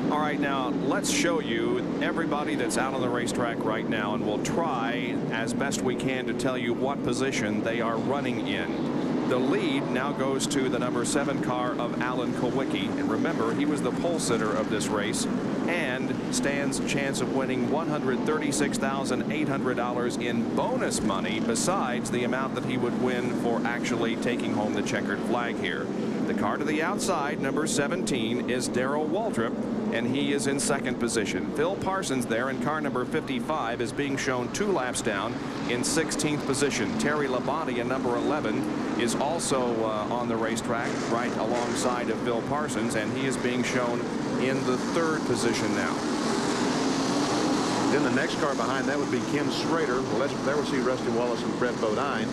All right, now let's show you everybody that's out on the racetrack right now, and we'll try as best we can to tell you what position they are running in. The lead now goes to the number 7 car of Alan Kulwicki, and remember, he was the pole sitter of this race and stands a chance of winning $136,800 in bonus money besides the amount that he would win for actually taking home the checkered flag here. The car to the outside, number 17, is Darrell Waltrip, and he is in 2nd position. Phil Parsons there in car number 55 is being shown 2 laps down in 16th position. Terry Labonte in number 11 is also on the racetrack right alongside of Phil Parsons, and he is being shown in the 3rd position now. Then the next car behind that would be Ken Schrader. There we'll see Rusty Wallace and Brett Bodine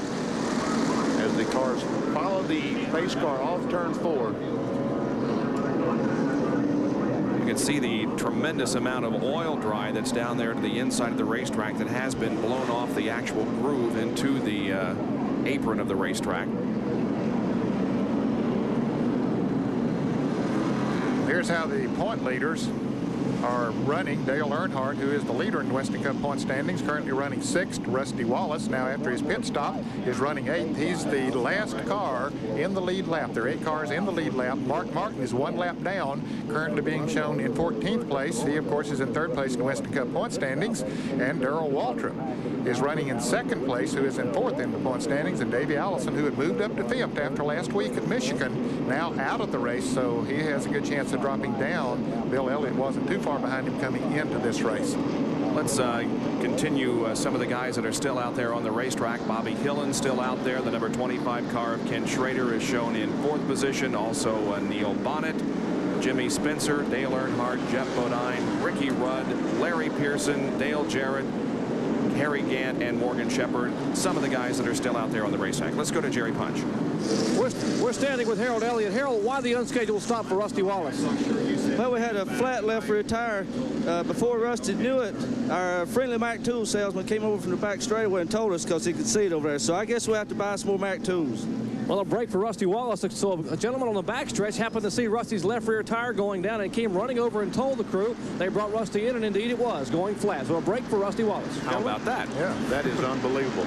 as the cars follow the pace car off turn 4. You can see the tremendous amount of oil dry that's down there to the inside of the racetrack that has been blown off the actual groove into the apron of the racetrack. Here's how the point leaders are running. Dale Earnhardt, who is the leader in Western Cup point standings, currently running 6th. Rusty Wallace, now after his pit stop, is running 8th. He's the last car in the lead lap. There are 8 cars in the lead lap. Mark Martin is 1 lap down, currently being shown in 14th place. He, of course, is in 3rd place in Western Cup point standings. And Darrell Waltrip is running in 2nd place, who is in 4th in the point standings. And Davey Allison, who had moved up to 5th after last week at Michigan, now out of the race, so he has a good chance of dropping down. Bill Elliott wasn't too far behind him coming into this race. Let's continue some of the guys that are still out there on the racetrack. Bobby Hillen still out there. The number 25 car of Ken Schrader is shown in 4th position. Also Neil Bonnet, Jimmy Spencer, Dale Earnhardt, Jeff Bodine, Ricky Rudd, Larry Pearson, Dale Jarrett, Harry Gant, and Morgan Shepherd. Some of the guys that are still out there on the racetrack. Let's go to Jerry Punch. We're standing with Harold Elliott. Harold, why the unscheduled stop for Rusty Wallace? Well, we had a flat left rear tire. Before Rusty knew it, our friendly Mac Tool salesman came over from the back straightaway and told us because he could see it over there. So I guess we'll have to buy some more Mac Tools. Well, a break for Rusty Wallace. So a gentleman on the backstretch happened to see Rusty's left rear tire going down and came running over and told the crew. They brought Rusty in, and indeed it was going flat. So a break for Rusty Wallace. How about that? Yeah, that is unbelievable.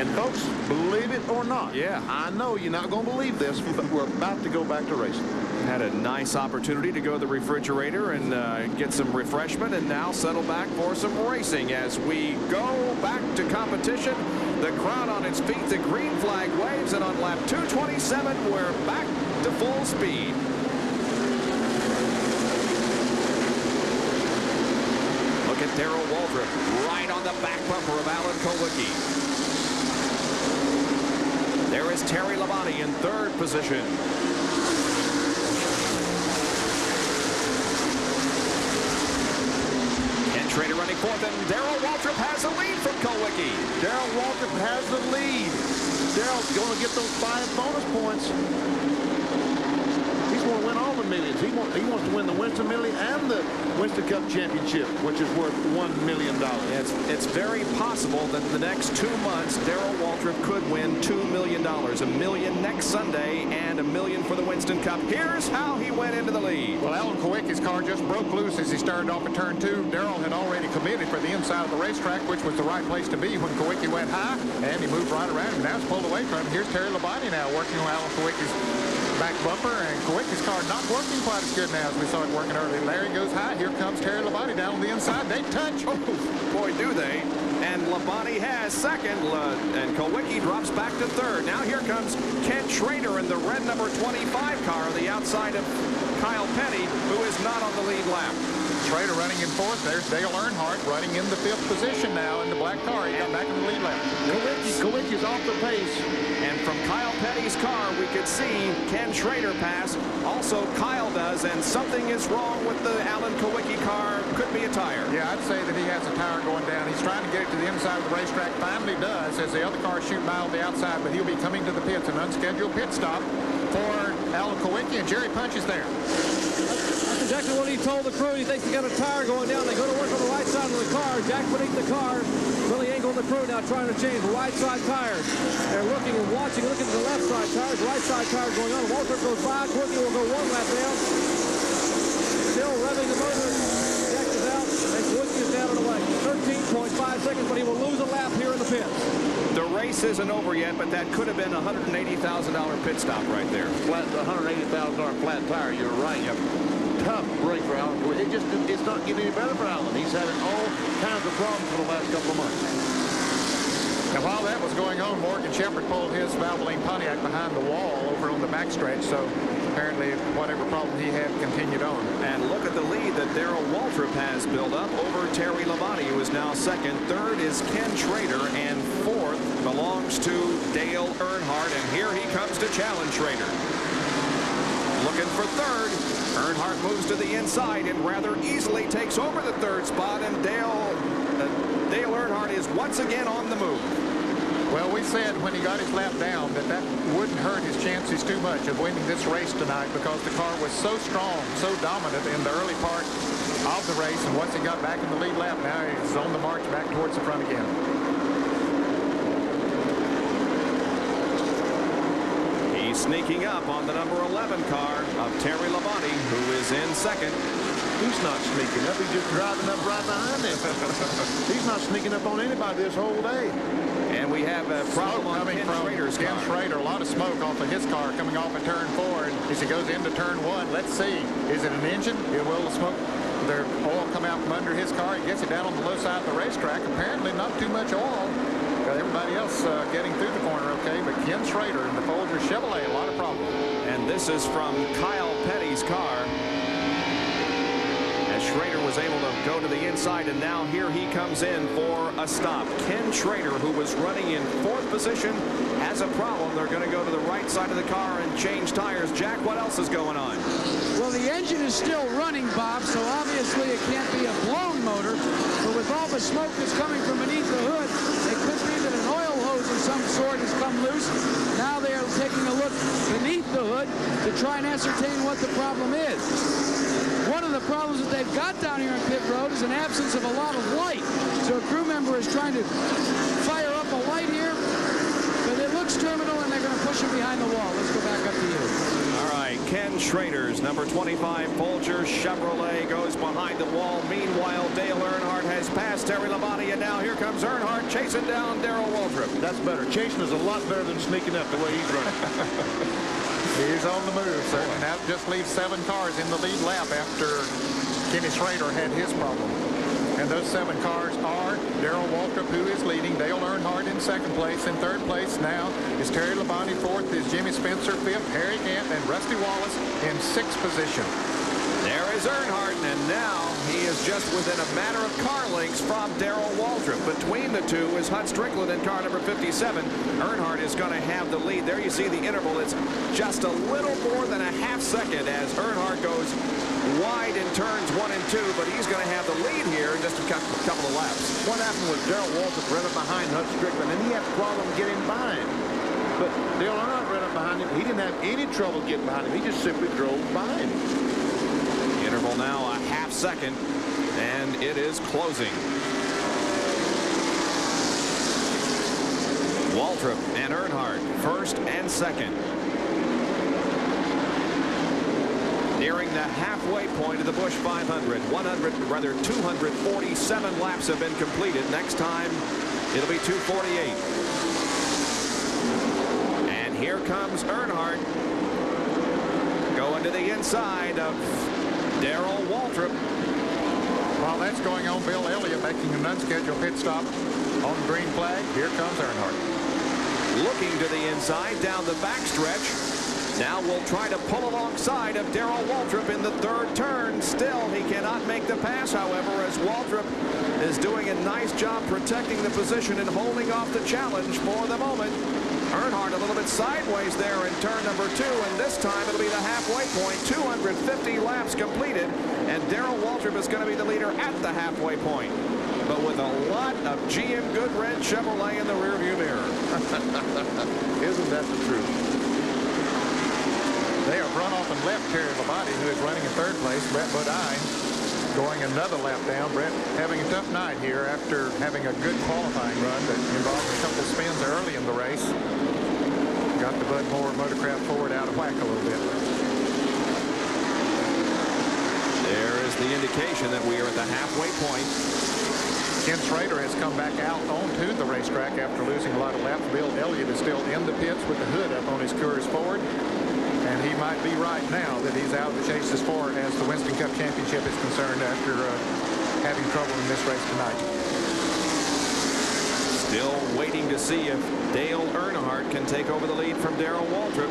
And folks, believe it or not, yeah, I know you're not going to believe this, but we're about to go back to racing. Had a nice opportunity to go to the refrigerator and get some refreshment, and now settle back for some racing as we go back to competition. The crowd on its feet, the green flag waves, and on lap 227, we're back to full speed. Look at Darrell Waltrip right on the back bumper of Alan Kulwicki. There is Terry Labonte in 3rd position. Schrader running 4th, and Darrell Waltrip has the lead from Kulwicki. Darrell Waltrip has the lead. Darrell's going to get those 5 bonus points. He's going to win all the millions. He wants to win the Winston Millie and the Winston Cup Championship, which is worth $1 million. It's very possible that in the next 2 months, Darrell Waltrip could win $2 million. $1 million next Sunday and $1 million for the Winston Cup. Here's how he went into the lead. Well, Alan Kulwicki's car just broke loose as he started off at turn 2. Darrell had already committed for the inside of the racetrack, which was the right place to be when Kulwicki went high, and he moved right around him. Now it's pulled away from him. Here's Terry Labonte now working on Alan Kulwicki's back bumper, and Kulwicki's car not working quite as good now as we saw it working earlier. Larry goes high. Here comes Terry Labonte down on the inside. They touch. Oh, boy, do they. And Labonte has 2nd, and Kulwicki drops back to 3rd. Now here comes Ken Schrader in the red number 25 car on the outside of Kyle Petty, who is not on the lead lap. Schrader running in 4th. There's Dale Earnhardt running in the 5th position now in the black car. He got back in the lead lap. Kulwicki's off the pace. And from Kyle Petty's car, we could see Ken Schrader pass. Also, Kyle does, and something is wrong with the Alan Kulwicki car. Could be a tire. Yeah, I'd say that he has a tire going down. He's trying to get it to the inside of the racetrack. Finally does, as the other cars shoot by on the outside, but he'll be coming to the pits. An unscheduled pit stop for Alan Kulwicki, and Jerry Punch is there. That's exactly what he told the crew. He thinks he got a tire going down. They go to work on the right side of the car. Jack beneath the car. Billy Engel and the crew now trying to change the right side tires. They're looking and watching, looking at the left side tires. The right side tire going on. Waltrip goes by. Kulwicki will go 1 lap down. Still revving the motor. Jack is out, and Kulwicki is down and away. 13.5 seconds, but he will lose a lap here in the pits. The race isn't over yet, but that could have been a $180,000 pit stop right there. Flat, $180,000 flat tire. You're right. Yep. Tough break for Alan. It's not getting any better for Alan. He's having all kinds of problems for the last couple of months. And while that was going on, Morgan Shepherd pulled his Valvoline Pontiac behind the wall over on the backstretch. So apparently whatever problem he had continued on. And look at the lead that Darrell Waltrip has built up over Terry Labonte, who is now 2nd. 3rd is Ken Schrader, and 4th belongs to Dale Earnhardt. And here he comes to challenge Schrader. Looking for 3rd. Earnhardt moves to the inside and rather easily takes over the 3rd spot, and Dale Earnhardt is once again on the move. Well, we said when he got his lap down that wouldn't hurt his chances too much of winning this race tonight, because the car was so strong, so dominant in the early part of the race, and once he got back in the lead lap, now he's on the march back towards the front again. He's sneaking up on the number 11 car of Terry Labonte, who is in 2nd. He's not sneaking up. He's just driving up right behind him. He's not sneaking up on anybody this whole day. And we have a problem on Ken Schrader's car. Ken Schrader, a lot of smoke off of his car coming off at turn 4. And as he goes into turn 1, let's see. Is it an engine? Will the smoke, the oil come out from under his car? He gets it down on the low side of the racetrack. Apparently not too much oil. Got everybody else getting through the corner okay, but Ken Schrader in the Folger Chevrolet, a lot of problems. And this is from Kyle Petty's car. As Schrader was able to go to the inside, and now here he comes in for a stop. Ken Schrader, who was running in 4th position, has a problem. They're going to go to the right side of the car and change tires. Jack, what else is going on? Well, the engine is still running, Bob, so obviously it can't be a blown motor. But with all the smoke that's coming from beneath the hood, it could be that an oil hose of some sort has come loose. Now they are taking a look beneath the hood to try and ascertain what the problem is. One of the problems that they've got down here on pit road is an absence of a lot of light. So a crew member is trying to fire up a light here, but it looks terminal, and they're going to push him behind the wall. Let's go back up to you. All right, Ken Schrader's number 25 Folger Chevrolet goes behind the wall. Meanwhile, Dale Earnhardt has passed Terry Labonte, and now here comes Earnhardt chasing down Darrell Waltrip. That's better. Chasing is a lot better than sneaking up the way he's running. He's on the move, certainly. That just leaves 7 cars in the lead lap after Kenny Schrader had his problem. And those 7 cars are Darrell Waltrip, who is leading, Dale Earnhardt in 2nd place. In 3rd place now is Terry Labonte. 4th is Jimmy Spencer. 5th, Harry Gant, and Rusty Wallace in 6th position. There is Earnhardt, and now he is just within a matter of car lengths from Darrell Waltrip. Between the two is Hut Strickland in car number 57. Earnhardt is going to have the lead. There you see the interval. It's just a little more than a half second as Earnhardt goes wide in turns 1 and 2, but he's going to have the lead here in just a couple of laps. What happened was Darrell Waltrip ran up behind Hut Strickland, and he had a problem getting by him. But Dale Earnhardt ran up behind him. He didn't have any trouble getting behind him. He just simply drove by him. Interval now a half second, and it is closing. Waltrip and Earnhardt 1st and 2nd. Nearing the halfway point of the Busch 500. 247 laps have been completed. Next time it'll be 248. And here comes Earnhardt going to the inside of Darrell Waltrip. While that's going on, Bill Elliott making an unscheduled pit stop on the green flag. Here comes Earnhardt. Looking to the inside down the backstretch. Now we'll try to pull alongside of Darrell Waltrip in the 3rd turn. Still, he cannot make the pass, however, as Waltrip is doing a nice job protecting the position and holding off the challenge for the moment. Earnhardt a little bit sideways there in turn number 2, and this time it'll be the halfway point. 250 laps completed, and Darrell Waltrip is going to be the leader at the halfway point, but with a lot of GM Goodwrench Chevrolet in the rearview mirror. Isn't that the truth? They have run off and left Terry Labonte, who is running in 3rd place. Brett Bodine going another lap down. Brett having a tough night here after having a good qualifying run that involved a couple of spins early in the race. Got the Bud Moore Motorcraft Ford out of whack a little bit. There is the indication that we are at the halfway point. Ken Schrader has come back out onto the racetrack after losing a lot of laps. Bill Elliott is still in the pits with the hood up on his Coors Ford. And he might be right now that he's out of the chase as far as the Winston Cup Championship is concerned after having trouble in this race tonight. Still waiting to see if Dale Earnhardt can take over the lead from Darrell Waltrip.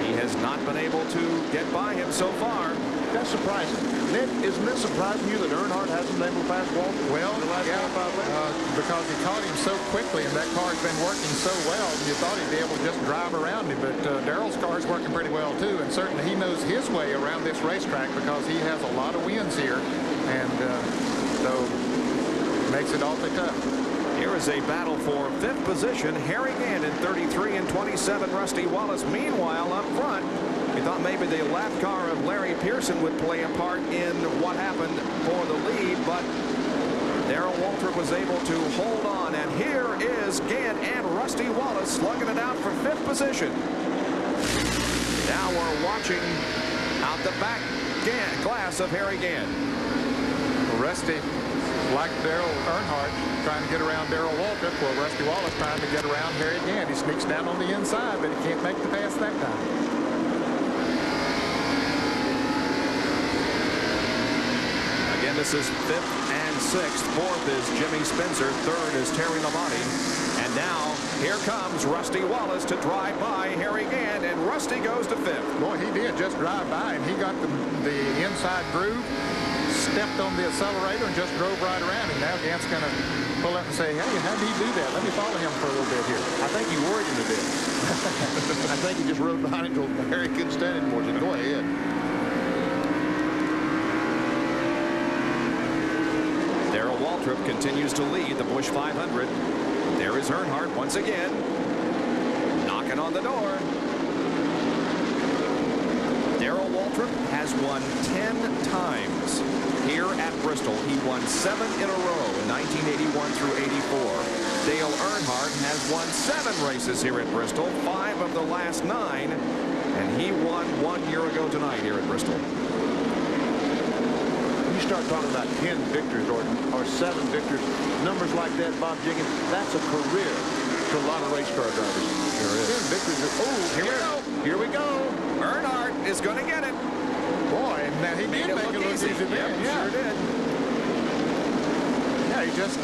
He has not been able to get by him so far. That's surprising. Nick, isn't it surprising you that Earnhardt hasn't been able to pass Waltrip? Well, yeah, because he caught him so quickly and that car's been working so well, you thought he'd be able to just drive around him. But Darrell's car's working pretty well, too. And certainly he knows his way around this racetrack because he has a lot of wins here. And so makes it awfully tough. Here is a battle for 5th position. Harry Gant in 33 and 27. Rusty Wallace, meanwhile, up front. We thought maybe the lap car of Larry Pearson would play a part in what happened for the lead, but Darrell Waltrip was able to hold on. And here is Gant and Rusty Wallace slugging it out for 5th position. Now we're watching out the back glass of Harry Gant. Rusty, like Dale Earnhardt, trying to get around Darrell Waltrip. Well, Rusty Wallace trying to get around Harry Gant. He sneaks down on the inside, but he can't make the pass that time. Again, this is 5th and 6th. 4th is Jimmy Spencer. 3rd is Terry Labonte. And now here comes Rusty Wallace to drive by Harry Gant, and Rusty goes to 5th. Boy, he did just drive by, and he got the inside groove. stepped on the accelerator and just drove right around him. Now Gant's going to pull up and say, hey, how did he do that? Let me follow him for a little bit here. I think he worried him a bit. I think he just rode behind him until Harry couldn't stand it anymore. Just go ahead. Darrell Waltrip continues to lead the Busch 500. There is Earnhardt once again, knocking on the door. Darrell Waltrip has won 10 times here at Bristol. He won 7 in a row in 1981 through 84. Dale Earnhardt has won 7 races here at Bristol, 5 of the last 9, and he won 1 year ago tonight here at Bristol. When you start talking about 10 victories or 7 victories, numbers like that, Bob Jiggins, that's a career to a lot of race car drivers. Sure is. 10 victories. Oh, here we go. Earnhardt is going to get it. Boy, and he did make it look easy then. Yeah, sure did. Yeah, he just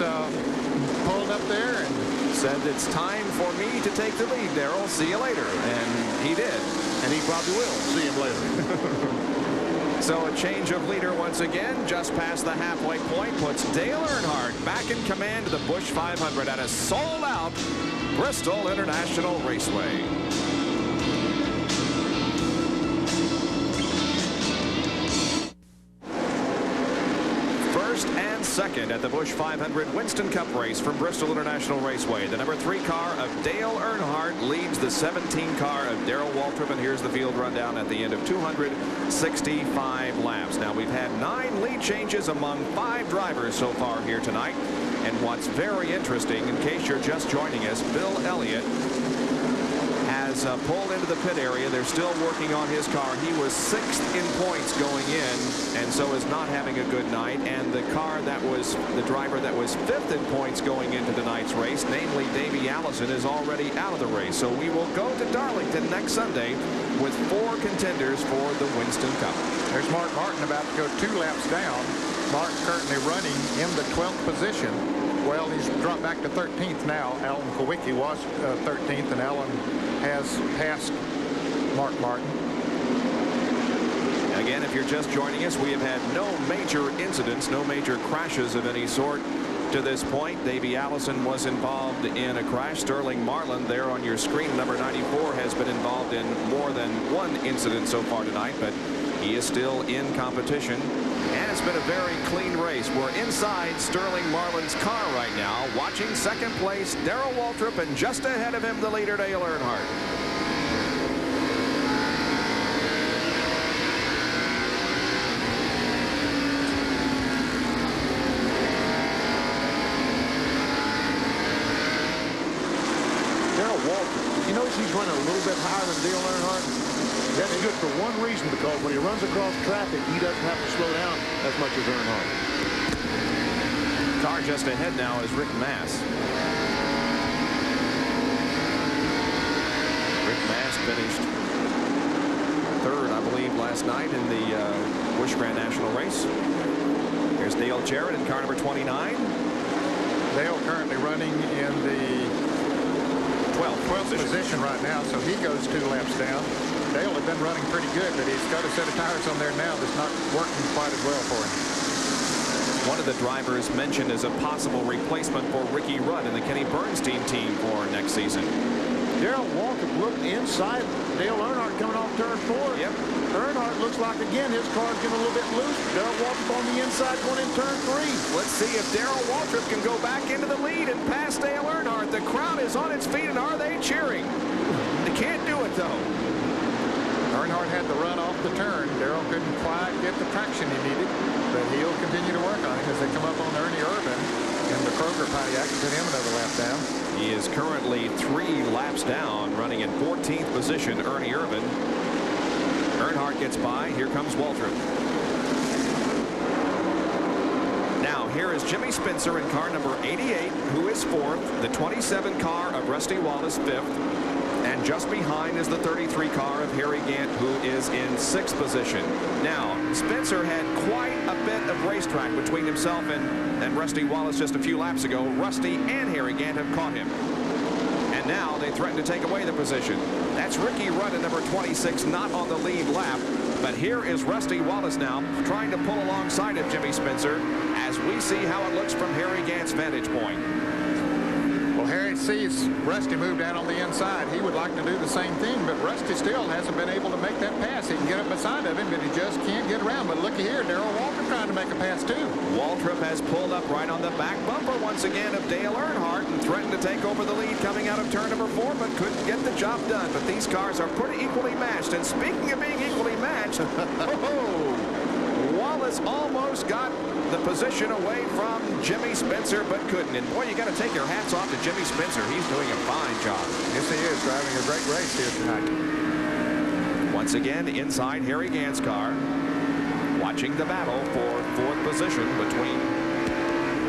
pulled up there and said, it's time for me to take the lead, Darrell. See you later. And he did. And he probably will. See him later. So a change of leader once again, just past the halfway point, puts Dale Earnhardt back in command of the Busch 500 at a sold-out Bristol International Raceway. First and second at the Busch 500 Winston Cup race from Bristol International Raceway. The number 3 car of Dale Earnhardt leads the 17 car of Darrell Waltrip, and here's the field rundown at the end of 265 laps. Now, we've had 9 lead changes among 5 drivers so far here tonight. And what's very interesting, in case you're just joining us, Bill Elliott has pulled into the pit area. They're still working on his car. He was 6th in points going in, and so is not having a good night. And the driver that was 5th in points going into tonight's race, namely Davey Allison, is already out of the race. So we will go to Darlington next Sunday with 4 contenders for the Winston Cup. There's Mark Martin about to go 2 laps down. Mark currently running in the 12th position. Well, he's dropped back to 13th now. Alan Kowicki was 13th, and Alan has passed Mark Martin. Again, if you're just joining us, we have had no major incidents, no major crashes of any sort to this point. Davey Allison was involved in a crash. Sterling Marlin there on your screen, number 94, has been involved in more than 1 incident so far tonight, but he is still in competition. And it's been a very clean race. We're inside Sterling Marlin's car right now, watching second place Darrell Waltrip, and just ahead of him, the leader, Dale Earnhardt. Darrell Waltrip, you notice he's running a little bit higher than Dale Earnhardt? That's good for one reason, because when he runs across traffic, he doesn't have to slow down as much as Earnhardt. Car just ahead now is Rick Mass. Rick Mass finished 3rd, I believe, last night in the Busch Grand National race. Here's Dale Jarrett in car number 29. Dale currently running in the 12th position right now, so he goes 2 laps down. Dale had been running pretty good, but he's got a set of tires on there now that's not working quite as well for him. One of the drivers mentioned as a possible replacement for Ricky Rudd in the Kenny Bernstein team for next season. Darrell Waltrip looked inside Dale Earnhardt coming off turn 4. Yep. Earnhardt looks like, again, his car's getting a little bit loose. Darrell Waltrip on the inside going in turn 3. Let's see if Darrell Waltrip can go back into the lead and pass Dale Earnhardt. The crowd is on its feet, and are they cheering? They can't do it, though. Earnhardt had to run off the turn. Darrell couldn't quite get the traction he needed, but he'll continue to work on it as they come up on Ernie Irvin in the Kroger Pontiac and put him another lap down. He is currently 3 laps down, running in 14th position, Ernie Irvin. Earnhardt gets by. Here comes Waltrip. Now, here is Jimmy Spencer in car number 88, who is 4th. The 27 car of Rusty Wallace, 5th. And just behind is the 33 car of Harry Gant, who is in 6th position. Now, Spencer had quite a bit of racetrack between himself and Rusty Wallace just a few laps ago. Rusty and Harry Gant have caught him. And now they threaten to take away the position. That's Ricky Rudd at number 26, not on the lead lap. But here is Rusty Wallace now trying to pull alongside of Jimmy Spencer as we see how it looks from Harry Gant's vantage point. Well, Harry sees Rusty move down on the inside. He would like to do the same thing, but Rusty still hasn't been able to make that pass. He can get up beside of him, but he just can't get around. But looky here, Darrell Waltrip trying to make a pass too. Waltrip has pulled up right on the back bumper once again of Dale Earnhardt and threatened to take over the lead coming out of turn number 4, but couldn't get the job done. But these cars are pretty equally matched. And speaking of being equally matched, Wallace almost got the position away from Jimmy Spencer, but couldn't. And boy, you got to take your hats off to Jimmy Spencer. He's doing a fine job. Yes, he is, driving a great race here tonight. Once again, inside Harry Gant's car, watching the battle for 4th position between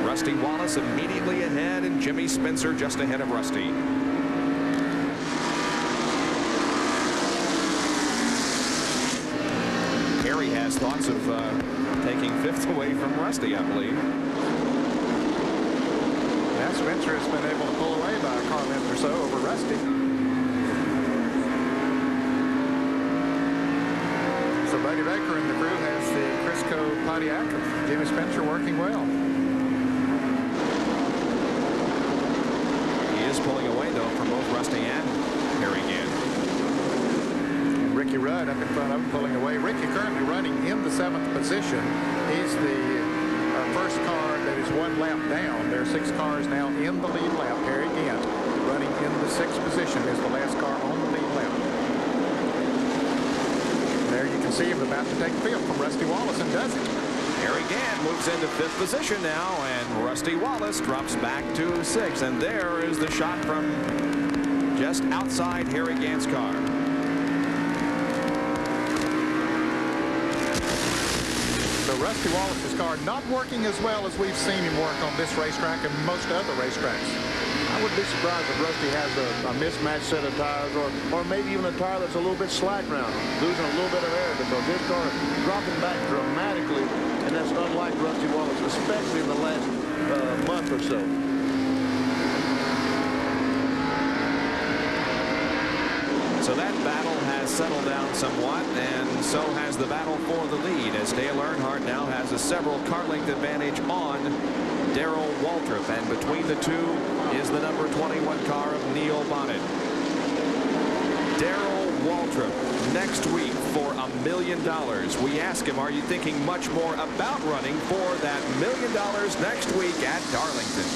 Rusty Wallace immediately ahead and Jimmy Spencer just ahead of Rusty. Harry has thoughts of taking 5th away from Rusty, I believe. Yeah, Spencer has been able to pull away by a car length or so over Rusty. So Buddy Baker and the crew has the Crisco Pontiac of Jimmy Spencer working well. He is pulling away, though, from both Rusty and Harry Gant. Ricky Rudd up in front of him, pulling away. Ricky currently running in the 7th position. He's the first car that is 1 lap down. There are 6 cars now in the lead lap. Harry Gant running in the 6th position is the last car on the lead lap. There you can see him about to take 5th from Rusty Wallace, and does it. Harry Gant moves into 5th position now, and Rusty Wallace drops back to 6th. And there is the shot from just outside Harry Gant's car. So Rusty Wallace's car not working as well as we've seen him work on this racetrack and most other racetracks. I would be surprised if Rusty has a mismatched set of tires or maybe even a tire that's a little bit slack round, losing a little bit of air, because his car is dropping back dramatically, and that's unlike Rusty Wallace, especially in the last month or so. So that battle has settled down somewhat, and so has the battle for the lead, as Dale Earnhardt now has a several car length advantage on Darrell Waltrip, and between the two is the number 21 car of Neil Bonnet. Darrell Waltrip next week for $1 million. We ask him, are you thinking much more about running for that $1 million next week at Darlington?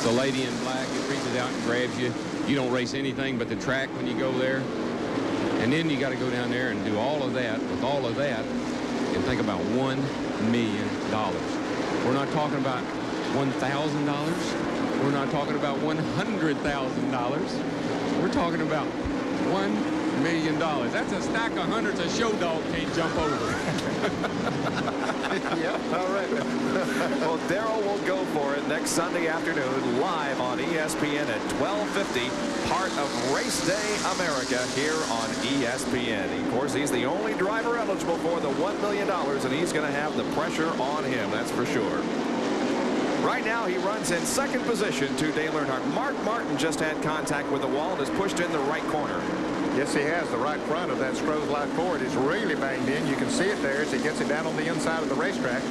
The lady in black, it reaches out and grabs you. You don't race anything but the track when you go there. And then you got to go down there and do all of that with all of that and think about $1 million. We're not talking about $1,000. We're not talking about $100,000. We're talking about $1 million. That's a stack of hundreds a show dog can't jump over. Yep, all right. Well, Darrell will go for it next Sunday afternoon live on ESPN at 12:50, part of Race Day America here on ESPN. Of course, he's the only driver eligible for the $1 million, and he's going to have the pressure on him, that's for sure. Right now, he runs in 2nd position to Dale Earnhardt. Mark Martin just had contact with the wall and is pushed in the right corner. Yes, he has. The right front of that Stroh's Light Ford is really banged in. You can see it there as he gets it down on the inside of the racetrack.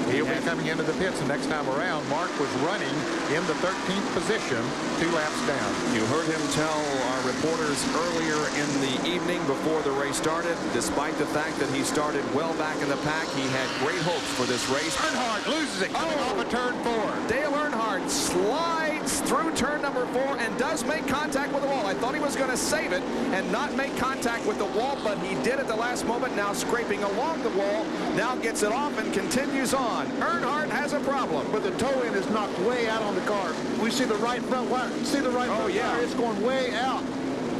He'll be coming into the pits the next time around. Mark was running in the 13th position, 2 laps down. You heard him tell our reporters earlier in the evening before the race started, despite the fact that he started well back in the pack, he had great hopes for this race. Earnhardt loses it coming off of turn 4. Dale Earnhardt slides through turn number 4 and does make contact with the wall. I thought he was going to save it and not make contact with the wall, but he did at the last moment, now scraping along the wall, now gets it off and continues on. Earnhardt has a problem. But the toe end is knocked way out on the car. We see the right front wire. See the right front wire? It's going way out.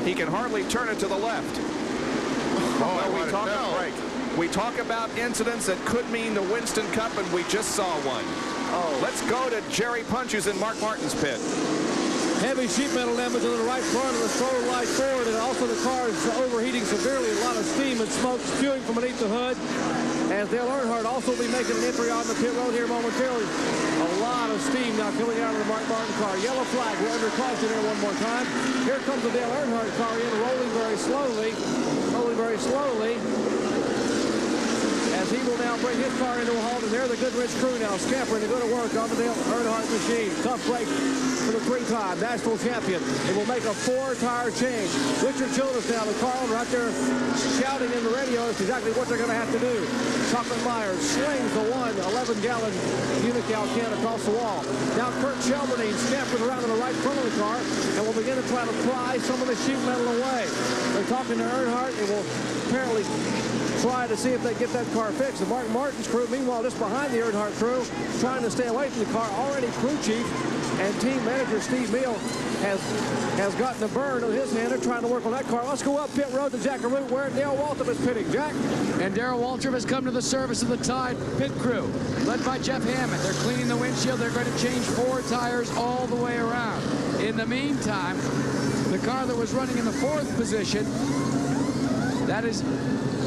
He can hardly turn it to the left. We talk about incidents that could mean the Winston Cup, and we just saw one. Let's go to Jerry Punches in Mark Martin's pit. Heavy sheet metal damage on the right front of the Stroh's Light Ford, and also the car is overheating severely. A lot of steam and smoke spewing from beneath the hood. As Dale Earnhardt also will be making an entry on the pit road here momentarily. A lot of steam now coming out of the Mark Martin car. Yellow flag. We're under caution here one more time. Here comes the Dale Earnhardt car in, rolling very slowly. Rolling very slowly. he will now bring his car into a halt, and there the Goodrich crew now scampering to go to work on the Dale Earnhardt machine. Tough break for the three-time national champion. It will make a 4-tire change. Richard Jonas now, the car right there shouting in the radio as to exactly what they're going to have to do. Chocolate Myers slings the 11-gallon Unocal can across the wall. Now Kurt Shelberdine scampers around in the right front of the car and will begin to try to pry some of the sheet metal away. They're talking to Earnhardt and will apparently try to see if they get that car fixed. The Mark Martin's crew, meanwhile, just behind the Earnhardt crew, trying to stay away from the car. Already crew chief and team manager Steve Meal has gotten a burn on his hand. They're trying to work on that car. Let's go up pit road to Jackaroo where Darrell Waltrip is pitting. Jack? And Darrell Waltrip has come to the service of the Tide pit crew, led by Jeff Hammond. They're cleaning the windshield. They're going to change 4 tires all the way around. In the meantime, the car that was running in the 4th position, that is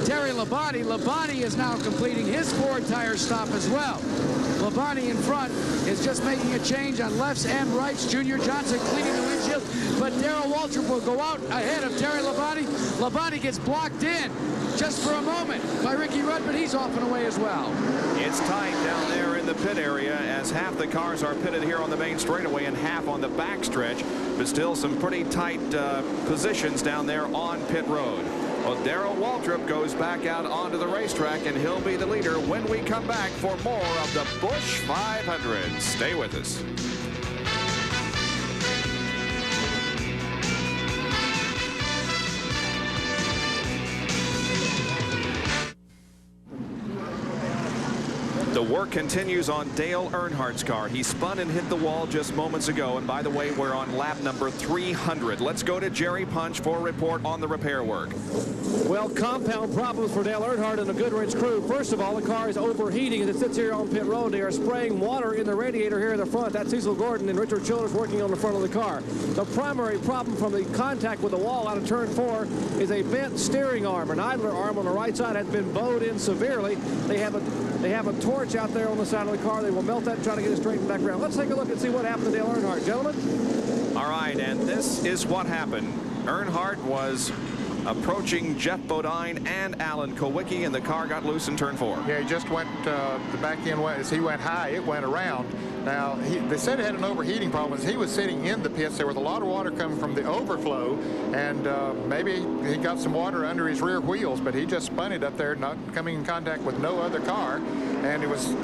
Terry Labonte. Labonte is now completing his 4-tire stop as well. Labonte in front is just making a change on lefts and rights. Junior Johnson cleaning the windshield, but Darrell Waltrip will go out ahead of Terry Labonte. Labonte gets blocked in just for a moment by Ricky Rudd, but he's off and away as well. It's tight down there in the pit area as half the cars are pitted here on the main straightaway and half on the backstretch, but still some pretty tight positions down there on pit road. Well, Darrell Waltrip goes back out onto the racetrack, and he'll be the leader when we come back for more of the Busch 500. Stay with us. The work continues on Dale Earnhardt's car. He spun and hit the wall just moments ago. And by the way, we're on lap number 300. Let's go to Jerry Punch for a report on the repair work. Well, compound problems for Dale Earnhardt and the Goodrich crew. First of all, the car is overheating as it sits here on pit road. They are spraying water in the radiator here in the front. That's Cecil Gordon and Richard Childers working on the front of the car. The primary problem from the contact with the wall out of turn 4 is a bent steering arm. An idler arm on the right side has been bowed in severely. They have a torch out there on the side of the car. They will melt that and try to get it straightened back around. Let's take a look and see what happened to Dale Earnhardt, gentlemen. All right, and this is what happened. Earnhardt was approaching Jeff Bodine and Alan Kowicki, and the car got loose in turn 4. Yeah, he just went, the back end went, as he went high, it went around. Now, they said it had an overheating problem. As he was sitting in the pits, there was a lot of water coming from the overflow, and maybe he got some water under his rear wheels, but he just spun it up there, not coming in contact with no other car, and it was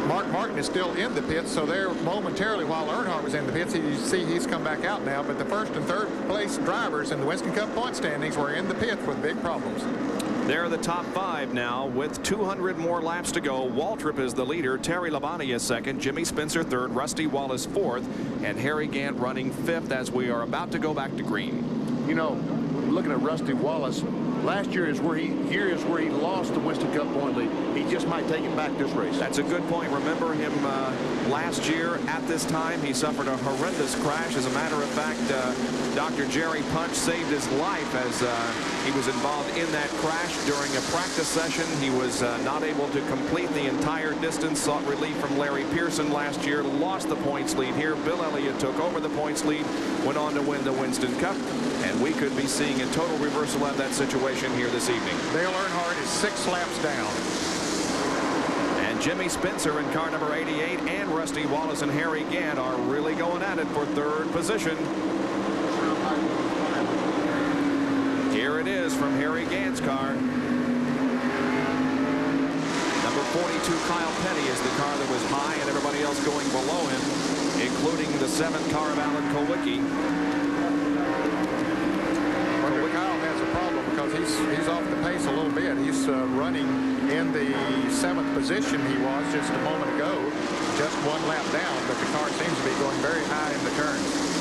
Mark Martin is still in the pits, so there momentarily while Earnhardt was in the pits, you see he's come back out now, but the first and third place drivers in the Winston Cup point standings were in the pits with big problems. They're the top 5 now with 200 more laps to go. Waltrip is the leader. Terry Labonte is second. Jimmy Spencer third. Rusty Wallace fourth. And Harry Gant running fifth as we are about to go back to green. You know, looking at Rusty Wallace, last year is where he lost the Winston Cup point lead. He just might take it back this race. That's a good point. Remember him last year at this time. He suffered a horrendous crash. As a matter of fact, Dr. Jerry Punch saved his life as he was involved in that crash during a practice session. He was not able to complete the entire distance. Sought relief from Larry Pearson last year. Lost the points lead here. Bill Elliott took over the points lead. Went on to win the Winston Cup. And we could be seeing a total reversal of that situation here this evening. Dale Earnhardt is 6 laps down. And Jimmy Spencer in car number 88 and Rusty Wallace and Harry Gant are really going at it for third position. Here it is from Harry Gant's car. Number 42, Kyle Petty, is the car that was high, and everybody else going below him, including the 7th car of Alan Kowicki. Kyle has a problem because he's off the pace a little bit. He's running in the 7th position he was just a moment ago, just 1 lap down, but the car seems to be going very high in the turns.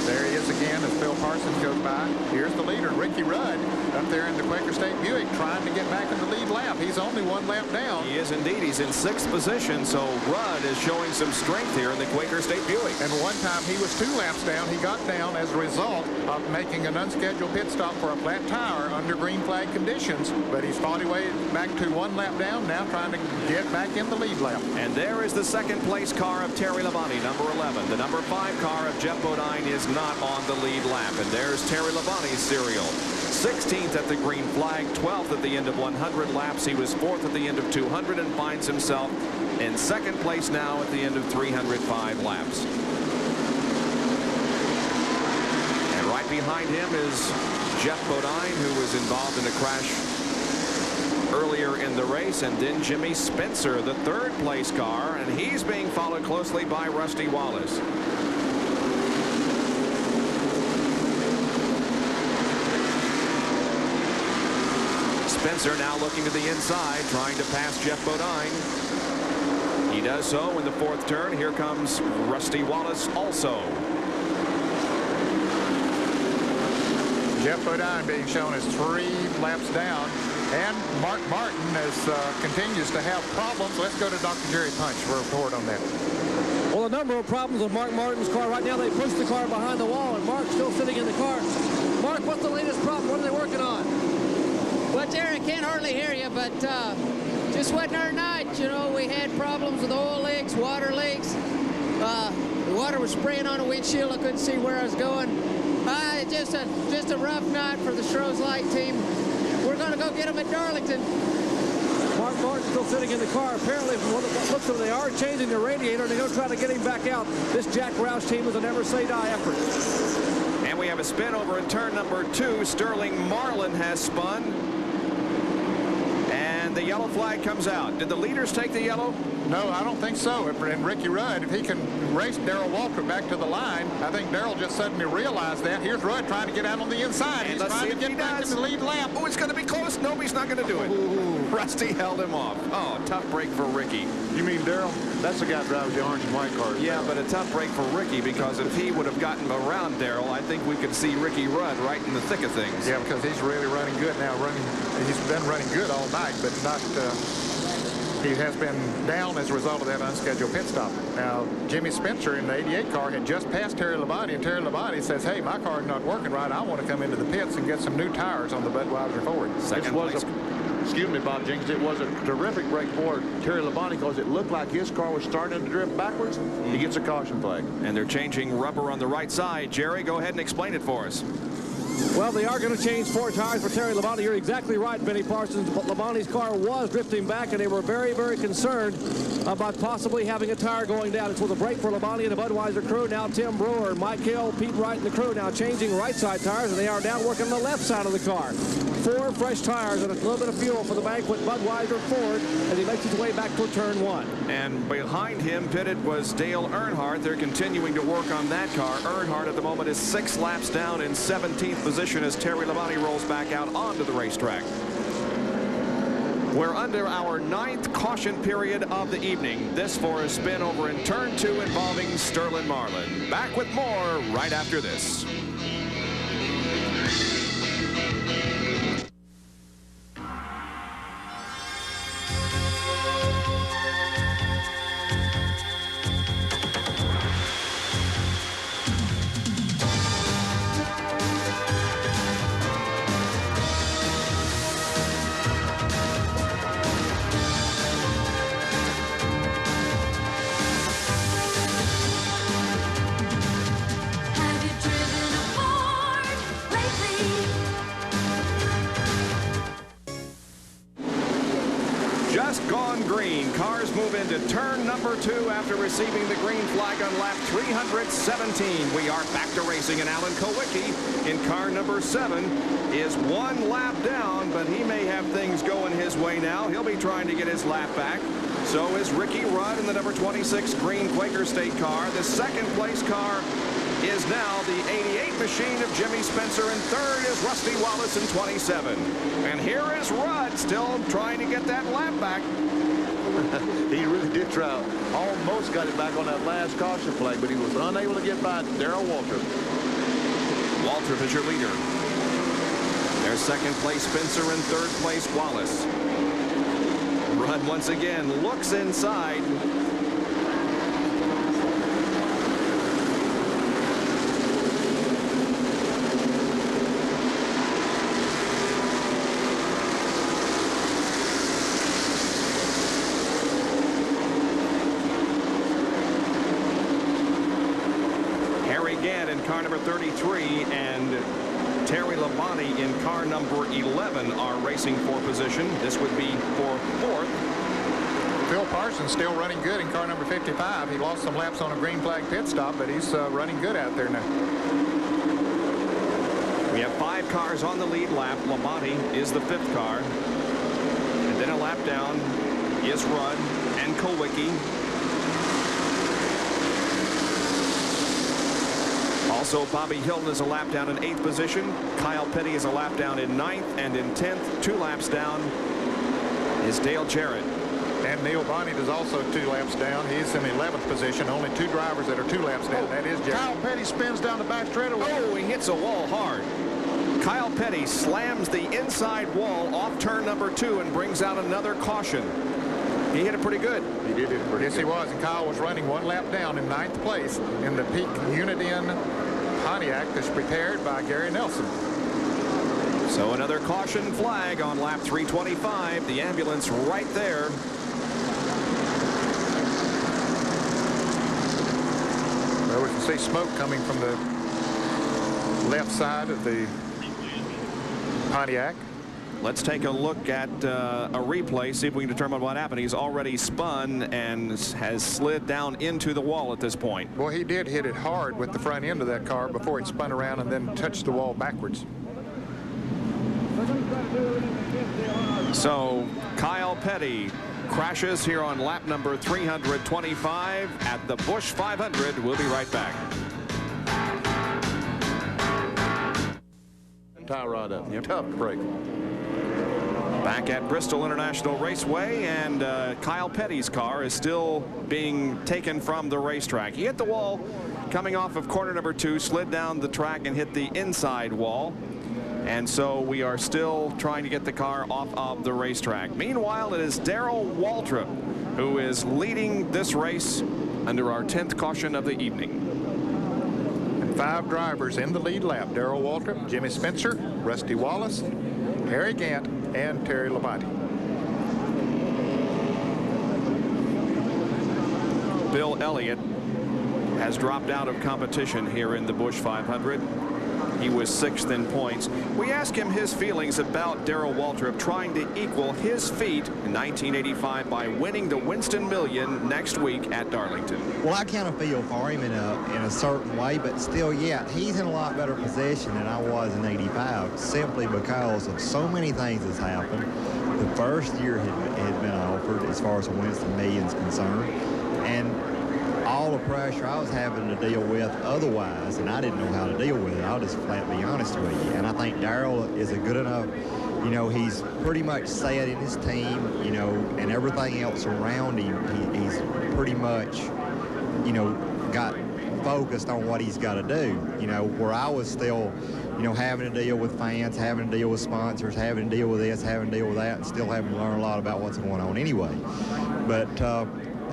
There he is again as Phil Parsons goes by. Here's the leader, Ricky Rudd, up there in the Quaker State Buick trying to get back in the lead lap. He's only 1 lap down. He is indeed. He's in 6th position, so Rudd is showing some strength here in the Quaker State Buick. And one time he was 2 laps down. He got down as a result of making an unscheduled pit stop for a flat tire under green flag conditions, but he's fought his way back to 1 lap down, now trying to get back in the lead lap. And there is the 2nd place car of Terry Labonte, number 11. The number 5 car of Jeff Bodine is not on the lead lap. And there's Terry Labonte's serial. 16 13th at the green flag, 12th at the end of 100 laps. He was 4th at the end of 200 and finds himself in 2nd place now at the end of 305 laps. And right behind him is Jeff Bodine, who was involved in a crash earlier in the race, and then Jimmy Spencer, the 3rd place car, and he's being followed closely by Rusty Wallace. Spencer now looking to the inside, trying to pass Jeff Bodine. He does so in the 4th turn. Here comes Rusty Wallace also. Jeff Bodine being shown as 3 laps down. And Mark Martin continues to have problems. Let's go to Dr. Jerry Punch for a report on that. Well, a number of problems with Mark Martin's car. Right now they pushed the car behind the wall, and Mark's still sitting in the car. Mark, what's the latest problem? What are they working on? Well, Jerry, I can't hardly hear you, but just wasn't our night. You know, we had problems with oil leaks, water leaks. The water was spraying on the windshield. I couldn't see where I was going. Just a rough night for the Stroh's Light team. We're going to go get them at Darlington. Mark Martin's still sitting in the car. Apparently, from what it looks like, they are changing the radiator, and they're going to try to get him back out. This Jack Roush team is a never-say-die effort. And we have a spin over in turn number 2. Sterling Marlin has spun. And the yellow flag comes out. Did the leaders take the yellow? No, I don't think so. And Ricky Rudd, if he can race Darrell Waltrip back to the line, I think Darrell just suddenly realized that. Here's Rudd trying to get out on the inside. He's trying to get back in the lead lap. Oh, it's going to be close. No, he's not going to do it. Ooh. Rusty held him off. Oh, tough break for Ricky. You mean Darrell? That's the guy that drives the orange and white cars. Yeah, but a tough break for Ricky, because if he would have gotten around Darrell, I think we could see Ricky Rudd right in the thick of things. Yeah, because he's really running good now. He's been running good all night, but not... he has been down as a result of that unscheduled pit stop. Now, Jimmy Spencer in the 88 car had just passed Terry Labonte, and Terry Labonte says, hey, my car's not working right. I want to come into the pits and get some new tires on the Budweiser Ford. Excuse me, Bob Jenkins, it was a terrific break for Terry Labonte because it looked like his car was starting to drift backwards. He gets a caution flag. And they're changing rubber on the right side. Jerry, go ahead and explain it for us. Well, they are going to change 4 tires for Terry Labonte. You're exactly right, Benny Parsons. Labonte's car was drifting back, and they were very, very concerned about possibly having a tire going down. It's with a break for Labonte and the Budweiser crew. Now Tim Brewer, Mike Hill, Pete Wright, and the crew now changing right side tires, and they are now working on the left side of the car. 4 fresh tires and a little bit of fuel for the banquet Budweiser Ford as he makes his way back to turn 1. And behind him pitted was Dale Earnhardt. They're continuing to work on that car. Earnhardt at the moment is 6 laps down in 17th position as Terry Labonte rolls back out onto the racetrack. We're under our 9th caution period of the evening. This for a spin over in turn 2 involving Sterling Marlin. Back with more right after this. Turn number 2 after receiving the green flag on lap 317. We are back to racing, and Alan Kowicki in car number 7 is 1 lap down, but he may have things going his way now. He'll be trying to get his lap back. So is Ricky Rudd in the number 26 green Quaker State car. The 2nd place car is now the 88 machine of Jimmy Spencer, and 3rd is Rusty Wallace in 27. And here is Rudd still trying to get that lap back. He really did try. Almost got it back on that last caution flag, but he was unable to get by Darrell Waltrip. Waltrip is your leader. There's 2nd place Spencer and 3rd place Wallace. Rudd once again looks inside. Car number 33, and Terry Labonte in car number 11 are racing for position. This would be for 4th. Phil Parsons still running good in car number 55. He lost some laps on a green flag pit stop, but he's running good out there now. We have 5 cars on the lead lap. Labonte is the 5th car. And then a lap down is Rudd and Kulwicki. Also, Bobby Hilton is a lap down in 8th position. Kyle Petty is a lap down in 9th, and in 10th, 2 laps down, is Dale Jarrett. And Neil Bonnet is also 2 laps down. He's in 11th position. Only 2 drivers that are 2 laps down. That is Jarrett. Kyle Petty spins down the back straightaway. Oh, he hits a wall hard. Kyle Petty slams the inside wall off turn number 2 and brings out another caution. He hit it pretty good. He did hit it pretty good. Yes, he was. And Kyle was running 1 lap down in 9th place in the Peak Uniden Pontiac that's prepared by Gary Nelson. So another caution flag on lap 325. The ambulance right there. Well, we can see smoke coming from the left side of the Pontiac. Let's take a look at a replay, see if we can determine what happened. He's already spun and has slid down into the wall at this point. Well, he did hit it hard with the front end of that car before it spun around and then touched the wall backwards. So Kyle Petty crashes here on lap number 325 at the Busch 500. We'll be right back. Tie rod up. Yep. Tough break. Back at Bristol International Raceway, and Kyle Petty's car is still being taken from the racetrack. He hit the wall coming off of corner number 2, slid down the track and hit the inside wall. And so we are still trying to get the car off of the racetrack. Meanwhile, it is Darrell Waltrip who is leading this race under our 10th caution of the evening. And 5 drivers in the lead lap. Darrell Waltrip, Jimmy Spencer, Rusty Wallace, Harry Gant, and Terry Labonte. Bill Elliott has dropped out of competition here in the Busch 500. He was 6th in points. We asked him his feelings about Darrell Waltrip trying to equal his feat in 1985 by winning the Winston Million next week at Darlington. Well, I kind of feel for him in a certain way, but still, yeah, he's in a lot better position than I was in '85, simply because of so many things that's happened. The first year had been offered as far as the Winston Million's concerned, and all the pressure I was having to deal with otherwise, and I didn't know how to deal with it. I'll just flat be honest with you. And I think Darrell is a good enough, you know, he's pretty much set in his team, you know, and everything else around him, he's pretty much, you know, got focused on what he's got to do, you know, where I was still, you know, having to deal with fans, having to deal with sponsors, having to deal with this, having to deal with that, and still having to learn a lot about what's going on anyway. But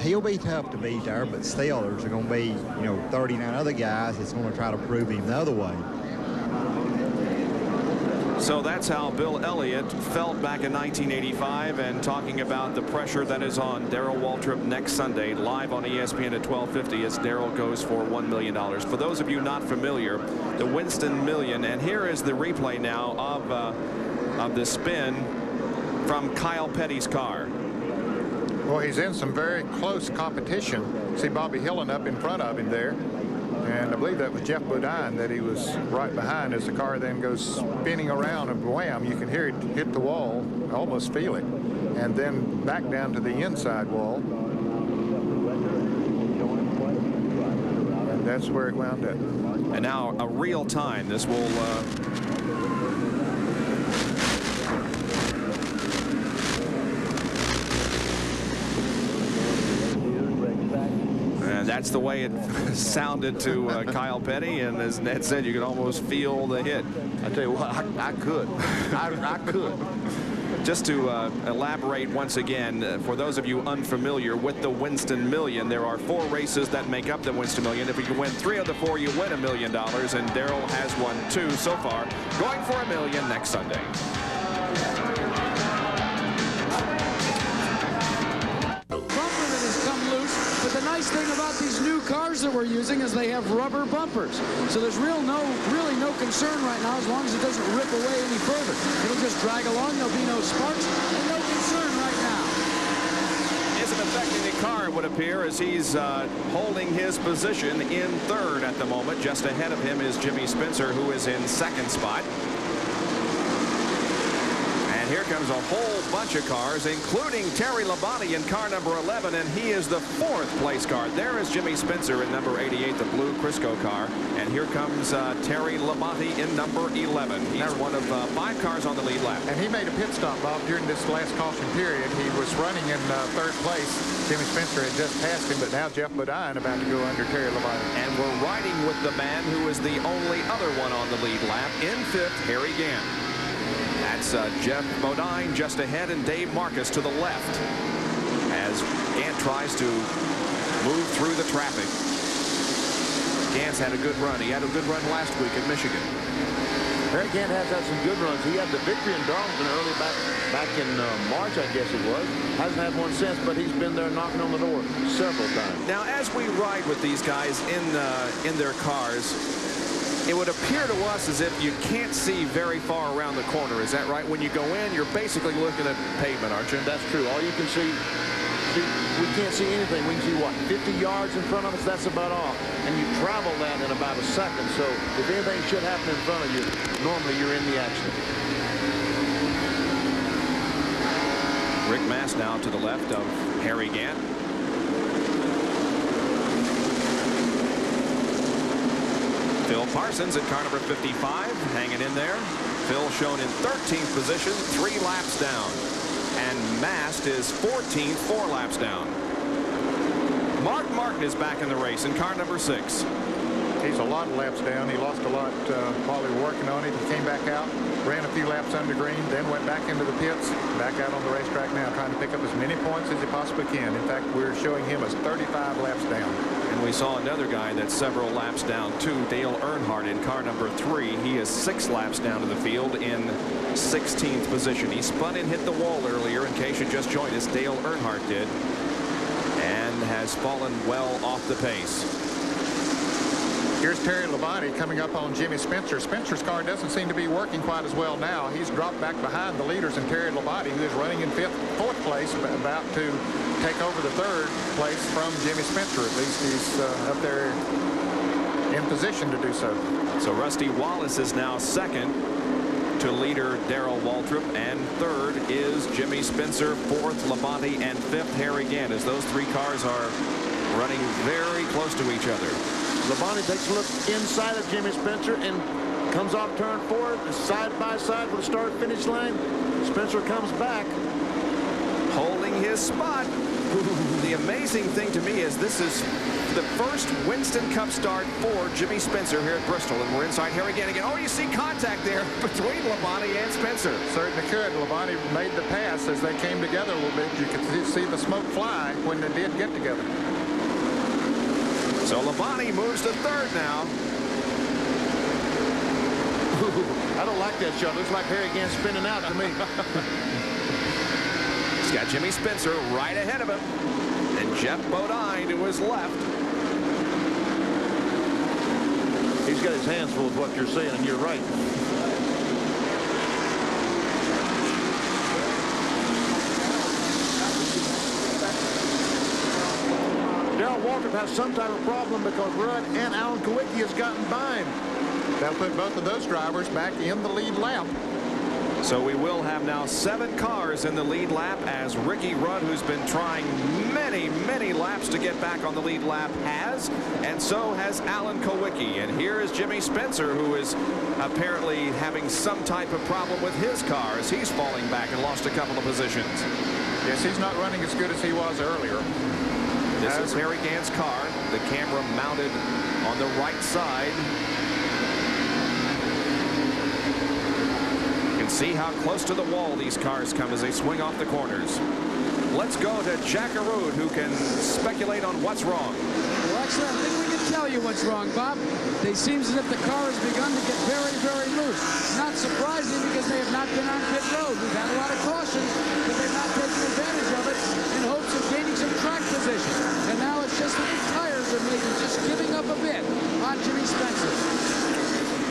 he'll be tough to beat there, but still there's going to be, you know, 39 other guys that's going to try to prove him the other way. So that's how Bill Elliott felt back in 1985, and talking about the pressure that is on Darrell Waltrip next Sunday live on ESPN at 12:50 as Darrell goes for $1 million. For those of you not familiar, the Winston Million, and here is the replay now of the spin from Kyle Petty's car. Well, he's in some very close competition. See Bobby Hillen up in front of him there. And I believe that was Jeff Bodine that he was right behind as the car then goes spinning around, and wham, you can hear it hit the wall, almost feel it, and then back down to the inside wall. And that's where it wound up. And now a real time. This will that's the way it sounded to Kyle Petty, and as Ned said, you could almost feel the hit. I tell you what, I could. I could. Just to elaborate once again, for those of you unfamiliar with the Winston Million, there are 4 races that make up the Winston Million. If you win 3 of the 4, you win $1 million, and Darrell has won 2 so far, going for $1 million next Sunday. But the nice thing about these new cars that that we're using is they have rubber bumpers. So there's really no concern right now as long as it doesn't rip away any further. It'll just drag along. There'll be no sparks and no concern right now. Isn't affecting the car, it would appear, as he's holding his position in third at the moment. Just ahead of him is Jimmy Spencer, who is in second spot. Here comes a whole bunch of cars, including Terry Labonte in car number 11, and he is the 4th place car. There is Jimmy Spencer in number 88, the blue Crisco car, and here comes Terry Labonte in number 11. He's one of 5 cars on the lead lap. And he made a pit stop, Bob, during this last caution period. He was running in 3rd place. Jimmy Spencer had just passed him, but now Jeff Bodine about to go under Terry Labonte. And we're riding with the man who is the only other one on the lead lap. In 5th, Harry Gant. That's Jeff Bodine just ahead and Dave Marcus to the left as Gant tries to move through the traffic. Gant's had a good run. He had a good run last week at Michigan. Harry Gant has had some good runs. He had the victory in Darlington early back in March, I guess it was. Hasn't had one since, but he's been there knocking on the door several times. Now, as we ride with these guys in their cars, it would appear to us as if you can't see very far around the corner. Is that right? When you go in, you're basically looking at pavement, aren't you? That's true. All you can see, we can't see anything. We can see, what, 50 yards in front of us? That's about all. And you travel that in about a second. So if anything should happen in front of you, normally you're in the action. Rick Mast now to the left of Harry Gant. Phil Parsons at car number 55, hanging in there. Phil shown in 13th position, 3 laps down. And Mast is 14th, 4 laps down. Mark Martin is back in the race in car number 6. He's a lot of laps down. He lost a lot while they were working on it. He came back out, ran a few laps under green, then went back into the pits, back out on the racetrack now, trying to pick up as many points as he possibly can. In fact, we're showing him as 35 laps down. And we saw another guy that's several laps down too, Dale Earnhardt in car number 3. He is 6 laps down to the field in 16th position. He spun and hit the wall earlier. In case you just joined us, Dale Earnhardt did, and has fallen well off the pace. Here's Terry Labonte coming up on Jimmy Spencer. Spencer's car doesn't seem to be working quite as well now. He's dropped back behind the leaders, and Terry Labonte, who is running in 4th place, about to take over the 3rd place from Jimmy Spencer. At least he's up there in position to do so. So Rusty Wallace is now 2nd to leader Darrell Waltrip, and 3rd is Jimmy Spencer, 4th Labonte, and 5th Harry Gant, as those 3 cars are running very close to each other. Labonte takes a look inside of Jimmy Spencer and comes off turn 4, side by side with the start-finish line. Spencer comes back, holding his spot. The amazing thing to me is this is the first Winston Cup start for Jimmy Spencer here at Bristol, and we're inside Harry Gant again. Oh, you see contact there between Labonte and Spencer. Certainly could. Labonte made the pass as they came together a little bit. You could see the smoke fly when they did get together. So Labonte moves to 3rd now. I don't like that shot. Looks like Harry Gant spinning out to me. He's got Jimmy Spencer right ahead of him, and Jeff Bodine to his left. He's got his hands full with what you're saying, and you're right. Darrell Waltrip has some type of problem because Rudd and Alan Kowicki has gotten by him. That'll put both of those drivers back in the lead lap. So we will have now 7 cars in the lead lap, as Ricky Rudd, who's been trying many laps to get back on the lead lap, has, and so has Alan Kowicki. And here is Jimmy Spencer, who is apparently having some type of problem with his car as he's falling back and lost a couple of positions. Yes, he's not running as good as he was earlier. This is Harry Gant's car, the camera mounted on the right side. You can see how close to the wall these cars come as they swing off the corners. Let's go to Jack Arud, who can speculate on what's wrong. Well, actually, I think we can tell you what's wrong, Bob. It seems as if the car has begun to get very loose. Not surprising, because they have not been on pit road. We've had a lot of caution, but they've not taken advantage of it in hopes of gaining some track position. And now it's just that the tires than maybe just giving up a bit on Jimmy Spencer.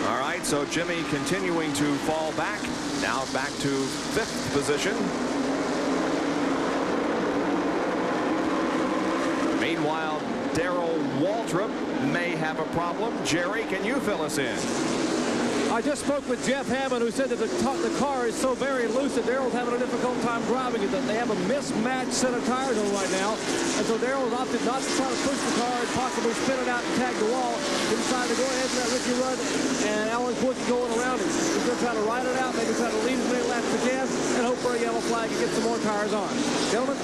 All right, so Jimmy continuing to fall back. Now back to 5th position. Meanwhile, Darrell Waltrip may have a problem. Jerry, can you fill us in? I just spoke with Jeff Hammond, who said that the car is so very loose that Darrell's having a difficult time driving it, that they have a mismatched set of tires on right now. And so Darrell has opted not to try to push the car and possibly spin it out and tag the wall. He decided to go ahead and let Ricky Rudd and Alan Quickie going around him. He's going to try to ride it out, maybe try to lead as many laps as he can, and hope for a yellow flag and get some more tires on. Gentlemen?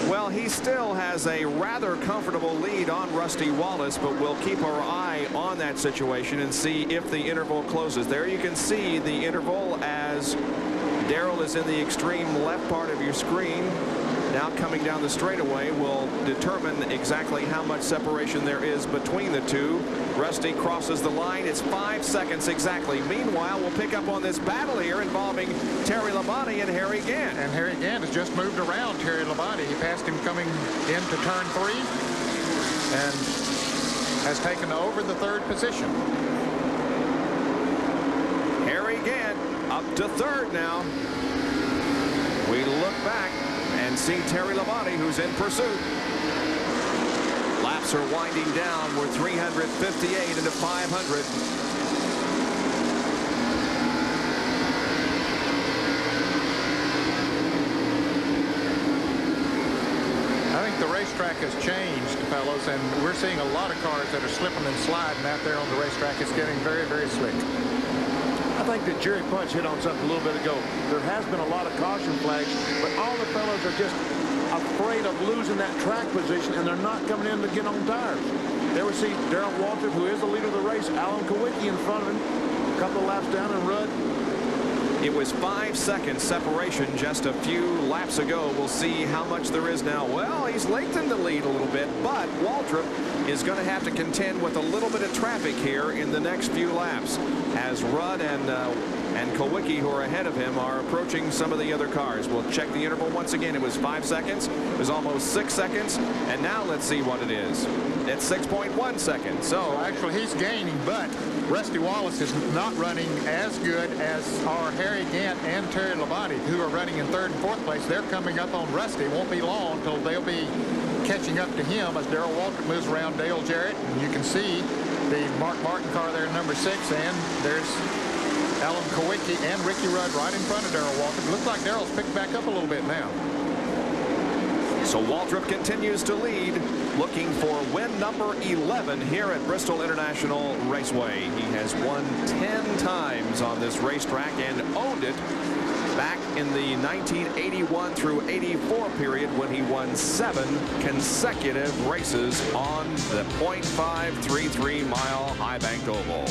Well, he still has a rather comfortable lead on Rusty Wallace, but we'll keep our eye on that situation and see if the interval closes. There you can see the interval as Darrell is in the extreme left part of your screen. Now coming down the straightaway will determine exactly how much separation there is between the two. Rusty crosses the line. It's 5 seconds exactly. Meanwhile, we'll pick up on this battle here involving Terry Labonte and Harry Gant. And Harry Gant has just moved around Terry Labonte. He passed him coming into turn 3 and has taken over the 3rd position. Harry Gant up to 3rd now. We look back and see Terry Labonte, who's in pursuit. Laps are winding down. We're 358 into 500. I think the racetrack has changed, fellows, and we're seeing a lot of cars that are slipping and sliding out there on the racetrack. It's getting very, very slick. I think that Jerry Punch hit on something a little bit ago. There has been a lot of caution flags, but all the fellows are just afraid of losing that track position, and they're not coming in to get on tires. There we see Darrell Waltrip, who is the leader of the race, Alan Kawicki in front of him, a couple of laps down, and Rudd. It was 5 seconds separation just a few laps ago. We'll see how much there is now. Well, he's lengthened the lead a little bit, but Waltrip is going to have to contend with a little bit of traffic here in the next few laps as Rudd and Kawicki, who are ahead of him, are approaching some of the other cars. We'll check the interval once again. It was 5 seconds. It was almost 6 seconds. And now let's see what it is. It's 6.1 seconds. So actually he's gaining, but Rusty Wallace is not running as good as are Harry Gant and Terry Labonte, who are running in 3rd and 4th place. They're coming up on Rusty. It won't be long until they'll be catching up to him as Darrell Waltrip moves around Dale Jarrett. And you can see the Mark Martin car there in number 6, and there's Alan Kawicki and Ricky Rudd right in front of Darrell Waltrip. Looks like Darrell's picked back up a little bit now. So Waltrip continues to lead, looking for win number 11 here at Bristol International Raceway. He has won 10 times on this racetrack and owned it back in the 1981 through 84 period when he won 7 consecutive races on the .533 mile high banked oval.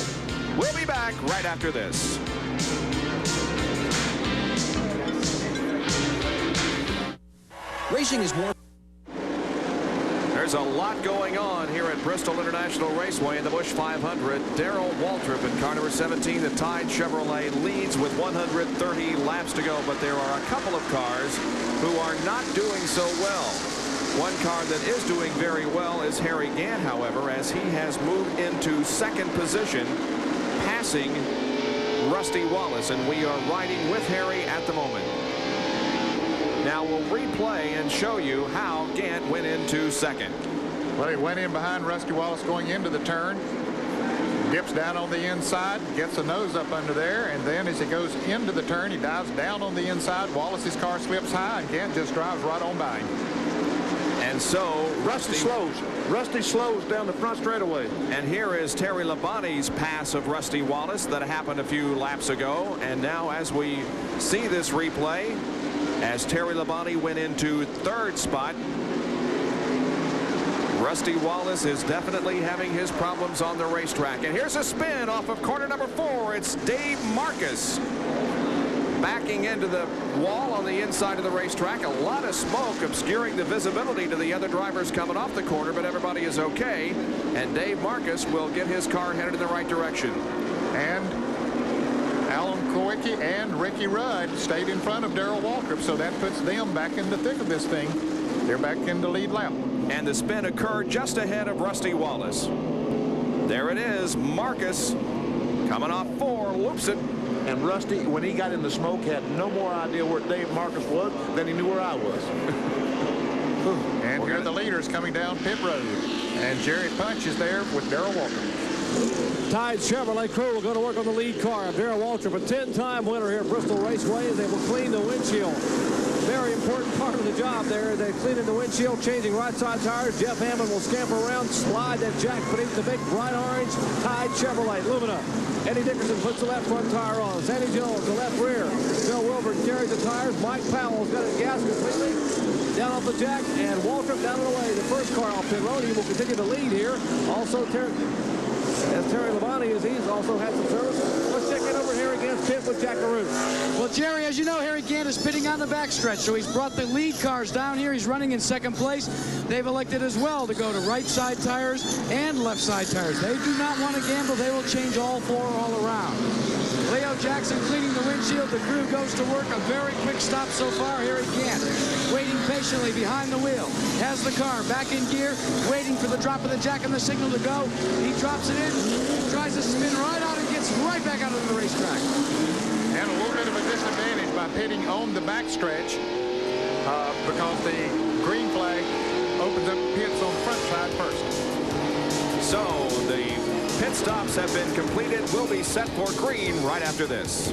We'll be back right after this. Racing is more. There's a lot going on here at Bristol International Raceway in the Busch 500. Darrell Waltrip in car number 17, the Tide Chevrolet, leads with 130 laps to go, but there are a couple of cars who are not doing so well. One car that is doing very well is Harry Gant, however, as he has moved into 2nd position, passing Rusty Wallace, and we are riding with Harry at the moment. Now we'll replay and show you how Gant went into 2nd. Well, he went in behind Rusty Wallace going into the turn, dips down on the inside, gets the nose up under there, and then as he goes into the turn, he dives down on the inside. Wallace's car slips high, and Gant just drives right on by him. And so Rusty slows down the front straightaway. And here is Terry Labonte's pass of Rusty Wallace that happened a few laps ago. And now as we see this replay, as Terry Labonte went into 3rd spot, Rusty Wallace is definitely having his problems on the racetrack. And here's a spin off of corner number 4. It's Dave Marcus backing into the wall on the inside of the racetrack. A lot of smoke obscuring the visibility to the other drivers coming off the corner, but everybody is okay. And Dave Marcus will get his car headed in the right direction. And Alan Kawicki and Ricky Rudd stayed in front of Darrell Waltrip, so that puts them back in the thick of this thing. they're back in the lead lap. And the spin occurred just ahead of Rusty Wallace. There it is. Marcus coming off 4, loops it. And Rusty, when he got in the smoke, had no more idea where Dave Marcus was than he knew where I was. And here are the leaders coming down pit road. And Jerry Punch is there with Darrell Waltrip. Tide Chevrolet crew will go to work on the lead car. Darrell Waltrip, a 10-time winner here at Bristol Raceway, is able to clean the windshield. Very important part of the job there. They're cleaning the windshield, changing right side tires. Jeff Hammond will scamper around, slide that jack beneath the big bright orange Tide Chevrolet Lumina. Eddie Dickerson puts the left front tire on. Sandy Jones, the left rear. Bill Wilbur carries the tires. Mike Powell's got his gas completely. Down off the jack, and Waltrip down and away. The first car off pit road. He will continue to lead here. Also, as Terry Labonte, as he's also had some service. Let's check in over here against pit with Jack LaRue. Well, Jerry, as you know, Harry Gant is pitting on the backstretch, so he's brought the lead cars down here. He's running in second place. They've elected as well to go to right side tires and left side tires. They do not want to gamble. They will change all 4 all around. Leo Jackson cleaning the windshield. The crew goes to work. A very quick stop so far. Harry Gant waiting patiently behind the wheel. Has the car back in gear, waiting for the drop of the jack and the signal to go. He drops it in, tries to spin right out and gets right back out of the racetrack. And a little bit of a disadvantage by pitting on the backstretch because the green flag opens up pits on the front side first. So the pit stops have been completed. We'll be set for green right after this.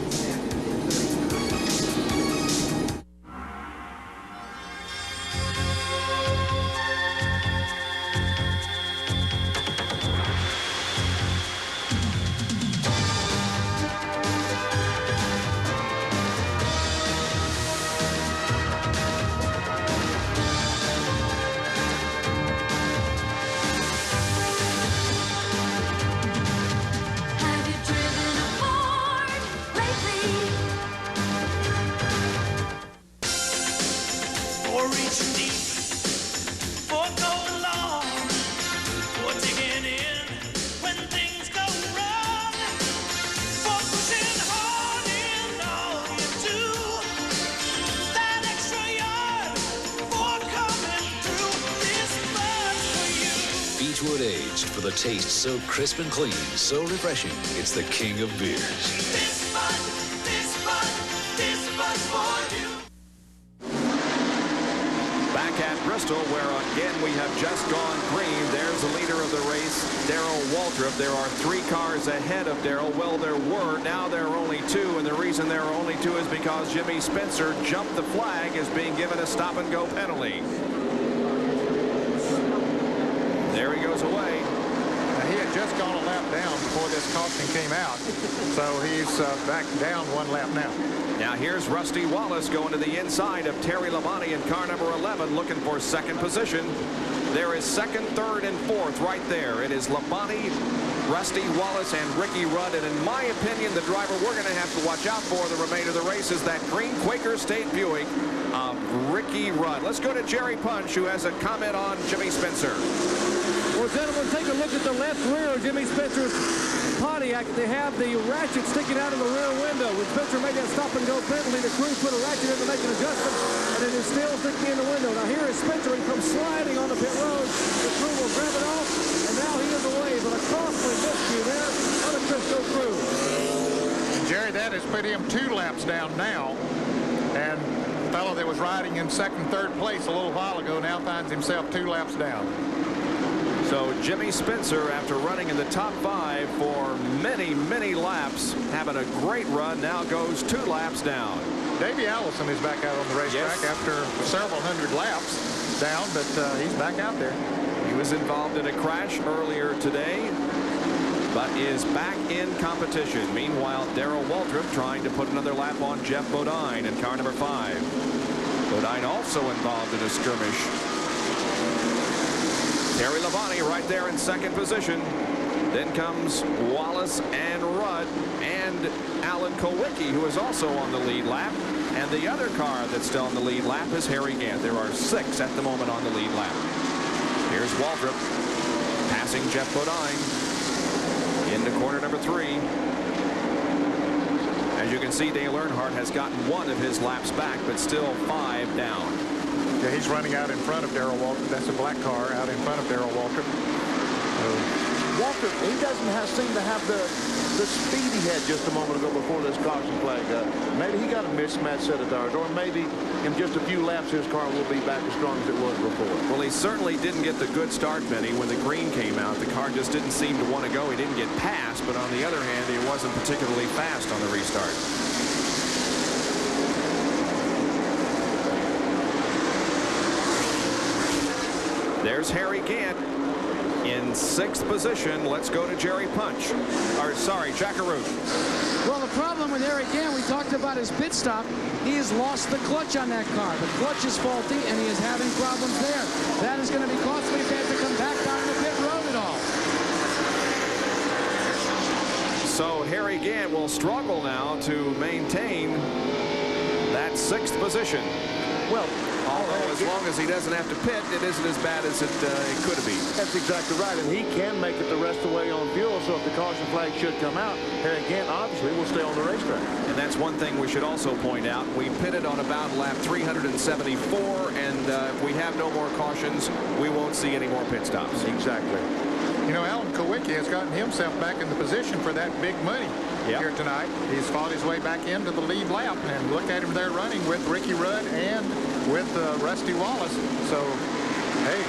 Beechwood aged for the taste so crisp and clean, so refreshing. It's the king of beers. This Bud for you. Back at Bristol, where again we have just gone green. There's the leader of the race, Darrell Waltrip. There are 3 cars ahead of Darrell. Well, there were. Now there are only 2, and the reason there are only 2 is because Jimmy Spencer jumped the flag as being given a stop-and-go penalty. There he goes away. Now, he had just gone a lap down before this caution came out, so he's back down 1 lap now. Now here's Rusty Wallace going to the inside of Terry Labonte in car number 11, looking for second position. There is second, third, and fourth right there. It is Labonte, Rusty Wallace, and Ricky Rudd. And in my opinion, the driver we're going to have to watch out for the remainder of the race is that green Quaker State Buick of Ricky Rudd. Let's go to Jerry Punch, who has a comment on Jimmy Spencer. Well, gentlemen, take a look at the left rear of Jimmy Spencer's Pontiac. They have the ratchet sticking out of the rear window. When Spencer made that stop-and-go penalty, the crew put a ratchet in to make an adjustment, and it is still sticking in the window. Now here is Spencer. He comes sliding on the pit road. The crew will grab it off, and now he is away. But a costly miscue there on the Crisco crew. And Jerry, that has put him 2 laps down now. And the fellow that was riding in second, third place a little while ago now finds himself 2 laps down. So Jimmy Spencer, after running in the top 5 for many, many laps, having a great run, now goes 2 laps down. Davey Allison is back out on the racetrack after several hundred laps down, but he's back out there. He was involved in a crash earlier today, but is back in competition. Meanwhile, Darrell Waltrip trying to put another lap on Jeff Bodine in car number 5. Bodine also involved in a skirmish. Terry Labonte right there in second position. Then comes Wallace and Rudd and Alan Kulwicki, who is also on the lead lap. And the other car that's still on the lead lap is Harry Gant. There are 6 at the moment on the lead lap. Here's Waltrip passing Jeff Bodine into corner number 3. As you can see, Dale Earnhardt has gotten 1 of his laps back, but still 5 down. Yeah, he's running out in front of Darrell Walter. That's a black car out in front of Darrell Walter. Walter, he doesn't seem to have the speed he had just a moment ago before this caution flag. Maybe he got a mismatched set of tires, or maybe in just a few laps his car will be back as strong as it was before. Well, he certainly didn't get the good start, Benny, when the green came out. The car just didn't seem to want to go. He didn't get past, but on the other hand, he wasn't particularly fast on the restart. There's Harry Gant in 6th position. Let's go to Jerry Punch. Or, sorry, Jackaroo. Well, the problem with Harry Gant, we talked about his pit stop. He has lost the clutch on that car. The clutch is faulty, and he is having problems there. That is going to be costly if he has to come back down the pit road at all. So Harry Gant will struggle now to maintain that 6th position. Well, although as long as he doesn't have to pit, it isn't as bad as it could be. That's exactly right, and he can make it the rest of the way on fuel, so if the caution flag should come out, Harry Gant obviously will stay on the racetrack. And that's one thing we should also point out. We pitted on about lap 374, and if we have no more cautions, we won't see any more pit stops. Exactly. You know, Alan Kowicki has gotten himself back in the position for that big money here tonight. He's fought his way back into the lead lap, and look at him there running with Ricky Rudd and with Rusty Wallace. So, hey,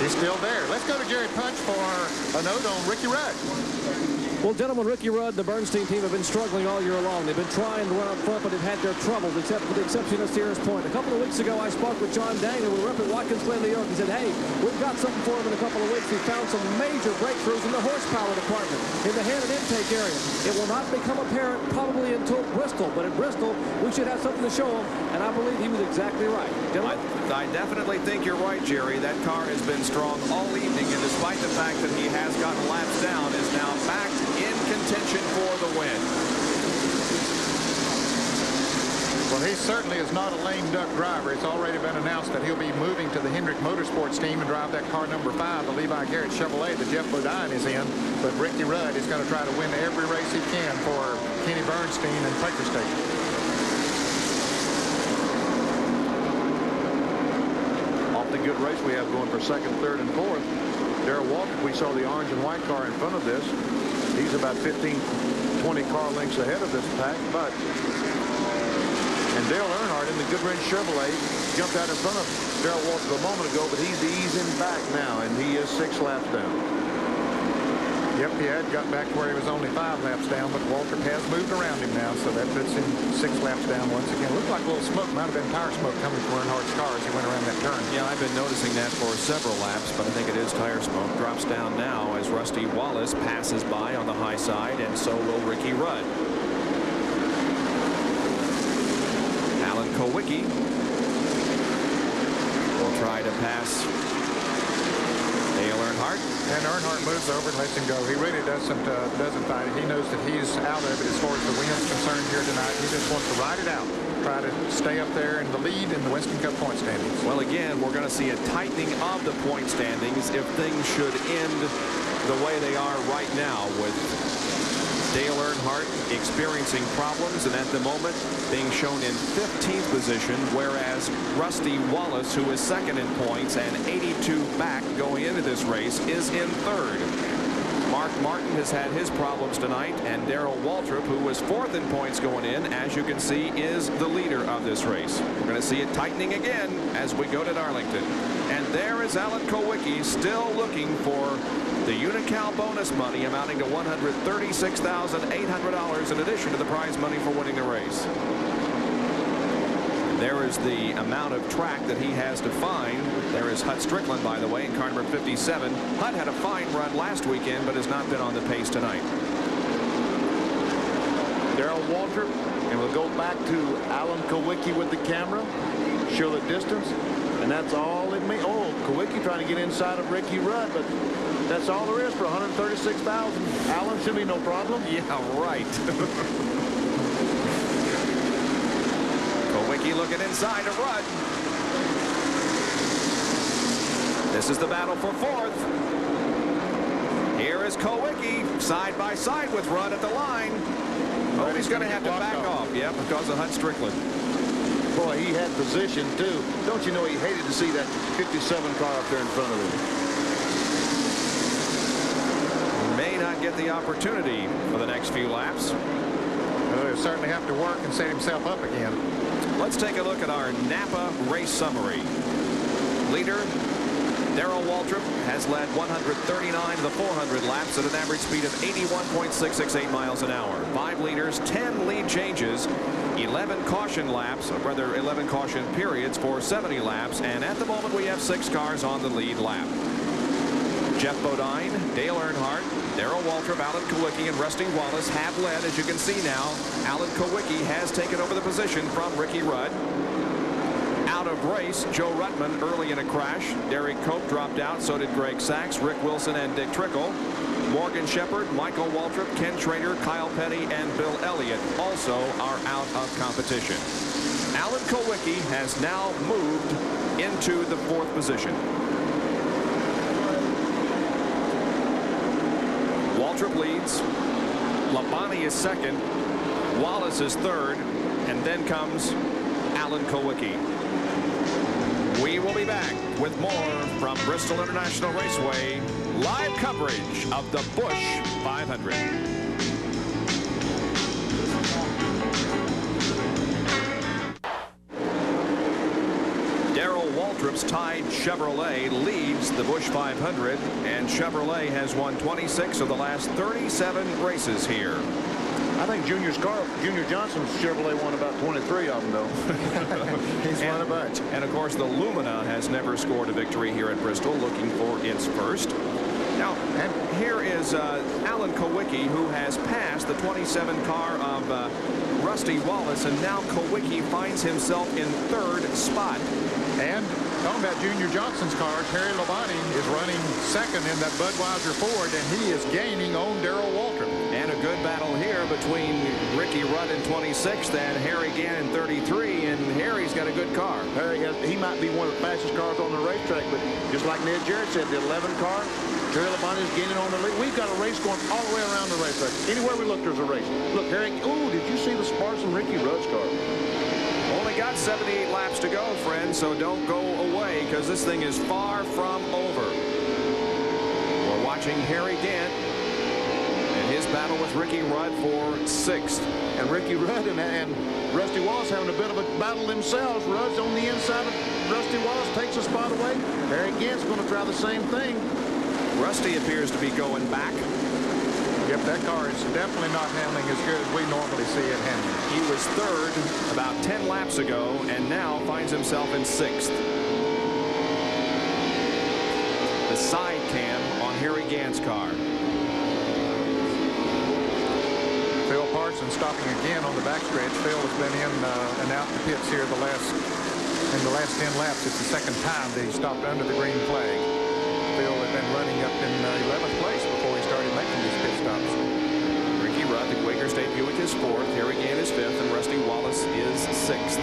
he's still there. Let's go to Jerry Punch for a note on Ricky Rudd. Well, gentlemen, Ricky Rudd and the Bernstein team have been struggling all year long. They've been trying to run up front, but they've had their troubles, except with the exception of Sears Point. A couple of weeks ago, I spoke with John Daniel. We were up at Watkins Glen, New York. He said, hey, we've got something for him in a couple of weeks. We found some major breakthroughs in the horsepower department, in the head and intake area. It will not become apparent probably until Bristol, but at Bristol, we should have something to show him, and I believe he was exactly right. Gentlemen? I definitely think you're right, Jerry. That car has been strong all evening, and despite the fact that he has gotten laps down, is now back in contention for the win. Well, he certainly is not a lame duck driver. It's already been announced that he'll be moving to the Hendrick Motorsports team and drive that car number 5, the Levi Garrett Chevrolet that Jeff Bodine is in. But Ricky Rudd is going to try to win every race he can for Kenny Bernstein and Quaker State. Awfully good race we have going for 2nd, 3rd, and 4th. Darrell Walter, we saw the orange and white car in front of this. He's about 15, 20 car lengths ahead of this pack, but and Dale Earnhardt in the Goodwrench Chevrolet jumped out in front of Darrell Walter a moment ago, but he's easing back now, and he is 6 laps down. Yep, he had got back where he was only 5 laps down, but Walter has moved around him now, so that puts him 6 laps down once again. Looked like a little smoke, might have been tire smoke coming from Earnhardt's car as he went around that turn. Yeah, I've been noticing that for several laps, but I think it is tire smoke. Drops down now as Rusty Wallace passes by on the high side, and so will Ricky Rudd. Alan Kowicki will try to pass Dale Earnhardt. And Earnhardt moves over and lets him go. He really doesn't fight it. He knows that he's out of it as far as the win's concerned here tonight. He just wants to ride it out, try to stay up there in the lead in the Winston Cup point standings. Well, again, we're going to see a tightening of the point standings if things should end the way they are right now, with Dale Earnhardt experiencing problems and at the moment being shown in 15th position, whereas Rusty Wallace, who is 2nd in points and 82 back going into this race, is in 3rd. Mark Martin has had his problems tonight, and Darrell Waltrip, who was 4th in points going in, as you can see, is the leader of this race. We're going to see it tightening again as we go to Darlington. And there is Alan Kowicki still looking for the Unocal bonus money amounting to $136,800 in addition to the prize money for winning the race. There is the amount of track that he has to find. There is Hut Strickland, by the way, in car number 57. Hut had a fine run last weekend, but has not been on the pace tonight. Darrell Walter, and we'll go back to Alan Kowicki with the camera, show the distance, and that's all it means. Oh, Kowicki trying to get inside of Ricky Rudd, but that's all there is for $136,000. Alan, should be no problem. Yeah, right. Kowicki looking inside of Rudd. This is the battle for 4th. Here is Kowicki side by side with Rudd at the line. Oh, he's going to have to back off. Yeah, because of Hut Strickland. Boy, he had position, too. Don't you know he hated to see that 57 car up there in front of him. May not get the opportunity for the next few laps. He'll certainly have to work and set himself up again. Let's take a look at our Napa race summary. Leader Darrell Waltrip has led 139 of the 400 laps at an average speed of 81.668 miles an hour. 5 leaders, 10 lead changes, 11 caution laps, or rather 11 caution periods for 70 laps, and at the moment we have 6 cars on the lead lap. Jeff Bodine, Dale Earnhardt, Darrell Waltrip, Alan Kulwicki, and Rusty Wallace have led. As you can see now, Alan Kulwicki has taken over the position from Ricky Rudd. Out of race, Joe Ruttman early in a crash. Derek Cope dropped out, so did Greg Sachs, Rick Wilson, and Dick Trickle. Morgan Shepherd, Michael Waltrip, Ken Schrader, Kyle Petty, and Bill Elliott also are out of competition. Alan Kulwicki has now moved into the 4th position. Waltrip leads. Labonte is 2nd. Wallace is 3rd. And then comes Alan Kulwicki. We will be back with more from Bristol International Raceway. Live coverage of the Busch 500. Darrell Waltrip's Tide Chevrolet leads the Busch 500, and Chevrolet has won 26 of the last 37 races here. I think Junior Johnson's Chevrolet won about 23 of them, though. He's won a bunch. And, of course, the Lumina has never scored a victory here at Bristol, looking for its first. Now, and here is Alan Kulwicki, who has passed the 27 car of Rusty Wallace, and now Kulwicki finds himself in 3rd spot. And talking about Junior Johnson's car, Terry Labonte is running 2nd in that Budweiser Ford, and he is gaining on Darrell Waltrip. And a good battle here between Ricky Rudd in 26th and Harry Gann in 33, and Harry's got a good car. He might be one of the fastest cars on the racetrack, but just like Ned Jarrett said, the 11 car, Terry Labonte is gaining on the lead. We've got a race going all the way around the racetrack. Anywhere we look, there's a race. Look, Harry, ooh, did you see the sparks in Ricky Rudd's car? Only got 78 laps to go, friends, so don't go away, because this thing is far from over. We're watching Harry Gann and his battle with Ricky Rudd for 6th. And Ricky Rudd and Rusty Wallace having a bit of a battle themselves. Rudd's on the inside of Rusty Wallace, takes a spot away. Harry Gann's going to try the same thing. Rusty appears to be going back. Yep, that car is definitely not handling as good as we normally see it handling. He was 3rd about 10 laps ago and now finds himself in 6th. The side cam on Harry Gann's car. Phil Parsons stopping again on the backstretch. Phil has been in and out the pits here in the last 10 laps. It's the 2nd time that he stopped under the green flag. Phil had been running up in 11th place before he started making these pit stops. Ricky Rudd, the Quaker State Buick, is 4th. Harry Gann is 5th, and Rusty Wallace is 6th.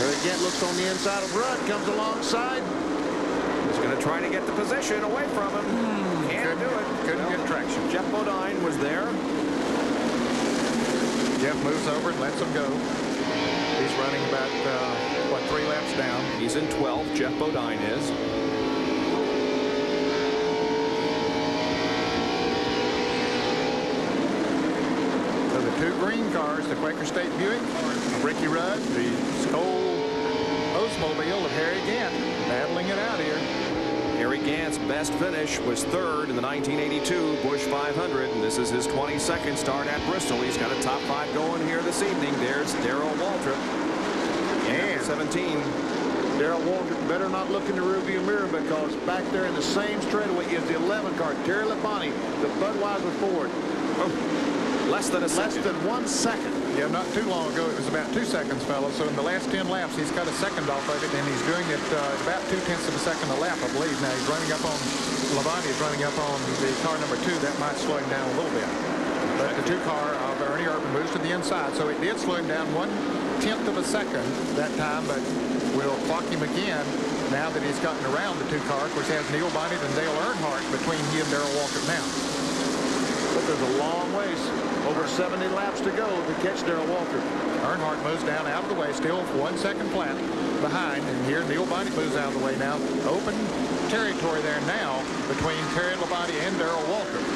Harry Gann looks on the inside of Rudd, comes alongside. He's going to try to get the position away from him. Can't do it. Couldn't get traction. Jeff Bodine was there. Jeff moves over and lets him go. He's running about, 3 laps down. He's in 12th. Jeff Bodine is. So the 2 green cars, the Quaker State Buick, Ricky Rudd, the Skoll Oldsmobile of Harry Gann, battling it out here. Harry Gann's best finish was 3rd in the 1982 Busch 500, and this is his 22nd start at Bristol. He's got a top 5 going here this evening. There's Darrell Waltrip. And 17. Darrell Waltrip better not look in the rearview mirror, because back there in the same straightaway is the 11 car, Terry Labonte, the Budweiser Ford. Oh, less than a second. Less than 1 second. Yeah, not too long ago, it was about 2 seconds, fellas. So in the last 10 laps, he's cut a second off of it, and he's doing it about 0.2 of a second a lap, I believe. Now he's running up on, Labonte is running up on the car number 2. That might slow him down a little bit. But the 2 car of Ernie Irvin moves to the inside, so it did slow him down 1/10 of a second that time, but we'll clock him again now that he's gotten around the 2 cars. Of course, he has Neil Bonnet and Dale Earnhardt between he and Darrell Waltrip now. But There's a long ways, over 70 laps to go to catch Darrell Waltrip. Earnhardt moves down out of the way, still 1 second flat behind. And here Neil Bonney moves out of the way now. Open territory there now between Terry Labonte and Darrell Waltrip.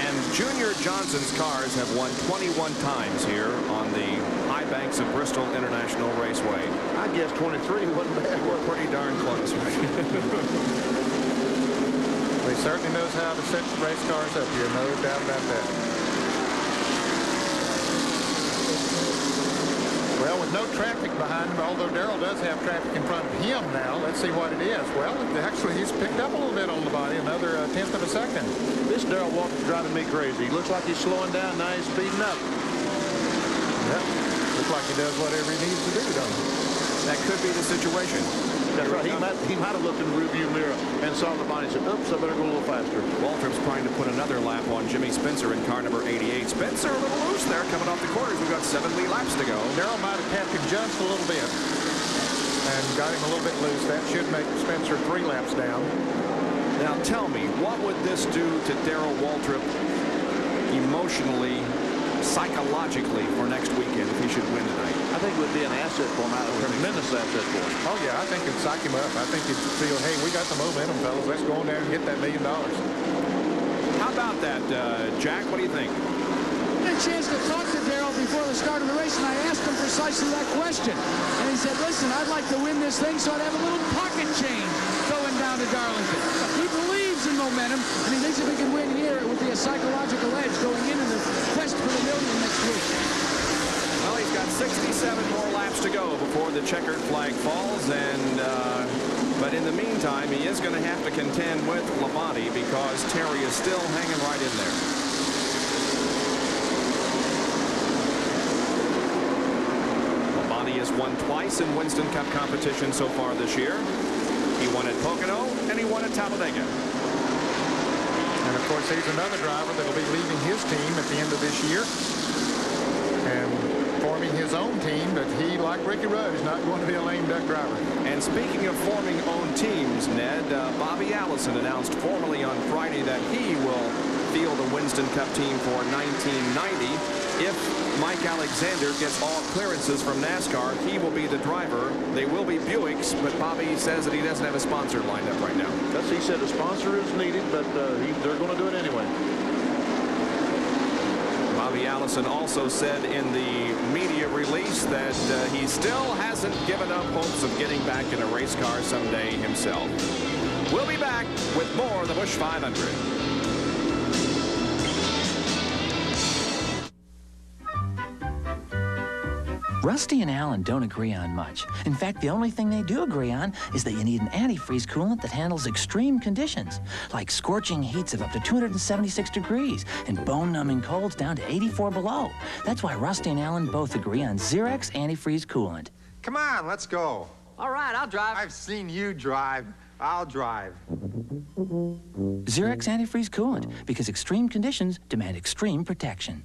And Junior Johnson's cars have won 21 times here on the high banks of Bristol International Raceway. I guess 23 wasn't bad. We're pretty darn close. He certainly knows how to set the race cars up here, no doubt about that. Well, with no traffic behind him, although Darrell does have traffic in front of him now, let's see what it is. Well, actually, he's picked up a little bit on the body, another 1/10 of a second. This Darrell Waltrip's driving me crazy. He looks like he's slowing down, now he's speeding up. Yep, looks like he does whatever he needs to do, don't he? That could be the situation. That's right. He might have looked in the rearview mirror and saw the body and said, oops, I better go a little faster. Waltrip's trying to put another lap on Jimmy Spencer in car number 88. Spencer a little loose there coming off the corners. We've got 7 lead laps to go. Darrell might have tapped him just a little bit and got him a little bit loose. That should make Spencer 3 laps down. Now tell me, what would this do to Darrell Waltrip emotionally, psychologically for next weekend if he should win tonight? I think it would be an asset for him, a tremendous asset for him. Oh, yeah, I think it'd psych him up. I think he'd feel, hey, we got the momentum, fellas. Let's go on there and get that $1 million. How about that, Jack? What do you think? I had a chance to talk to Darrell before the start of the race, and I asked him precisely that question. And he said, listen, I'd like to win this thing so I'd have a little pocket change going down to Darlington. He believes in momentum, and he thinks if he can win here, it would be a psychological edge going into the quest for the $1 million next week. Well, he's got 67 more laps to go before the checkered flag falls, and but in the meantime, he is going to have to contend with Labonte because Terry is still hanging right in there. Labonte has won twice in Winston Cup competition so far this year. He won at Pocono, and he won at Talladega. And, of course, he's another driver that will be leaving his team at the end of this year and forming his own team, but he, like Ricky Rudd, is not going to be a lame duck driver. And speaking of forming own teams, Ned, Bobby Allison announced formally on Friday that he will field a Winston Cup team for 1990. If Mike Alexander gets all clearances from NASCAR, he will be the driver. They will be Buicks, but Bobby says that he doesn't have a sponsor lined up right now. He said a sponsor is needed, but they're going to do it anyway. Bobby Allison also said in the media release that he still hasn't given up hopes of getting back in a race car someday himself. We'll be back with more of the Busch 500. Rusty and Alan don't agree on much. In fact, the only thing they do agree on is that you need an antifreeze coolant that handles extreme conditions, like scorching heats of up to 276 degrees and bone-numbing colds down to 84 below. That's why Rusty and Alan both agree on Xerox antifreeze coolant. Come on, let's go. All right, I'll drive. I've seen you drive. I'll drive. Xerox antifreeze coolant, because extreme conditions demand extreme protection.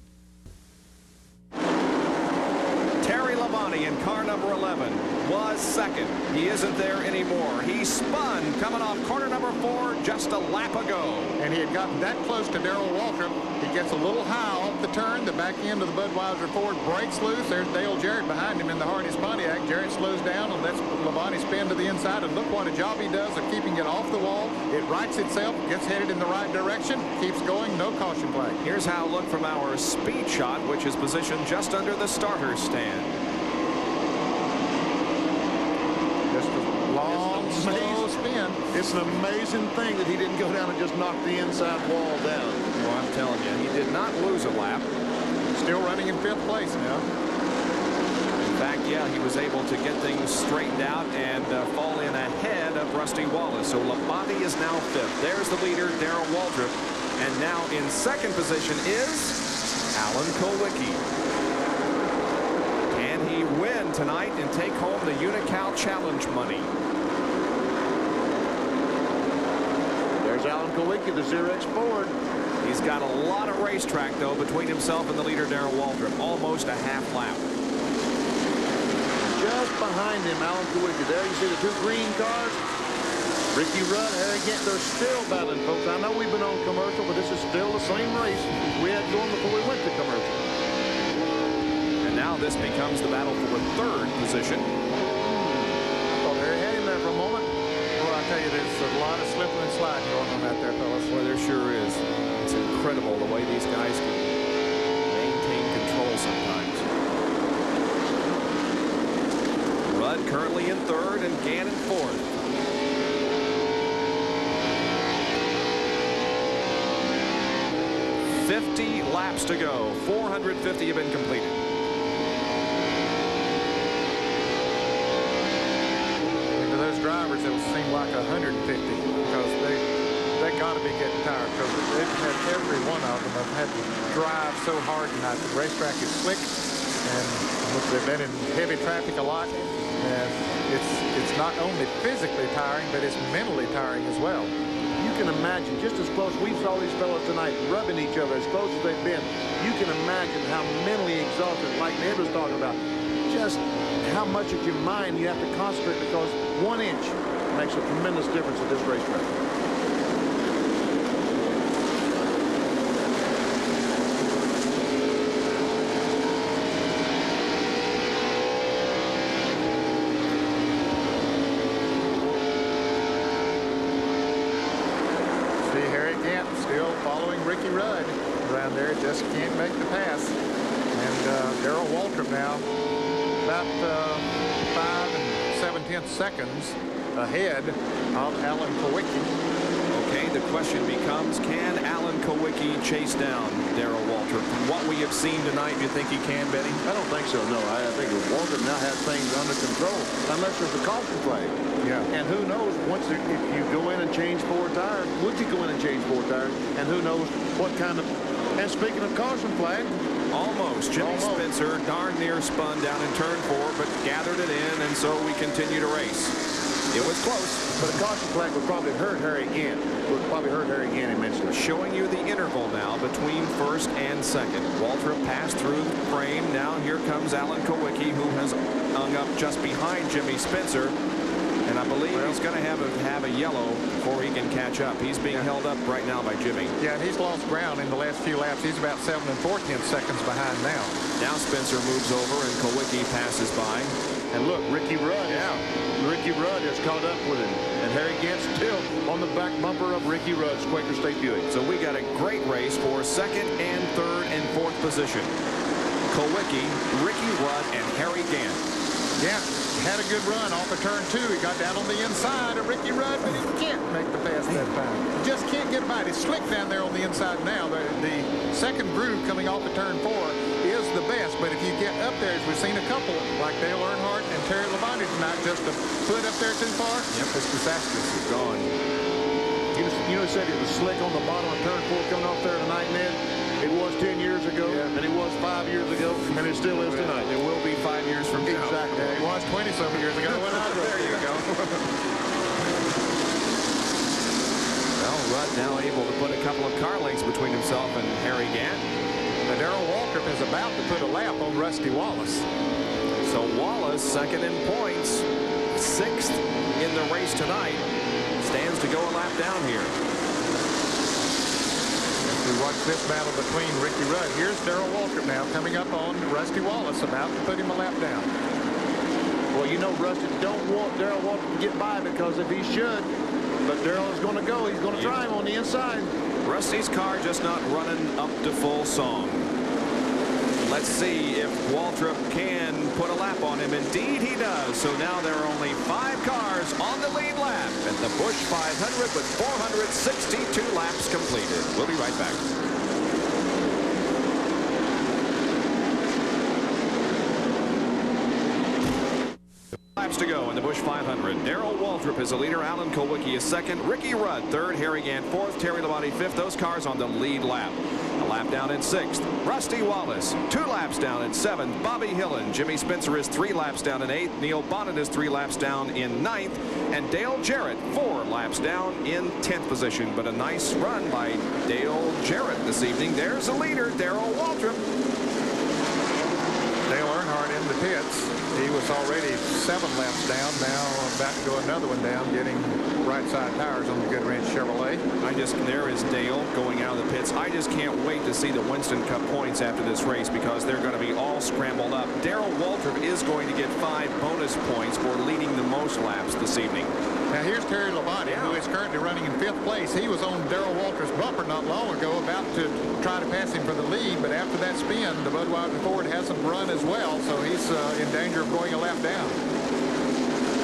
Terry Labonte in car number 11 was second. He isn't there anymore. He spun coming off corner number 4 just a lap ago. And he had gotten that close to Darrell Waltrip. He gets a little high off the turn. The back end of the Budweiser Ford breaks loose. There's Dale Jarrett behind him in the Harney's Pontiac. Jarrett slows down and lets Labonte spin to the inside. And look what a job he does of keeping it off the wall. It rights itself, gets headed in the right direction, keeps going, no caution flag. Here's how it looked from our speed shot, which is positioned just under the starter stand. Long, slow spin. It's an amazing thing that he didn't go down and just knock the inside wall down. Well, I'm telling you, he did not lose a lap. Still running in 5th place now. In fact, yeah, he was able to get things straightened out and fall in ahead of Rusty Wallace. So Labonte is now 5th. There's the leader, Darrell Waltrip. And now in 2nd position is Alan Kulwicki. Can he win tonight and take home the Unocal Challenge money? There's Alan Kulwicki, the Xerox Ford. He's got a lot of racetrack, though, between himself and the leader, Darrell Waltrip. Almost a half lap. Just behind him, Alan Kulwicki. There you see the 2 green cars. Ricky Rudd, Harry Gant, they're still battling, folks. I know we've been on commercial, but this is still the same race. We had going before we went to commercial. And now this becomes the battle for third position. I thought Harry had him there for a moment. Well, I tell you, there's a lot of slipping and sliding going on out there, fellas. Well, there sure is. It's incredible the way these guys can maintain control sometimes. Rudd currently in third and Gann in fourth. .50 laps to go. 450 have been completed. To those drivers, it will seem like 150 because they got to be getting tired because they've had every one of them have had to drive so hard tonight. The racetrack is slick, and they've been in heavy traffic a lot. And it's not only physically tiring, but it's mentally tiring as well. You can imagine, just as close, we saw these fellows tonight rubbing each other as close as they've been. You can imagine how mentally exhausted, like Ned was talking about, just how much of your mind you have to concentrate because 1 inch makes a tremendous difference at this racetrack. Still following Ricky Rudd around there, just can't make the pass. And Darrell Waltrip now about 5 7/10 seconds ahead of Alan Kowicki. Okay, the question becomes, can Alan Kowicki chase down Darrell Waltrip? From what we have seen tonight, do you think he can, Benny? I don't think so, no. I think Waltrip now has things under control, unless there's a caution flag. Yeah. And who knows, if you go in and change 4 tires, would you go in and change 4 tires? And who knows what kind of, and speaking of caution flag. Almost. Jimmy Spencer darn near spun down in turn 4, but gathered it in, and so we continue to race. It was close. But a caution flag would probably hurt Harry again. Would probably hurt Harry again immensely. Showing you the interval now between first and second. Waltrip passed through the frame. Now here comes Alan Kowicki, who has hung up just behind Jimmy Spencer. And I believe he's going to have a yellow before he can catch up. He's being held up right now by Jimmy. Yeah, and he's lost ground in the last few laps. He's about 7 4/10 seconds behind now. Now Spencer moves over and Kowicki passes by. And look, Ricky Rudd has caught up with him. And Harry Gant's still on the back bumper of Ricky Rudd's Quaker State Buick. So we got a great race for second and third and fourth position. Kowicki, Ricky Rudd, and Harry Gant. Yeah, had a good run off of turn 2. He got down on the inside of Ricky Rudd, but he can't make the pass that time. Just can't get by it. It's slick down there on the inside now. The second groove coming off of turn 4 is the best, but if you get up there, as we've seen a couple, like Dale Earnhardt and Terry Labonte tonight, just a foot up there too far, it's disastrous. It's gone. You know, he said it was slick on the bottom of turn 4 coming off there tonight, Ned. It was 10 years ago, and it was 5 years ago, and it still is tonight. It will be 5 years from now. Exactly. It was 20-some years ago. There you go. Well, Rudd now able to put a couple of car lengths between himself and Harry Gant. Now, Darrell Waltrip is about to put a lap on Rusty Wallace. So Wallace, second in points, 6th in the race tonight, stands to go a lap down here. We watch this battle between Ricky Rudd. Here's Darrell Waltrip now coming up on Rusty Wallace, about to put him a lap down. Well, you know, Rusty don't want Darrell Waltrip to get by because if he should, but Darrell is going to go. He's going to try him on the inside. Rusty's car just not running up to full song. Let's see if Waltrip can put a lap on him. Indeed, he does. So now there are only 5 cars on the lead lap at the Busch 500 with 462 laps completed. We'll be right back. Laps to go in the Busch 500. Darrell Waltrip is the leader. Alan Kowicki is second. Ricky Rudd third. Harry Gant fourth. Terry Labonte fifth. Those cars on the lead lap. A lap down in 6th. Rusty Wallace 2 laps down in 7th. Bobby Hillen. Jimmy Spencer is 3 laps down in 8th. Neil Bonnet is 3 laps down in 9th. And Dale Jarrett 4 laps down in 10th position. But a nice run by Dale Jarrett this evening. There's the leader, Darrell Waltrip. Dale Earnhardt in the pits. He was already 7 laps down, now about to go another one down, getting right side tires on the Goodwrench Chevrolet. There is Dale going out of the pits. I just can't wait to see the Winston Cup points after this race because they're going to be all scrambled up. Darrell Waltrip is going to get 5 bonus points for leading the most laps this evening. Now here's Terry Labonte, who is currently running in 5th place. He was on Darrell Waltrip's bumper not long ago, about to try to pass him for the lead, but after that spin, the Budweiser Ford hasn't run as well, so he's in danger of going a lap down.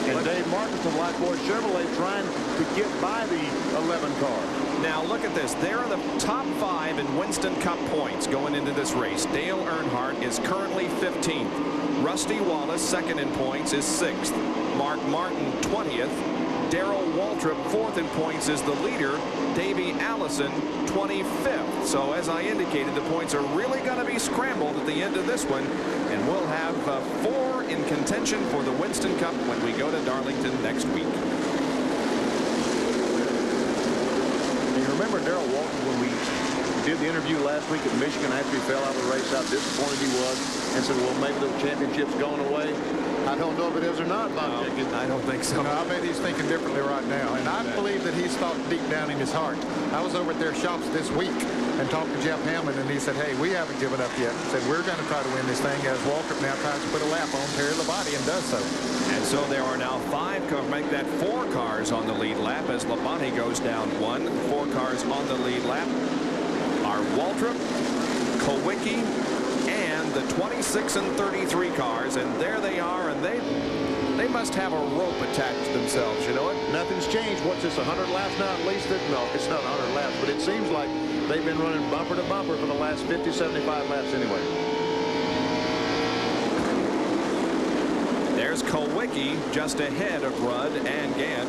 And Dave Martin from Blackboard Chevrolet trying to get by the 11 car. Now look at this. They're in the top 5 in Winston Cup points going into this race. Dale Earnhardt is currently 15th. Rusty Wallace, second in points, is 6th. Mark Martin, 20th. Darrell Waltrip, 4th in points, is the leader. Davey Allison, 25th. So as I indicated, the points are really going to be scrambled at the end of this one. And we'll have 4 in contention for the Winston Cup when we go to Darlington next week. And you remember Darrell Waltrip when we did the interview last week at Michigan after he fell out of the race, how disappointed he was, and said, well, maybe the championship's going away. I don't know if it is or not, Bob Jenkins. I don't think so. No, I bet he's thinking differently right now. And I believe that he's thought deep down in his heart. I was over at their shops this week and talked to Jeff Hammond, and he said, hey, we haven't given up yet. He said, we're going to try to win this thing as Waltrip now tries to put a lap on Terry Labonte and does so. And so there are now 5 cars, make that 4 cars on the lead lap as Labonte goes down 1. 4 cars on the lead lap are Waltrip, Kowicki, and the 26 and 33 cars, and there they are, and they must have a rope attached to themselves, you know it? Nothing's changed. What's this, 100 laps now at least? No, it's not 100 laps, but it seems like they've been running bumper to bumper for the last 50, 75 laps anyway. There's Kowicki just ahead of Rudd and Gant.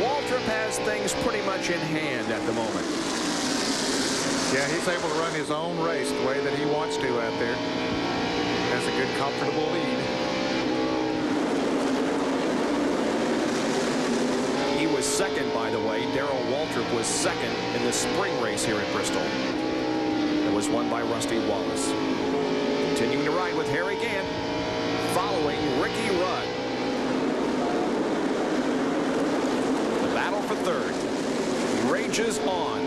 Waltrip has things pretty much in hand at the moment. Yeah, he's able to run his own race the way that he wants to out there. Has a good, comfortable lead. He was second, by the way. Darrell Waltrip was second in the spring race here at Bristol. It was won by Rusty Wallace. Continuing to ride with Harry Gant, following Ricky Rudd. The battle for third rages on.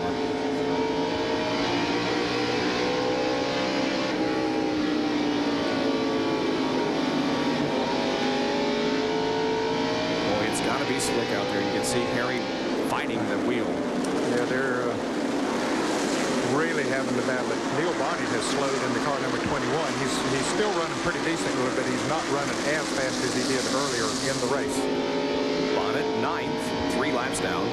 Be slick out there. You can see Harry fighting the wheel. Yeah, they're really having to battle it. Neil Bonnet has slowed in the car number 21. He's still running pretty decently, but he's not running as fast as he did earlier in the race. Bonnet 9th, 3 laps down.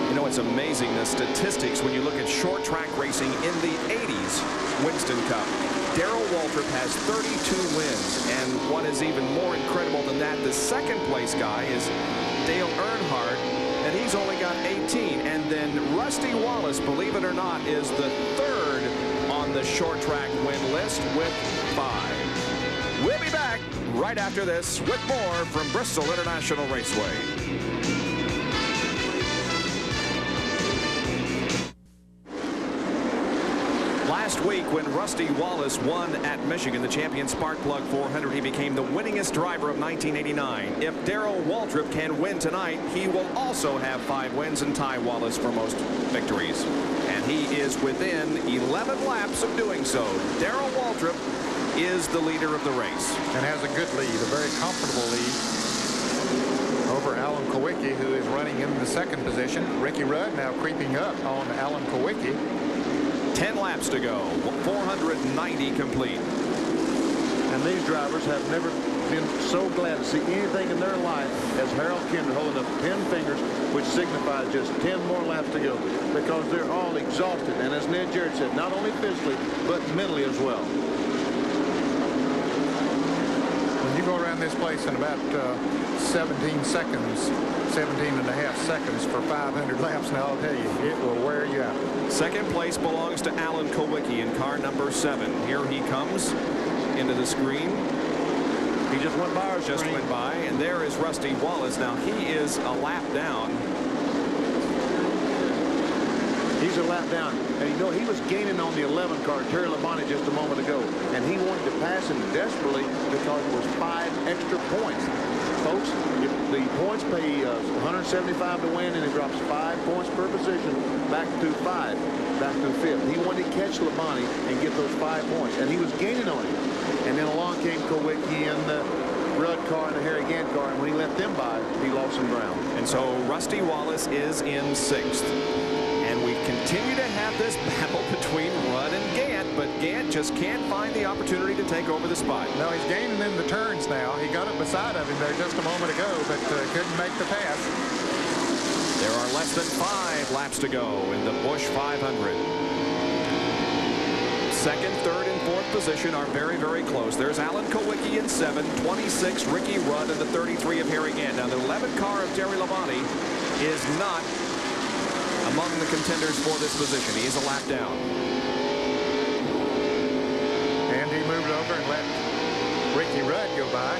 You know, it's amazing the statistics when you look at short track racing in the 80s Winston Cup. Darrell Waltrip has 32 wins, and what is even more incredible than that, the second place guy is Dale Earnhardt, and he's only got 18. And then Rusty Wallace, believe it or not, is the 3rd on the short track win list with 5. We'll be back right after this with more from Bristol International Raceway. Last week, when Rusty Wallace won at Michigan the Champion Sparkplug 400, he became the winningest driver of 1989. If Darrell Waltrip can win tonight, he will also have 5 wins and tie Wallace for most victories. And he is within 11 laps of doing so. Darrell Waltrip is the leader of the race. And has a good lead, a very comfortable lead over Alan Kowicki, who is running in the 2nd position. Ricky Rudd now creeping up on Alan Kowicki. 10 laps to go, 490 complete. And these drivers have never been so glad to see anything in their life as Harold Kinder holding up 10 fingers, which signifies just 10 more laps to go, because they're all exhausted. And as Ned Jarrett said, not only physically, but mentally as well. When you go around this place in about 17 seconds, 17 and a half seconds for 500 laps, now I'll tell you, it will wear you out. Second place belongs to Alan Kowicki in car number 7. Here he comes into the screen. He just went by our screen. Just went by, and there is Rusty Wallace. Now he is a lap down He's a lap down. And you know, he was gaining on the 11 car, Terry Labonte, just a moment ago. And he wanted to pass him desperately because it was 5 extra points. Folks, if the points pay 175 to win, and it drops 5 points per position back to 5, back to 5th. He wanted to catch Labonte and get those 5 points, and he was gaining on him. And then along came Kowicki and the Rudd car and the Harry Gant car, and when he let them by, he lost some ground. And so Rusty Wallace is in 6th. And we continue to have this battle between Rudd and Gant, but Gant just can't find the opportunity to take over the spot. No, he's gaining in the turns now. He got up beside of him there just a moment ago, but couldn't make the pass. There are less than 5 laps to go in the Busch 500. Second, third, and fourth position are very, very close. There's Alan Kowicki in 7, 26, Ricky Rudd, and the 33 of Harry Gant. Now, the 11 car of Terry Labonte is not among the contenders for this position. He is a lap down. And he moved over and let Ricky Rudd go by.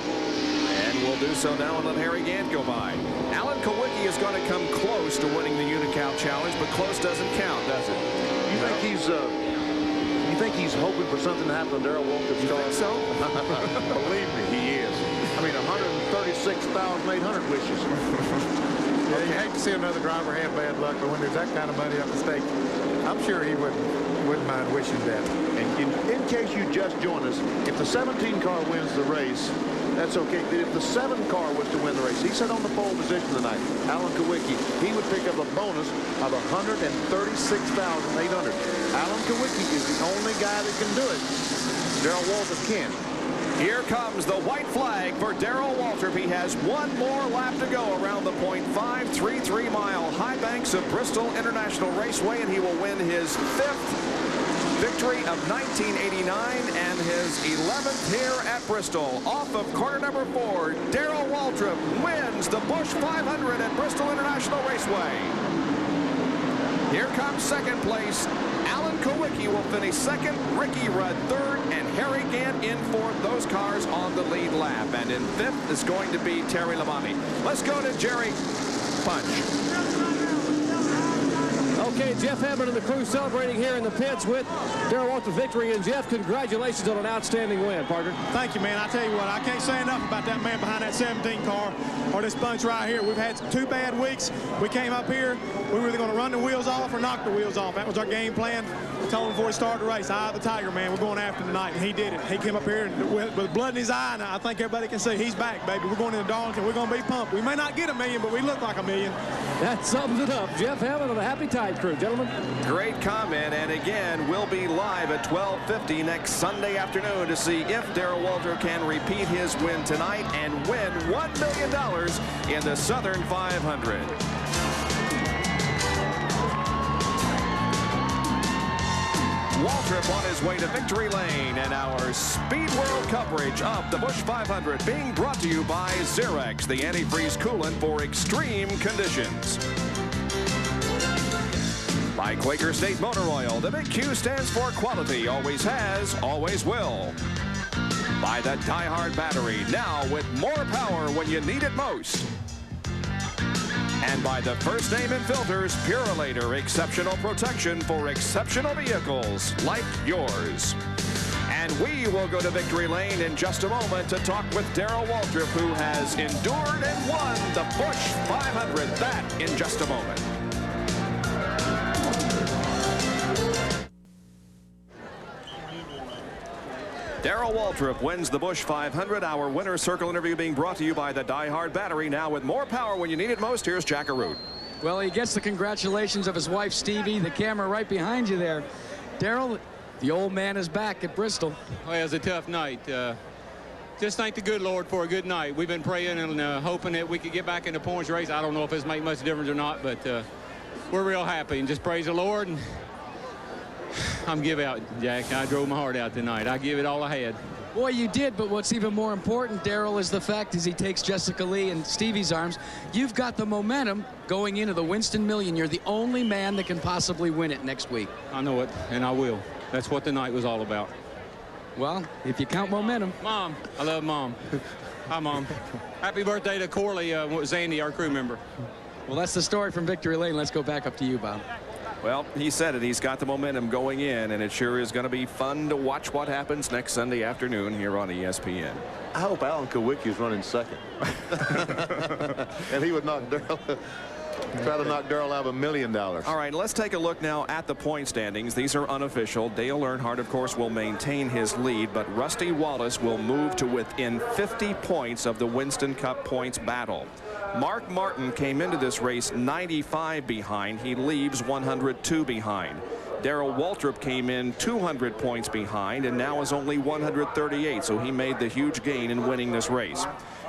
And will do so now and let Harry Gant go by. Alan Kowicki is going to come close to winning the Unocal Challenge, but close doesn't count, does it? You think he's hoping for something to happen to Darrell Waltrip's car? Think so? Believe me, he is. I mean, 136,800 wishes. Yeah, you hate to see another driver have bad luck, but when there's that kind of money up at stake, I'm sure he wouldn't mind wishing that. And in case you just joined us, if the 17 car wins the race, that's okay. If the 7 car was to win the race, he sat on the pole position tonight, Alan Kowicki, he would pick up a bonus of 136,800. Alan Kowicki is the only guy that can do it. Darrell Waltrip can't. Here comes the white flag for Darrell Waltrip. He has 1 more lap to go around the .533-mile high banks of Bristol International Raceway, and he will win his 5th victory of 1989 and his 11th here at Bristol. Off of corner number 4, Darrell Waltrip wins the Busch 500 at Bristol International Raceway. Here comes second place. Alan Kowicki will finish 2nd, Ricky Rudd 3rd, and Harry Gant in 4th. Those cars on the lead lap. And in 5th is going to be Terry Labonte. Let's go to Jerry Punch. Okay, Jeff Hammond and the crew celebrating here in the pits with Darrell Waltrip's victory. And Jeff, congratulations on an outstanding win, partner. Thank you, man. I tell you what, I can't say enough about that man behind that 17 car or this bunch right here. We've had 2 bad weeks. We came up here. We were either going to run the wheels off or knock the wheels off. That was our game plan. I told him before he started the race, eye of the tiger, man. We're going after him tonight, and he did it. He came up here with blood in his eye, and I think everybody can see he's back, baby. We're going into Darlington. We're going to be pumped. We may not get $1 million, but we look like $1 million. That sums it up. Jeff Hammond of the Happy Tide crew, gentlemen. Great comment, and again, we'll be live at 12:50 next Sunday afternoon to see if Darrell Waltrip can repeat his win tonight and win $1 million in the Southern 500. Waltrip on his way to victory lane, and our Speed World coverage of the Busch 500 being brought to you by Xerex, the antifreeze coolant for extreme conditions. By Quaker State Motor Oil, the big Q stands for quality, always has, always will. By the Die Hard battery, now with more power when you need it most. And by the First Name and Filters Purolator, exceptional protection for exceptional vehicles like yours. And we will go to victory lane in just a moment to talk with Darrell Waltrip, who has endured and won the Busch 500. That in just a moment. Darrell Waltrip wins the Busch 500. Our winner's circle interview being brought to you by the Die Hard battery. Now with more power when you need it most, here's Jack Arute. Well, he gets the congratulations of his wife, Stevie, the camera right behind you there. Darrell, the old man is back at Bristol. Well, it was a tough night. Just thank the good Lord for a good night. We've been praying and hoping that we could get back in the points race. I don't know if it's made much difference or not, but we're real happy and just praise the Lord. And I'm give out, Jack. I drove my heart out tonight. I give it all I had. Boy, you did, but what's even more important, Darrell, is the fact as he takes Jessica Lee in Stevie's arms, you've got the momentum going into the Winston Million. You're the only man that can possibly win it next week. I know it, and I will. That's what the night was all about. Well, if you count momentum. Mom, I love Mom. Hi, Mom. Happy birthday to Corley, Zandy, our crew member. Well, that's the story from Victory Lane. Let's go back up to you, Bob. Well, he said it. He's got the momentum going in, and it sure is going to be fun to watch what happens next Sunday afternoon here on ESPN. I hope Alan Kowicki is running second. And he would knock Darrell. Try to knock Darrell out of $1 million. All right, let's take a look now at the point standings. These are unofficial. Dale Earnhardt, of course, will maintain his lead, but Rusty Wallace will move to within 50 points of the Winston Cup points battle. Mark Martin came into this race 95 behind. He leaves 102 behind. Darrell Waltrip came in 200 points behind and now is only 138, so he made the huge gain in winning this race.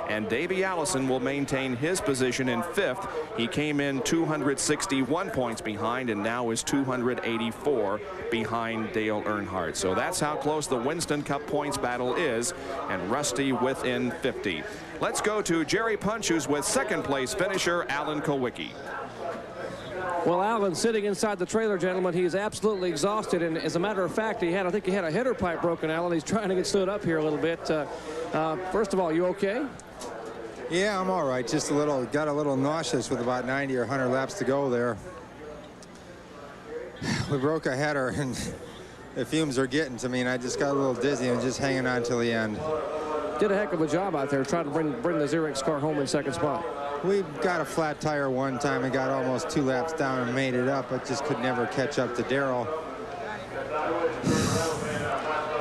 And Davey Allison will maintain his position in 5th. He came in 261 points behind and now is 284 behind Dale Earnhardt. So that's how close the Winston Cup points battle is, and Rusty within 50. Let's go to Jerry Punch, who's with second place finisher Alan Kowicki. Well, Alan sitting inside the trailer, gentlemen, he's absolutely exhausted, and as a matter of fact, I think he had a header pipe broken, Alan. He's trying to get stood up here a little bit. First of all, you okay? Yeah, I'm all right. Just got a little nauseous with about 90 or 100 laps to go there. We broke a header, and the fumes are getting to me, and I just got a little dizzy and just hanging on till the end. Did a heck of a job out there trying to bring the Xerox car home in second spot. We got a flat tire one time and got almost 2 laps down and made it up, but just could never catch up to Darrell.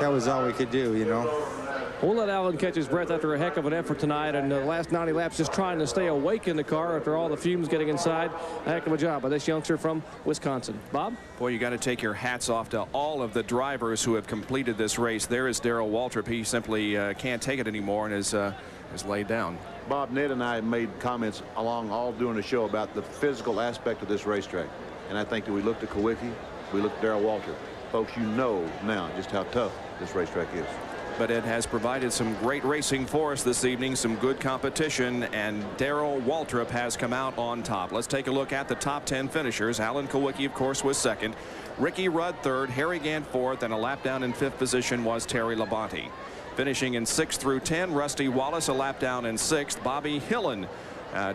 That was all we could do, you know. We'll let Alan catch his breath after a heck of an effort tonight, and the last 90 laps just trying to stay awake in the car after all the fumes getting inside. A heck of a job by this youngster from Wisconsin. Bob? Boy, you got to take your hats off to all of the drivers who have completed this race. There is Darrell Waltrip. He simply can't take it anymore and is laid down. Bob, Ned and I made comments along all during the show about the physical aspect of this racetrack. And I think that we looked at Kowicki, we looked at Darrell Waltrip. Folks, you know now just how tough this racetrack is. But it has provided some great racing for us this evening, some good competition, and Darrell Waltrip has come out on top. Let's take a look at the top 10 finishers. Alan Kowicki, of course, was second. Ricky Rudd third, Harry Gant fourth, and a lap down in 5th position was Terry Labonte. Finishing in 6th through 10, Rusty Wallace a lap down in 6th. Bobby Hillen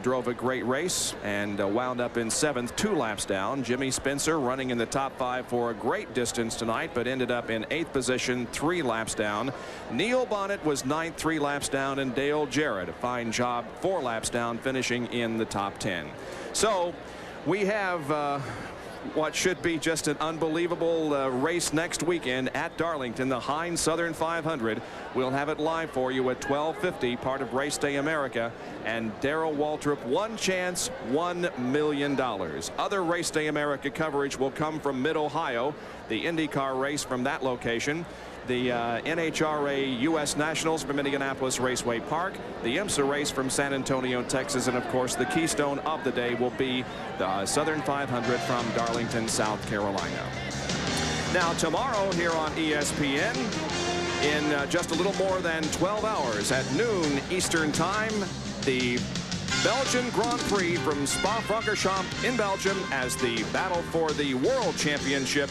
drove a great race and wound up in 7th, 2 laps down. Jimmy Spencer running in the top 5 for a great distance tonight, but ended up in 8th position, 3 laps down. Neil Bonnet was 9th, 3 laps down, and Dale Jarrett, a fine job, 4 laps down, finishing in the top 10. So we have what should be just an unbelievable race next weekend at Darlington, the Heinz Southern 500. We'll have it live for you at 12:50, part of Race Day America. And Darrell Waltrip, one chance, $1 million. Other Race Day America coverage will come from Mid-Ohio, the IndyCar race from that location. The NHRA U.S. Nationals from Indianapolis Raceway Park, the IMSA race from San Antonio, Texas, and of course the keystone of the day will be the Southern 500 from Darlington, South Carolina. Now tomorrow here on ESPN, in just a little more than 12 hours at noon Eastern Time, the Belgian Grand Prix from Spa-Francorchamps in Belgium as the battle for the World Championship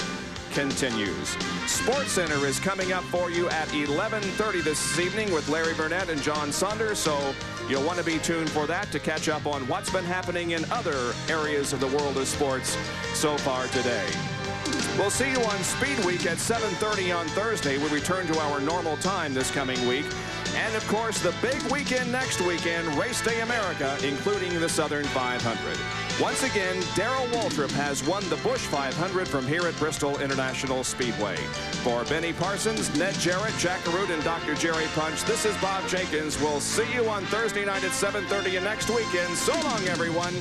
continues. SportsCenter is coming up for you at 11:30 this evening with Larry Burnett and John Saunders, so you'll want to be tuned for that to catch up on what's been happening in other areas of the world of sports so far today. We'll see you on Speed Week at 7:30 on Thursday. We return to our normal time this coming week. And of course, the big weekend next weekend, Race Day America, including the Southern 500. Once again, Darrell Waltrip has won the Busch 500 from here at Bristol International Speedway. For Benny Parsons, Ned Jarrett, Jack Arute, and Dr. Jerry Punch, this is Bob Jenkins. We'll see you on Thursday night at 7:30 and next weekend. So long, everyone.